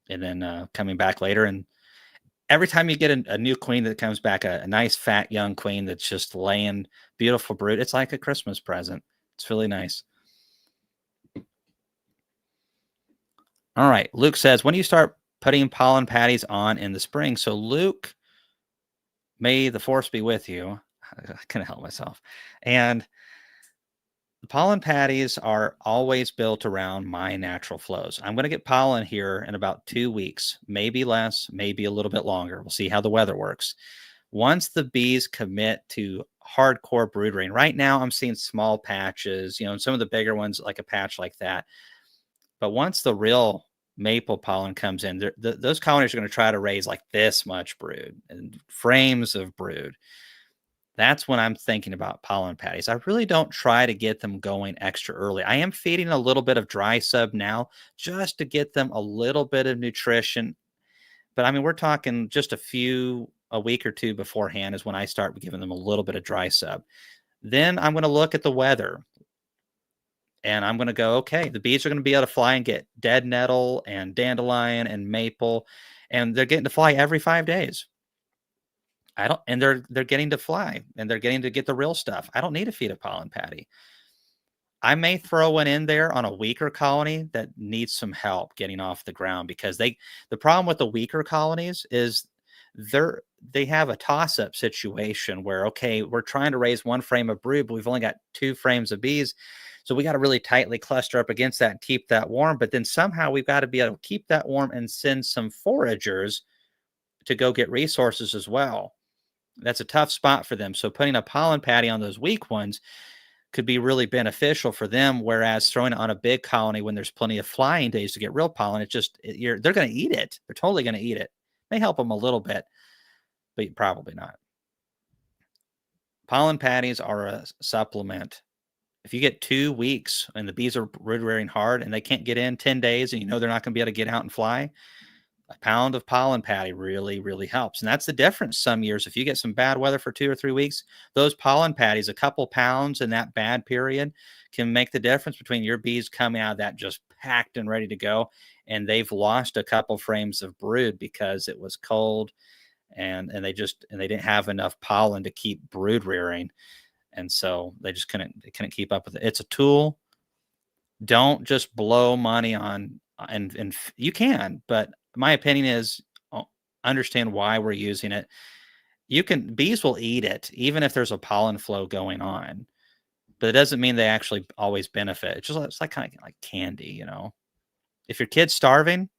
and then coming back later. And every time you get a new queen that comes back, a nice fat young queen that's just laying beautiful brood, it's like a Christmas present. It's really nice. All right. Luke says, when do you start putting pollen patties on in the spring? So Luke, may the force be with you. I couldn't help myself. And the pollen patties are always built around my natural flows. I'm going to get pollen here in about 2 weeks, maybe less, maybe a little bit longer. We'll see how the weather works. Once the bees commit to hardcore brood rearing, right now I'm seeing small patches, and some of the bigger ones, like a patch like that. But once the real maple pollen comes in, those colonies are going to try to raise like this much brood and frames of brood. That's when I'm thinking about pollen patties. I really don't try to get them going extra early. I am feeding a little bit of dry sub now just to get them a little bit of nutrition. But I mean, we're talking just a week or 2 beforehand is when I start giving them a little bit of dry sub. Then I'm going to look at the weather and I'm going to go, okay, the bees are going to be able to fly and get dead nettle and dandelion and maple, and they're getting to fly every 5 days. And they're getting to fly and they're getting to get the real stuff. I don't need to feed a pollen patty. I may throw one in there on a weaker colony that needs some help getting off the ground, because the problem with the weaker colonies is they have a toss-up situation where, okay, we're trying to raise 1 frame of brood, but we've only got 2 frames of bees. So we got to really tightly cluster up against that and keep that warm. But then somehow we've got to be able to keep that warm and send some foragers to go get resources as well. That's a tough spot for them. So putting a pollen patty on those weak ones could be really beneficial for them. Whereas throwing it on a big colony when there's plenty of flying days to get real pollen, they're going to eat it. They're totally going to eat it. May help them a little bit, but probably not. Pollen patties are a supplement. If you get 2 weeks and the bees are brood rearing hard and they can't get in 10 days and they're not going to be able to get out and fly, a pound of pollen patty really, really helps. And that's the difference. Some years, if you get some bad weather for 2 or 3 weeks, those pollen patties, a couple pounds in that bad period, can make the difference between your bees coming out of that just packed and ready to go, and they've lost a couple frames of brood because it was cold and they didn't have enough pollen to keep brood rearing. And so they just couldn't keep up with it. It's a tool. Don't just blow money on, and you can, but my opinion is understand why we're using it. Bees will eat it even if there's a pollen flow going on, but it doesn't mean they actually always benefit. It's like kind of like candy, If your kid's starving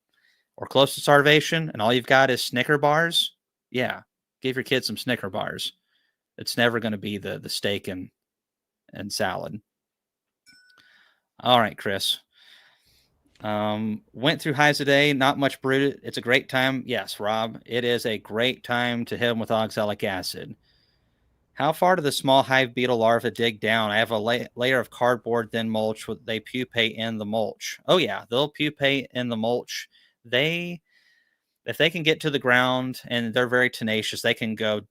or close to starvation and all you've got is Snicker bars, yeah, give your kids some Snicker bars. It's never going to be the steak and salad. All right, Chris. Went through hives today, not much brooded. It's a great time. Yes, Rob, it is a great time to hit them with oxalic acid. How far do the small hive beetle larvae dig down? I have a layer of cardboard, then mulch. They pupate in the mulch. Oh yeah, they'll pupate in the mulch. If they can get to the ground, and they're very tenacious, they can go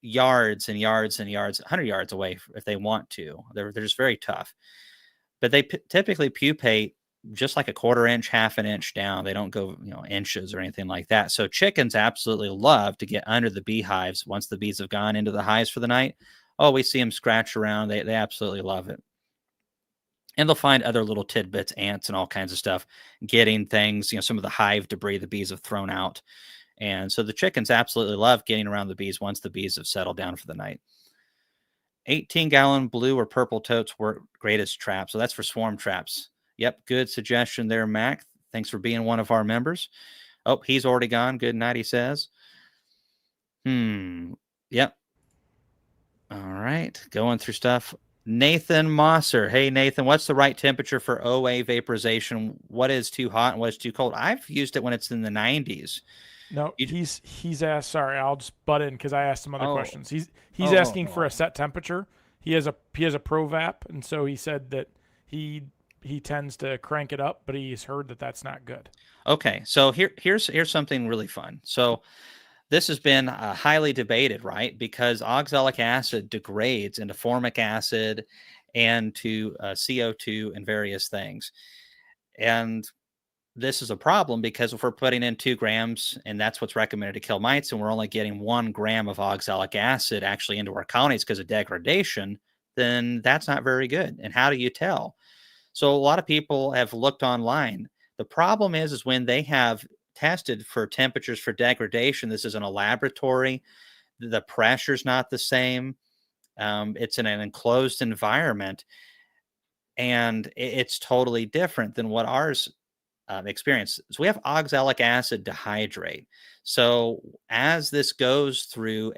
yards and yards and yards, 100 yards away if they want to. They're just very tough. But they typically pupate just like a quarter inch, half an inch down. They don't go, inches or anything like that. So chickens absolutely love to get under the beehives once the bees have gone into the hives for the night. Oh, we see them scratch around. They absolutely love it. And they'll find other little tidbits, ants and all kinds of stuff, getting things, some of the hive debris the bees have thrown out. And so the chickens absolutely love getting around the bees once the bees have settled down for the night. 18-gallon blue or purple totes work great as traps. So that's for swarm traps. Yep, good suggestion there, Mac. Thanks for being one of our members. Oh, he's already gone. Good night, he says. Yep. All right, going through stuff. Nathan Mosser. Hey, Nathan, what's the right temperature for OA vaporization? What is too hot and what is too cold? I've used it when it's in the 90s. No, he's asked. Sorry, I'll just butt in because I asked some other Oh, questions. He's asking for a set temperature. He has a Pro Vap, and so he said that he tends to crank it up, but he's heard that that's not good. Okay, so here's something really fun. So this has been highly debated, right? Because oxalic acid degrades into formic acid and to CO2 and various things. And this is a problem because if we're putting in 2 grams and that's what's recommended to kill mites, and we're only getting 1 gram of oxalic acid actually into our colonies because of degradation, then that's not very good. And how do you tell? So a lot of people have looked online. The problem is when they have tested for temperatures for degradation, this is in a laboratory, the pressure's not the same. It's in an enclosed environment, and it's totally different than what ours experience. So we have oxalic acid dehydrate. So as this goes through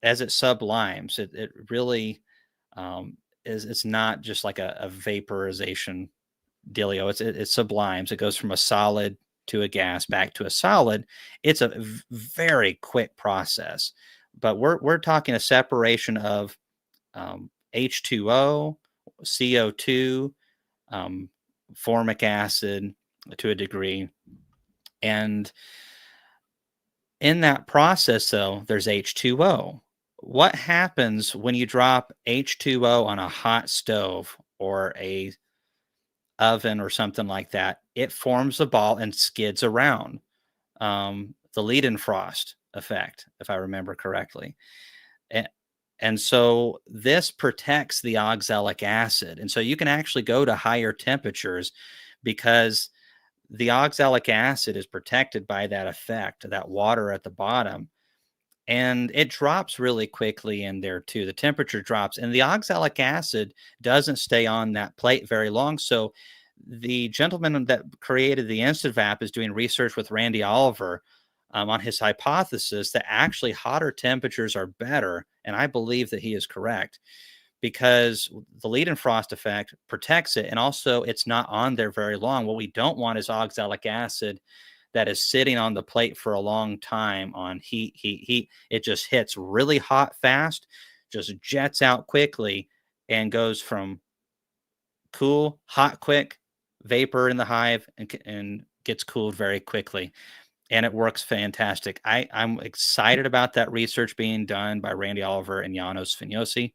as it sublimes, it really it's not just like a vaporization dealio. It sublimes. It goes from a solid to a gas back to a solid. It's a very quick process, but we're talking a separation of H2O, CO2, formic acid to a degree. And in that process, though, there's H2O. What happens when you drop H2O on a hot stove or a oven or something like that? It forms a ball and skids around. The Leidenfrost effect, if I remember correctly. And so this protects the oxalic acid. And so you can actually go to higher temperatures because the oxalic acid is protected by that effect, that water at the bottom. And it drops really quickly in there too. The temperature drops, and the oxalic acid doesn't stay on that plate very long. So the gentleman that created the Instant Vap is doing research with Randy Oliver on his hypothesis that actually hotter temperatures are better. And I believe that he is correct because the Leidenfrost effect protects it. And also, it's not on there very long. What we don't want is oxalic acid that is sitting on the plate for a long time on heat. It just hits really hot fast, just jets out quickly, and goes from cool, hot, quick, vapor in the hive, and gets cooled very quickly. And it works fantastic. I'm excited about that research being done by Randy Oliver and Janos Finyosi.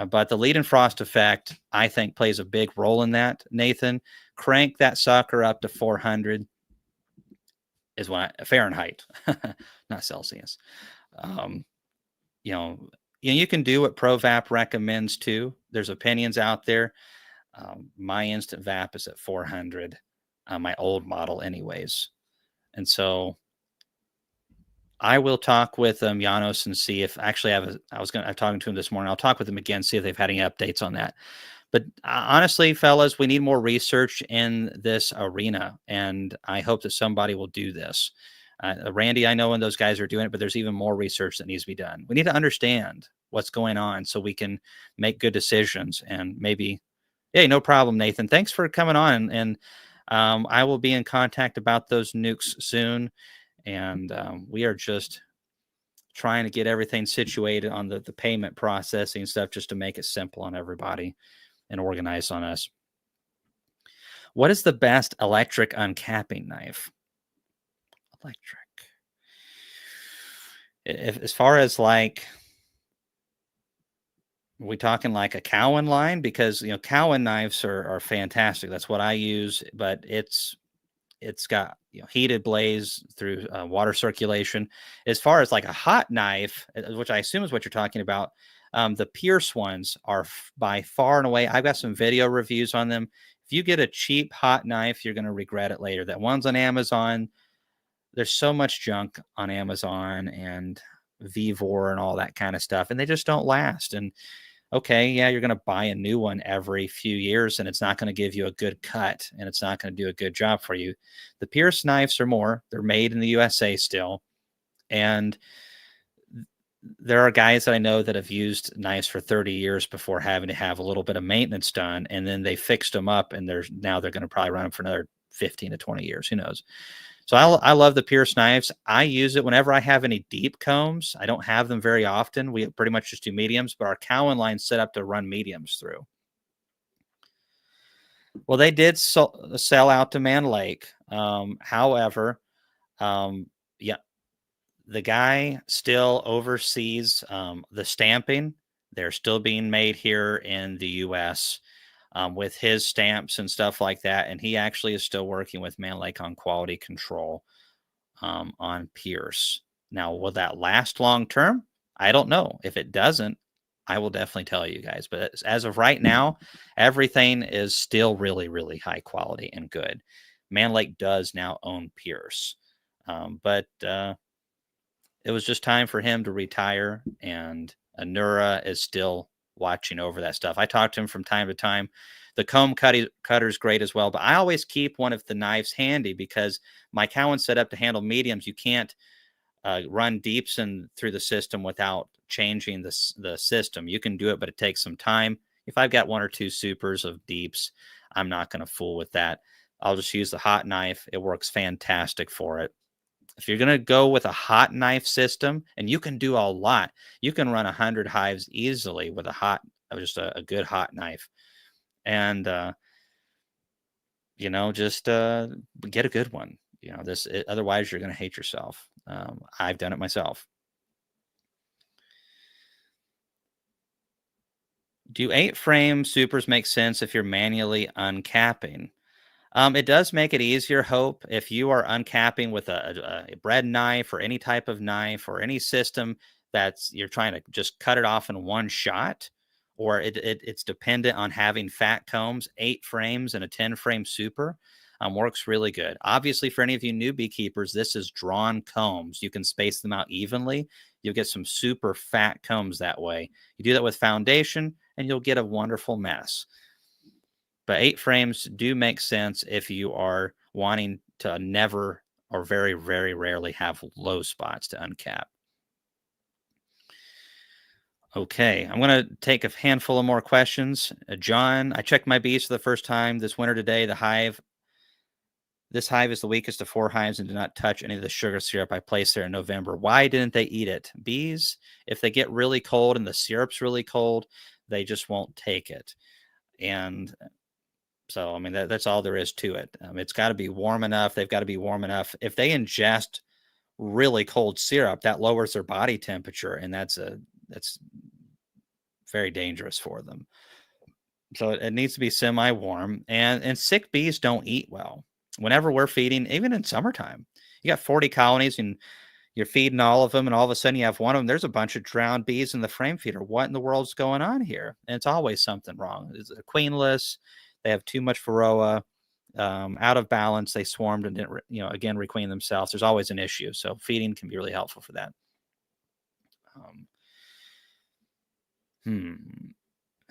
But the Leidenfrost effect, I think, plays a big role in that, Nathan. Crank that sucker up to 400 is what Fahrenheit, not Celsius. You can do what ProVap recommends too. There's opinions out there. My instant VAP is at 400, my old model anyways. And so I will talk with Janos and see if actually I'm talking to him this morning. I'll talk with him again, see if they've had any updates on that. But honestly, fellas, we need more research in this arena, and I hope that somebody will do this. Randy, I know, and those guys are doing it, but there's even more research that needs to be done. We need to understand what's going on so we can make good decisions. And maybe, hey, no problem, Nathan. Thanks for coming on, and I will be in contact about those nukes soon. And we are just trying to get everything situated on the payment processing stuff just to make it simple on everybody and organized on us. What is the best electric uncapping knife? Electric. If, as far as like, are we talking like a Cowan line? Because Cowan knives are fantastic. That's what I use, but it's got heated blaze through water circulation. As far as like a hot knife, which I assume is what you're talking about, the Pierce ones are by far and away. I've got some video reviews on them. If you get a cheap hot knife, you're going to regret it later. That one's on Amazon. There's so much junk on Amazon and Vivor and all that kind of stuff, and they just don't last. And okay, yeah, you're going to buy a new one every few years and it's not going to give you a good cut and it's not going to do a good job for you. The Pierce knives are more, they're made in the USA still. And there are guys that I know that have used knives for 30 years before having to have a little bit of maintenance done. And then they fixed them up and now they're going to probably run them for another 15 to 20 years. Who knows? So I love the Pierce knives. I use it whenever I have any deep combs. I don't have them very often. We pretty much just do mediums, but our Cowan line's set up to run mediums through. Well, they did sell out to Man Lake. However, yeah, the guy still oversees the stamping. They're still being made here in the U.S. With his stamps and stuff like that. And he actually is still working with Man Lake on quality control on Pierce. Now, will that last long term? I don't know. If it doesn't, I will definitely tell you guys. But as of right now, everything is still really, really high quality and good. Man Lake does now own Pierce. But it was just time for him to retire, and Anura is still watching over that stuff. I talk to him from time to time. The comb cutter is great as well, but I always keep one of the knives handy because my Cowan's set up to handle mediums. You can't run deeps and through the system without changing the system. You can do it, but it takes some time. If I've got one or two supers of deeps, I'm not going to fool with that. I'll just use the hot knife. It works fantastic for it. If you're going to go with a hot knife system, and you can do a lot, you can run 100 hives easily with just a good hot knife. And, just get a good one. Otherwise you're going to hate yourself. I've done it myself. Do 8-frame supers make sense if you're manually uncapping? It does make it easier, Hope, if you are uncapping with a bread knife or any type of knife or any system you're trying to just cut it off in one shot, or it's dependent on having fat combs. 8 frames and a 10-frame super works really good. Obviously, for any of you new beekeepers, this is drawn combs. You can space them out evenly. You'll get some super fat combs that way. You do that with foundation, and you'll get a wonderful mess. But 8 frames do make sense if you are wanting to never or very, very rarely have low spots to uncap. Okay, I'm going to take a handful of more questions. John, I checked my bees for the first time this winter today. This hive is the weakest of 4 hives and did not touch any of the sugar syrup I placed there in November. Why didn't they eat it? Bees, if they get really cold and the syrup's really cold, they just won't take it. And so, I mean, that's all there is to it. It's got to be warm enough. They've got to be warm enough. If they ingest really cold syrup, that lowers their body temperature, and that's very dangerous for them. So it needs to be semi-warm. And sick bees don't eat well. Whenever we're feeding, even in summertime, you got 40 colonies and you're feeding all of them, and all of a sudden you have one of them. There's a bunch of drowned bees in the frame feeder. What in the world's going on here? And it's always something wrong. It's queenless. They have too much varroa, out of balance. They swarmed and didn't, again, requeen themselves. There's always an issue. So feeding can be really helpful for that.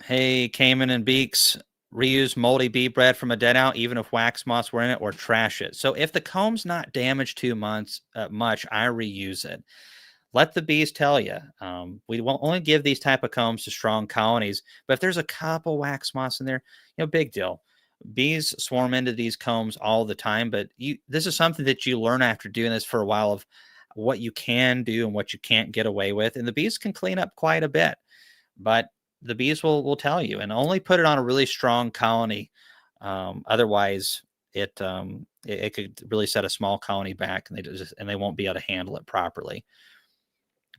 Hey, Cayman and Beaks, reuse moldy bee bread from a dead out, even if wax moths were in it, or trash it. So if the comb's not damaged too much, I reuse it. Let the bees tell you. We won't only give these type of combs to strong colonies, but if there's a couple wax moths in there, big deal. Bees swarm into these combs all the time, but this is something that you learn after doing this for a while of what you can do and what you can't get away with. And the bees can clean up quite a bit, but the bees will tell you, and only put it on a really strong colony. Otherwise, it could really set a small colony back, and they won't be able to handle it properly.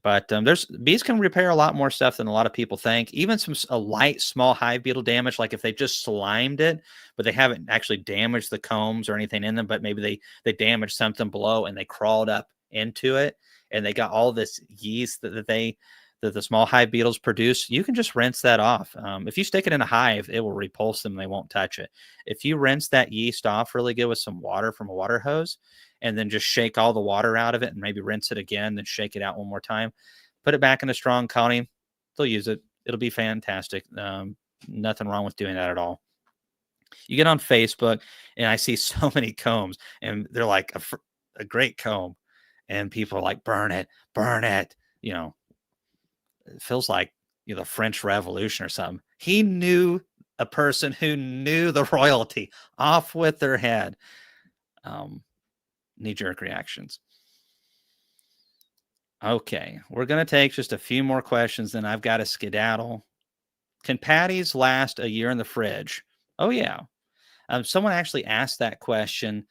But there's bees can repair a lot more stuff than a lot of people think. Even a light, small hive beetle damage, like if they just slimed it, but they haven't actually damaged the combs or anything in them, but maybe they damaged something below and they crawled up into it, and they got all this yeast that the small hive beetles produce. You can just rinse that off. If you stick it in a hive, it will repulse them. They won't touch it. If you rinse that yeast off really good with some water from a water hose, and then just shake all the water out of it and maybe rinse it again, then shake it out one more time, put it back in a strong colony, they'll use it. It'll be fantastic. Nothing wrong with doing that at all. You get on Facebook and I see so many combs, and they're like a great comb, and people are like, burn it, burn it. It feels like the French Revolution or something. He knew a person who knew the royalty. Off with their head. Knee-jerk reactions. Okay, we're going to take just a few more questions, then I've got to skedaddle. Can patties last a year in the fridge? Oh, yeah. Someone actually asked that question,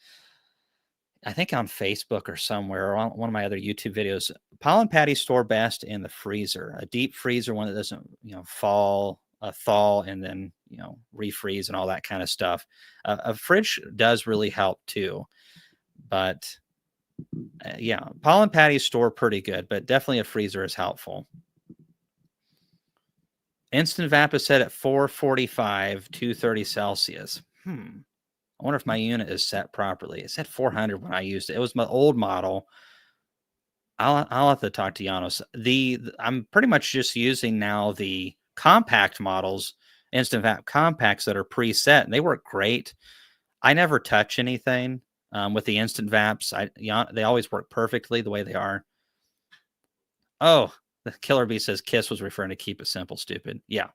I think on Facebook or somewhere, or on one of my other YouTube videos. Pollen patties store best in the freezer, a deep freezer, one that doesn't, thaw and then, refreeze and all that kind of stuff. A fridge does really help too. But yeah, pollen patties store pretty good, but definitely a freezer is helpful. Instant Vap is set at 445, 230 Celsius. I wonder if my unit is set properly. It said 400 when I used it. It was my old model. I'll have to talk to Janos. I'm pretty much just using now the compact models, Instant Vap compacts that are preset, and they work great. I never touch anything with the Instant Vaps. They always work perfectly the way they are. Oh, the Killer Bee says Kiss was referring to keep it simple, stupid. Yeah.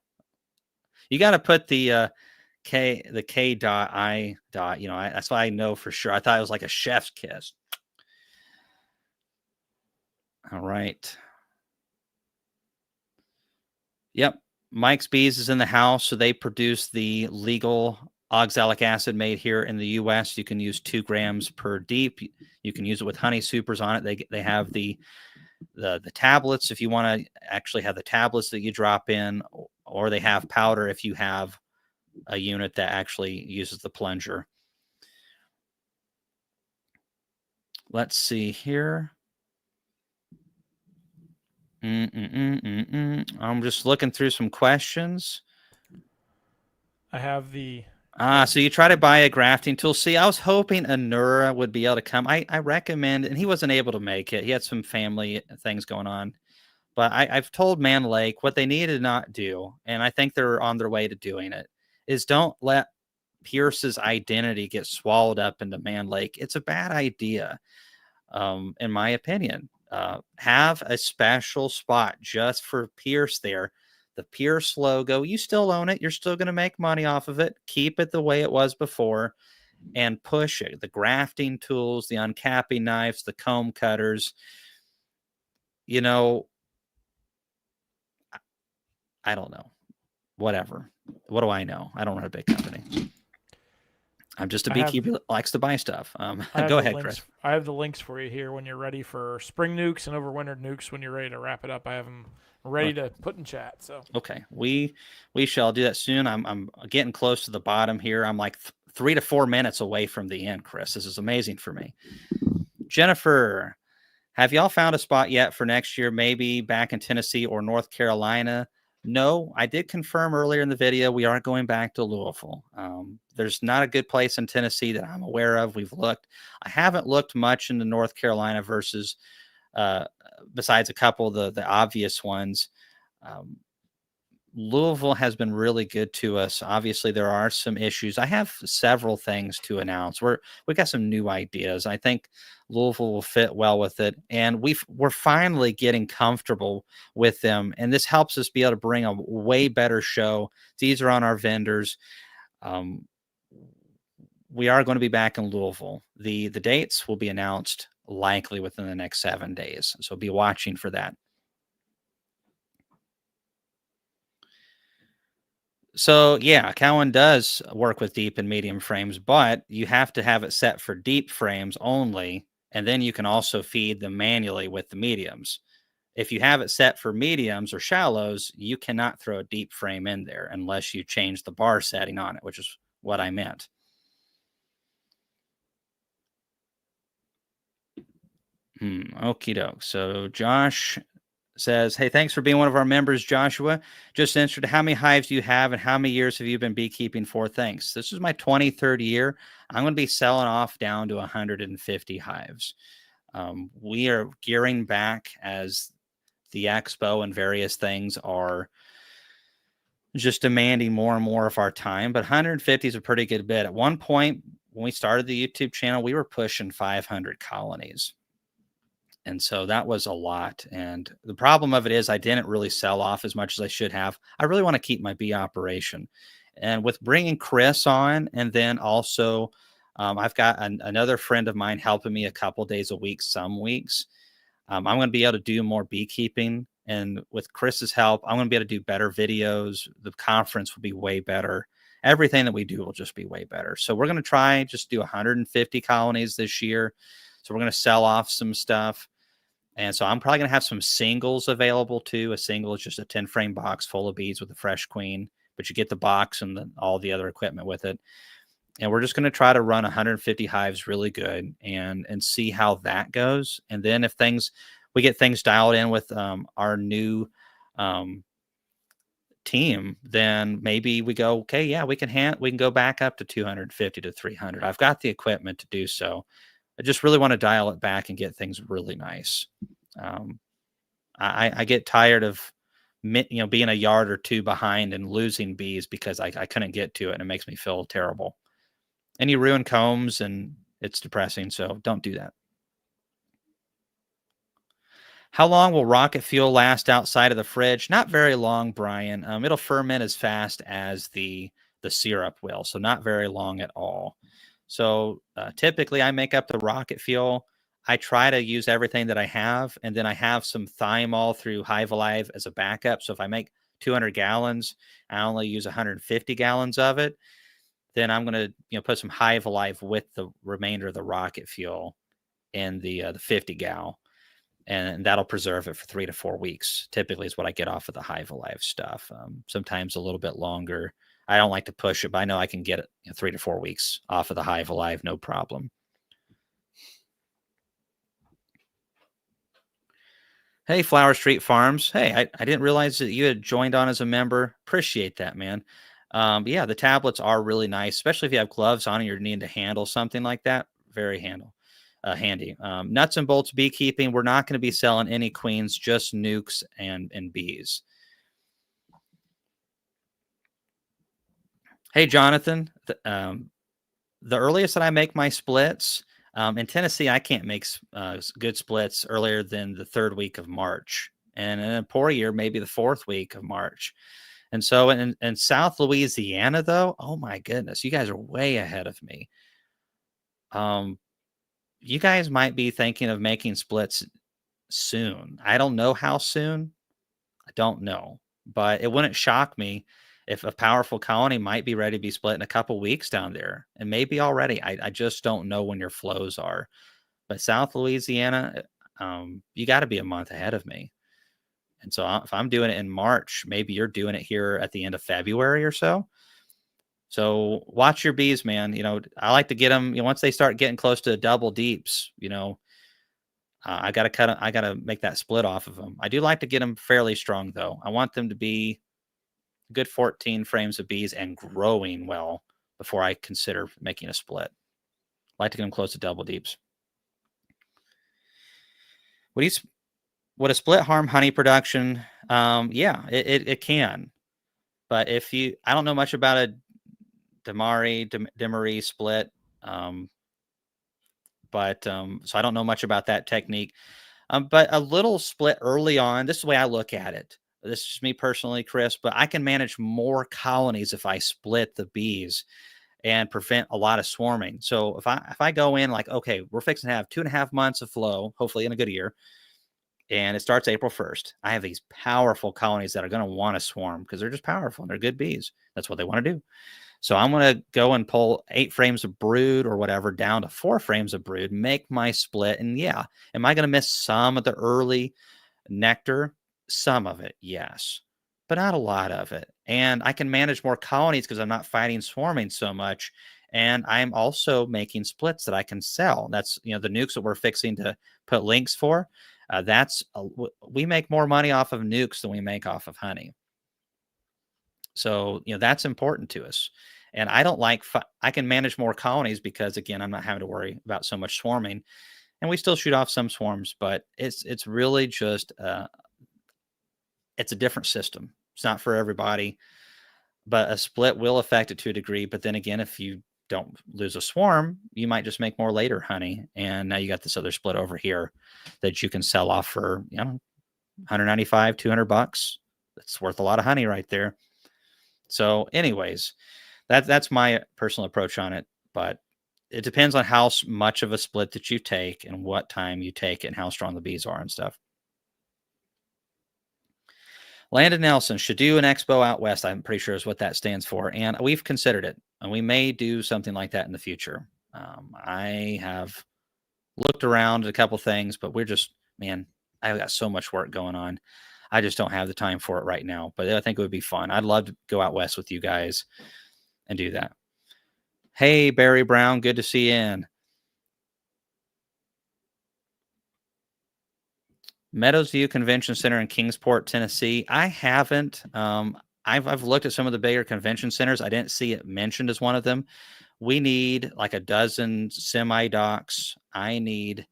You got to put the K dot I dot, that's why I know for sure. I thought it was like a chef's kiss. All right. Yep. Mike's Bees is in the house. So they produce the legal oxalic acid made here in the US. You can use 2 grams per deep. You can use it with honey supers on it. They have the tablets if you want to actually have the tablets that you drop in, or they have powder if you have a unit that actually uses the plunger. Let's see here. I'm just looking through some questions. I have the. So you try to buy a grafting tool. See, I was hoping Anura would be able to come. I recommend, and he wasn't able to make it. He had some family things going on. But I've told Man Lake what they need to not do, and I think they're on their way to doing it, is don't let Pierce's identity get swallowed up into Man Lake. It's a bad idea, in my opinion. Have a special spot just for Pierce there. The Pierce logo, you still own it. You're still going to make money off of it. Keep it the way it was before and push it. The grafting tools, the uncapping knives, the comb cutters, I don't know. Whatever. What do I know? I don't run a big company. I'm just a beekeeper that likes to buy stuff. Go ahead, Chris. I have the links for you here when you're ready for spring nukes and overwintered nukes. When you're ready to wrap it up, I have them ready to put in chat. So okay, we shall do that soon. I'm getting close to the bottom here. I'm like 3 to 4 minutes away from the end, Chris. This is amazing for me. Jennifer, have y'all found a spot yet for next year? Maybe back in Tennessee or North Carolina? No, I did confirm earlier in the video we aren't going back to Louisville. There's not a good place in Tennessee that I'm aware of. We've looked. I haven't looked much into North Carolina versus besides a couple of the obvious ones. Louisville has been really good to us. Obviously, there are some issues. I have several things to announce. We got some new ideas. I think Louisville will fit well with it, and we're finally getting comfortable with them, and this helps us be able to bring a way better show. These are on our vendors. Um, we are going to be back in Louisville. The dates will be announced likely within the next 7 days, so be watching for that. So yeah, Cowan does work with deep and medium frames, but you have to have it set for deep frames only, and then you can also feed them manually with the mediums. If you have it set for mediums or shallows, you cannot throw a deep frame in there unless you change the bar setting on it, which is what I meant. Okie doke. So Josh says, "Hey, thanks for being one of our members, Joshua. Just interested, how many hives do you have and how many years have you been beekeeping for? Thanks. This is my 23rd year. I'm going to be selling off down to 150 hives. We are gearing back as the expo and various things are just demanding more and more of our time, but 150 is a pretty good bit. At one point, when we started the YouTube channel, we were pushing 500 colonies. And so that was a lot. And the problem of it is I didn't really sell off as much as I should have. I really want to keep my bee operation. And with bringing Chris on, and then also I've got another friend of mine helping me a couple days a week, some weeks. I'm going to be able to do more beekeeping. And with Chris's help, I'm going to be able to do better videos. The conference will be way better. Everything that we do will just be way better. So we're going to try just do 150 colonies this year. So we're going to sell off some stuff. And so I'm probably going to have some singles available too. A single is just a 10 frame box full of bees with a fresh queen, but you get the box and all the other equipment with it. And we're just going to try to run 150 hives really good and see how that goes. And then if we get things dialed in with our new team, then maybe we go, okay, yeah, we can go back up to 250 to 300. I've got the equipment to do so. I just really want to dial it back and get things really nice. Um, I get tired of being a yard or two behind and losing bees because I couldn't get to it, and it makes me feel terrible. And you ruin combs, and it's depressing. So don't do that. How long will rocket fuel last outside of the fridge? Not very long, Brian. It'll ferment as fast as the syrup will, so not very long at all. So typically, I make up the rocket fuel. I try to use everything that I have, and then I have some thymol through Hive Alive as a backup. So if I make 200 gallons, I only use 150 gallons of it. Then I'm going to put some Hive Alive with the remainder of the rocket fuel in the 50 gal, and that'll preserve it for 3 to 4 weeks. Typically, is what I get off of the Hive Alive stuff. Sometimes a little bit longer. I don't like to push it, but I know I can get it 3 to 4 weeks off of the Hive Alive, no problem. Hey, Flower Street Farms. Hey, I didn't realize that you had joined on as a member. Appreciate that, man. Yeah, the tablets are really nice, especially if you have gloves on and you're needing to handle something like that. Very handy. Nuts and bolts beekeeping. We're not going to be selling any queens, just nukes and bees. Hey, Jonathan. The earliest that I make my splits in Tennessee, I can't make good splits earlier than the 3rd week of March, and in a poor year, maybe the 4th week of March. And so in South Louisiana, though, oh my goodness, you guys are way ahead of me. You guys might be thinking of making splits soon. I don't know how soon. I don't know, but it wouldn't shock me if a powerful colony might be ready to be split in a couple weeks down there, and maybe already. I just don't know when your flows are. But South Louisiana, you got to be a month ahead of me. And so if I'm doing it in March, maybe you're doing it here at the end of February or so. So watch your bees, man. I like to get them. Once they start getting close to double deeps, I gotta make that split off of them. I do like to get them fairly strong, though. I want them to be good 14 frames of bees and growing well before I consider making a split. I like to get them close to double deeps. Would a split harm honey production? Yeah, it can. But I don't know much about a Demaree split. So I don't know much about that technique. But a little split early on, this is the way I look at it. This is just me personally, Chris, but I can manage more colonies if I split the bees and prevent a lot of swarming. So if I go in like, okay, we're fixing to have 2.5 months of flow, hopefully in a good year, and it starts April 1st, I have these powerful colonies that are going to want to swarm because they're just powerful and they're good bees. That's what they want to do. So I'm going to go and pull 8 frames of brood or whatever down to 4 frames of brood, make my split. And yeah, am I going to miss some of the early nectar? Some of it, yes, but not a lot of it. And I can manage more colonies because I'm not fighting swarming so much. And I'm also making splits that I can sell. That's, the nukes that we're fixing to put links for. We make more money off of nukes than we make off of honey. So, that's important to us. And I don't like, I can manage more colonies because, again, I'm not having to worry about so much swarming. And we still shoot off some swarms, but it's really just, it's a different system. It's not for everybody, but a split will affect it to a degree. But then again, if you don't lose a swarm, you might just make more later honey. And now you got this other split over here that you can sell off for, 195, $200. That's worth a lot of honey right there. So anyways, that's my personal approach on it, but it depends on how much of a split that you take and what time you take it and how strong the bees are and stuff. Landon Nelson should do an expo out west. I'm pretty sure is what that stands for. And we've considered it, and we may do something like that in the future. I have looked around at a couple things, but I've got so much work going on. I just don't have the time for it right now, but I think it would be fun. I'd love to go out west with you guys and do that. Hey, Barry Brown, good to see you in. Meadows View Convention Center in Kingsport, Tennessee. I haven't. I've looked at some of the bigger convention centers. I didn't see it mentioned as one of them. We need like a dozen semi docks. I need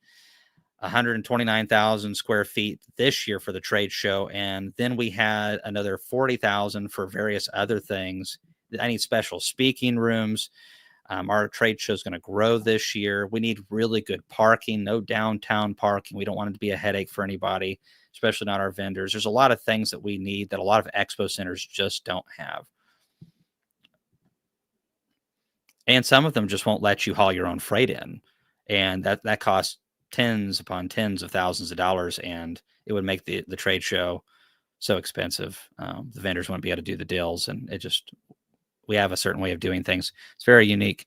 129,000 square feet this year for the trade show, and then we had another 40,000 for various other things. I need special speaking rooms. Our trade show is going to grow this year. We need really good parking, no downtown parking. We don't want it to be a headache for anybody, especially not our vendors. There's a lot of things that we need that a lot of expo centers just don't have. And some of them just won't let you haul your own freight in. And that costs tens upon tens of thousands of dollars. And it would make the trade show so expensive. The vendors wouldn't be able to do the deals. And we have a certain way of doing things. It's very unique.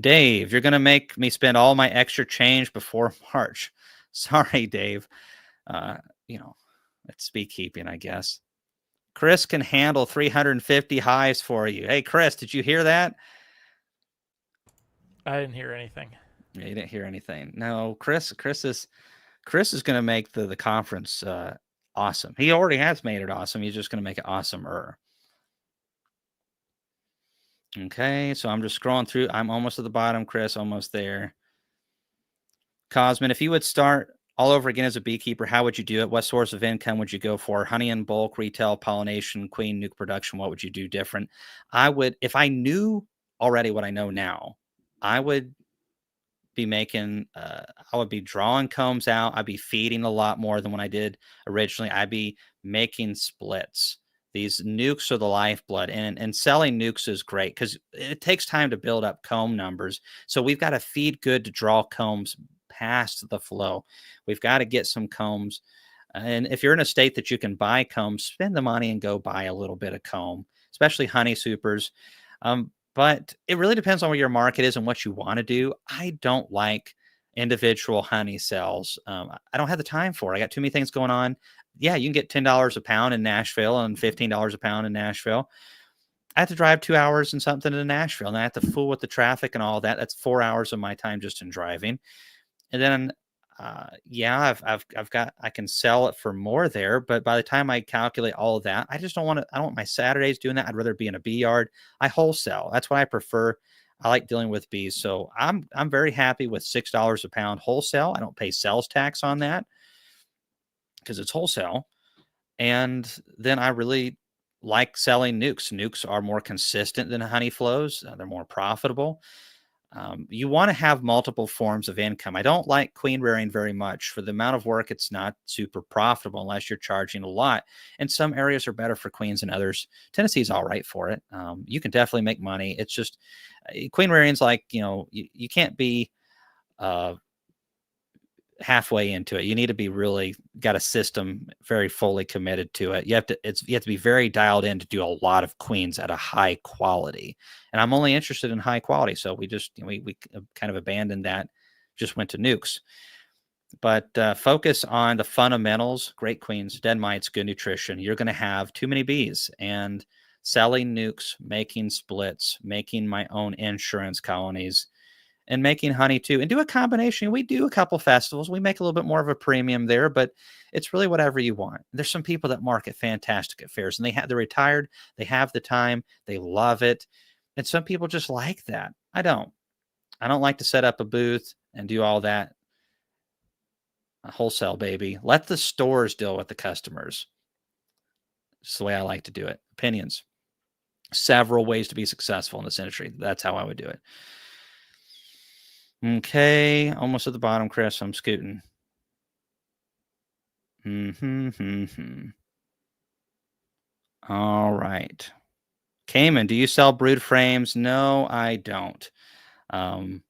Dave, you're going to make me spend all my extra change before March. Sorry, Dave. It's beekeeping, I guess. Chris can handle 350 hives for you. Hey, Chris, did you hear that? I didn't hear anything. Yeah, you didn't hear anything. No, Chris is going to make the conference awesome. He already has made it awesome. He's just going to make it awesomer. Okay, so I'm just scrolling through. I'm almost at the bottom, Chris, almost there. Cosmin, if you would start all over again as a beekeeper, how would you do it? What source of income would you go for? Honey in bulk, retail, pollination, queen, nuke production? What would you do different? If I knew already what I know now, I would be making, I would be drawing combs out. I'd be feeding a lot more than when I did originally. I'd be making splits. These nukes are the lifeblood, and selling nukes is great because it takes time to build up comb numbers. So we've got to feed good to draw combs past the flow. We've got to get some combs. And if you're in a state that you can buy combs, spend the money and go buy a little bit of comb, especially honey supers. But it really depends on where your market is and what you want to do. I don't like individual honey cells. I don't have the time for it. I got too many things going on. Yeah, you can get $10 a pound in Nashville and $15 a pound in Nashville. I have to drive 2 hours and something to Nashville, and I have to fool with the traffic and all that. That's 4 hours of my time just in driving. And then, I can sell it for more there. But by the time I calculate all of that, I just don't want to. I don't want my Saturdays doing that. I'd rather be in a bee yard. I wholesale. That's what I prefer. I like dealing with bees, so I'm very happy with $6 a pound wholesale. I don't pay sales tax on that because it's wholesale. And then I really like selling nukes. Nukes are more consistent than honey flows. They're more profitable. You want to have multiple forms of income. I don't like queen rearing very much. For the amount of work, it's not super profitable unless you're charging a lot. And some areas are better for queens than others. Tennessee's all right for it. You can definitely make money. It's just queen rearing's like, you can't be halfway into it. You need to be really got a system very fully committed to it. You have to be very dialed in to do a lot of queens at a high quality. And I'm only interested in high quality. So we just, we kind of abandoned that, just went to nukes. But focus on the fundamentals, great queens, dead mites, good nutrition. You're going to have too many bees, and selling nukes, making splits, making my own insurance colonies, and making honey too, and do a combination. We do a couple festivals. We make a little bit more of a premium there, but it's really whatever you want. There's some people that market fantastic at fairs, and they're retired. They have the time. They love it. And some people just like that. I don't like to set up a booth and do all that. A wholesale, baby. Let the stores deal with the customers. It's the way I like to do it. Opinions. Several ways to be successful in this industry. That's how I would do it. Okay, almost at the bottom, Chris. I'm scooting. All right. Cayman, do you sell brood frames? No, I don't. Yeah,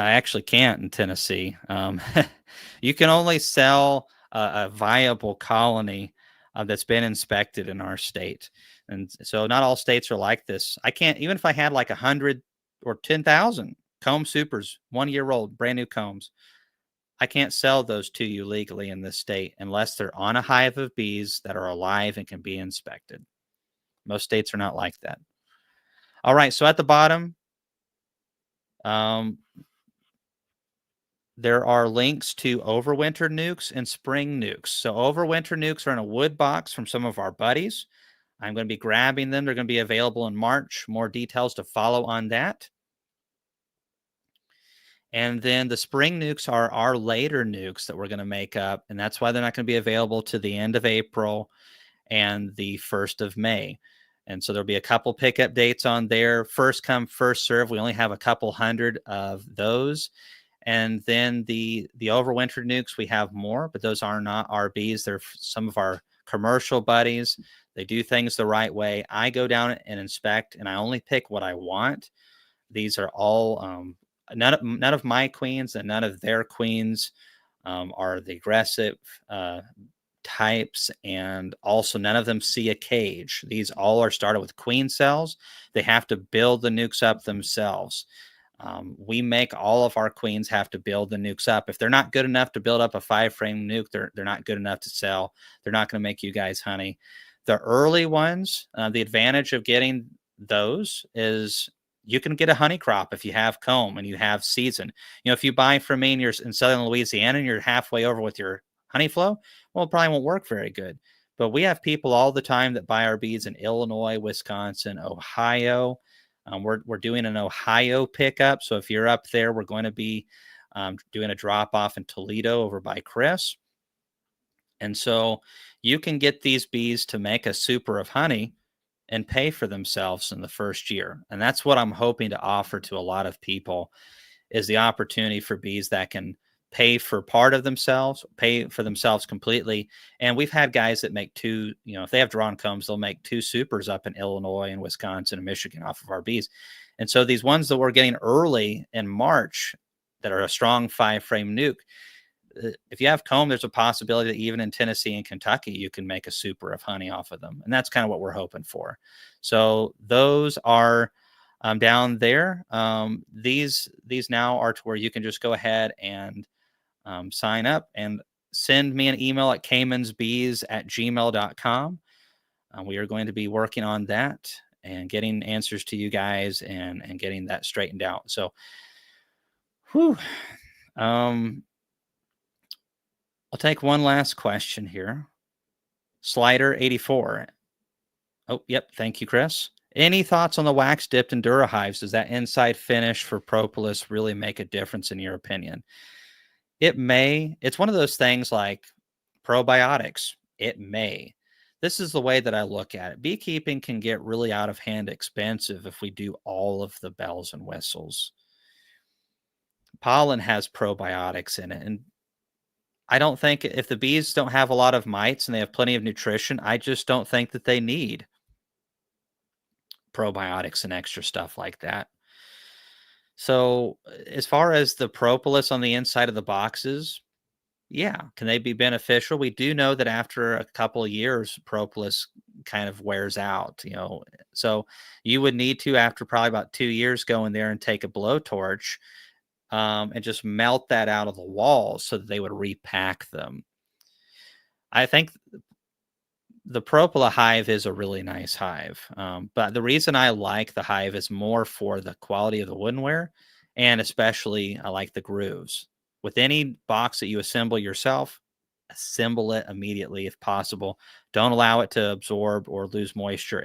I actually can't in Tennessee. You can only sell a viable colony that's been inspected in our state. And so not all states are like this. I can't, even if I had like 100 or 10,000 comb supers, 1 year old, brand new combs, I can't sell those to you legally in this state unless they're on a hive of bees that are alive and can be inspected. Most states are not like that. All right, so at the bottom, there are links to overwinter nukes and spring nukes. So overwinter nukes are in a wood box from some of our buddies. I'm going to be grabbing them. They're going to be available in March. More details to follow on that. And then the spring nukes are our later nukes that we're going to make up. And that's why they're not going to be available to the end of April and the 1st of May. And so there'll be a couple pickup dates on there. First come, first serve. We only have a couple hundred of those. And then the overwinter nukes, we have more, but those are not our bees. They're some of our commercial buddies. They do things the right way. I go down and inspect, and I only pick what I want. These are all none of my queens and none of their queens are the aggressive types, and also none of them see a cage. These all are started with queen cells. They have to build the nukes up themselves. We make all of our queens have to build the nukes up. If they're not good enough to build up a 5-frame nuke, they're not good enough to sell. They're not going to make you guys honey. The early ones, the advantage of getting those is you can get a honey crop if you have comb and you have season. If you buy from me and you're in southern Louisiana and you're halfway over with your honey flow, well, it probably won't work very good. But we have people all the time that buy our beads in Illinois, Wisconsin, Ohio. We're doing an Ohio pickup. So if you're up there, we're going to be doing a drop off in Toledo over by Chris. And so you can get these bees to make a super of honey and pay for themselves in the first year. And that's what I'm hoping to offer to a lot of people, is the opportunity for bees that can pay for part of themselves, pay for themselves completely. And we've had guys that make two, if they have drawn combs, they'll make 2 supers up in Illinois and Wisconsin and Michigan off of our bees. And so these ones that we're getting early in March that are a strong 5-frame nuke, if you have comb, there's a possibility that even in Tennessee and Kentucky, you can make a super of honey off of them. And that's kind of what we're hoping for. So those are down there. These now are to where you can just go ahead and sign up and send me an email at caymansbees@gmail.com. We are going to be working on that and getting answers to you guys and getting that straightened out. So, I'll take one last question here. Slider 84. Oh, yep. Thank you, Chris. Any thoughts on the wax dipped Endura hives? Does that inside finish for propolis really make a difference in your opinion? It may. It's one of those things like probiotics. It may. This is the way that I look at it. Beekeeping can get really out of hand expensive if we do all of the bells and whistles. Pollen has probiotics in it. And I don't think if the bees don't have a lot of mites and they have plenty of nutrition, I just don't think that they need probiotics and extra stuff like that. So, as far as the propolis on the inside of the boxes, yeah, can they be beneficial? We do know that after a couple of years, propolis kind of wears out. So you would need to, after probably about 2 years, go in there and take a blowtorch and just melt that out of the walls so that they would repack them. I think the Propola hive is a really nice hive. But the reason I like the hive is more for the quality of the woodenware, and especially I like the grooves. With any box that you assemble yourself, assemble it immediately if possible. Don't allow it to absorb or lose moisture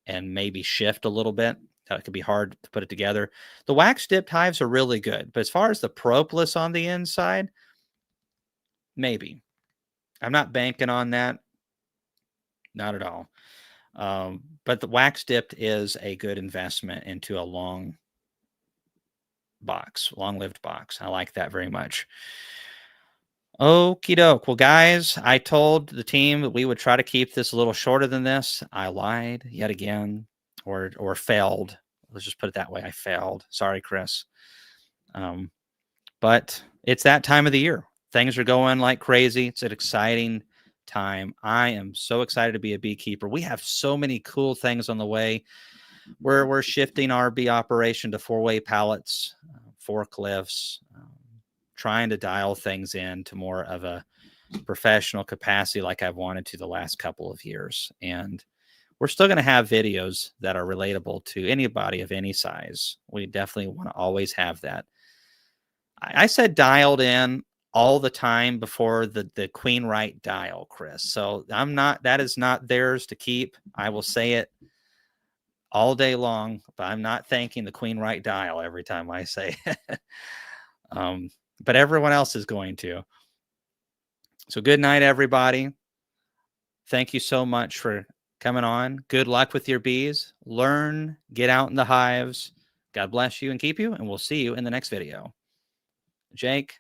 and maybe shift a little bit. It could be hard to put it together. The wax dipped hives are really good, but as far as the propolis on the inside, maybe. I'm not banking on that. Not at all. But the wax dipped is a good investment into a long lived box. I like that very much. Okie doke. Well, guys, I told the team that we would try to keep this a little shorter than this. I lied yet again, or failed. Let's just put it that way. I failed. Sorry, Chris. But it's that time of the year. Things are going like crazy. It's an exciting time. I am so excited to be a beekeeper. We have so many cool things on the way. We're shifting our bee operation to 4-way pallets, forklifts, trying to dial things in to more of a professional capacity like I've wanted to the last couple of years. And we're still going to have videos that are relatable to anybody of any size. We definitely want to always have that. I said dialed in all the time before the Queen Right dial, Chris. So that is not theirs to keep. I will say it all day long, but I'm not thanking the Queen Right dial every time I say it. But everyone else is going to. So good night, everybody. Thank you so much for coming on. Good luck with your bees. Learn, get out in the hives. God bless you and keep you, and we'll see you in the next video. Jake.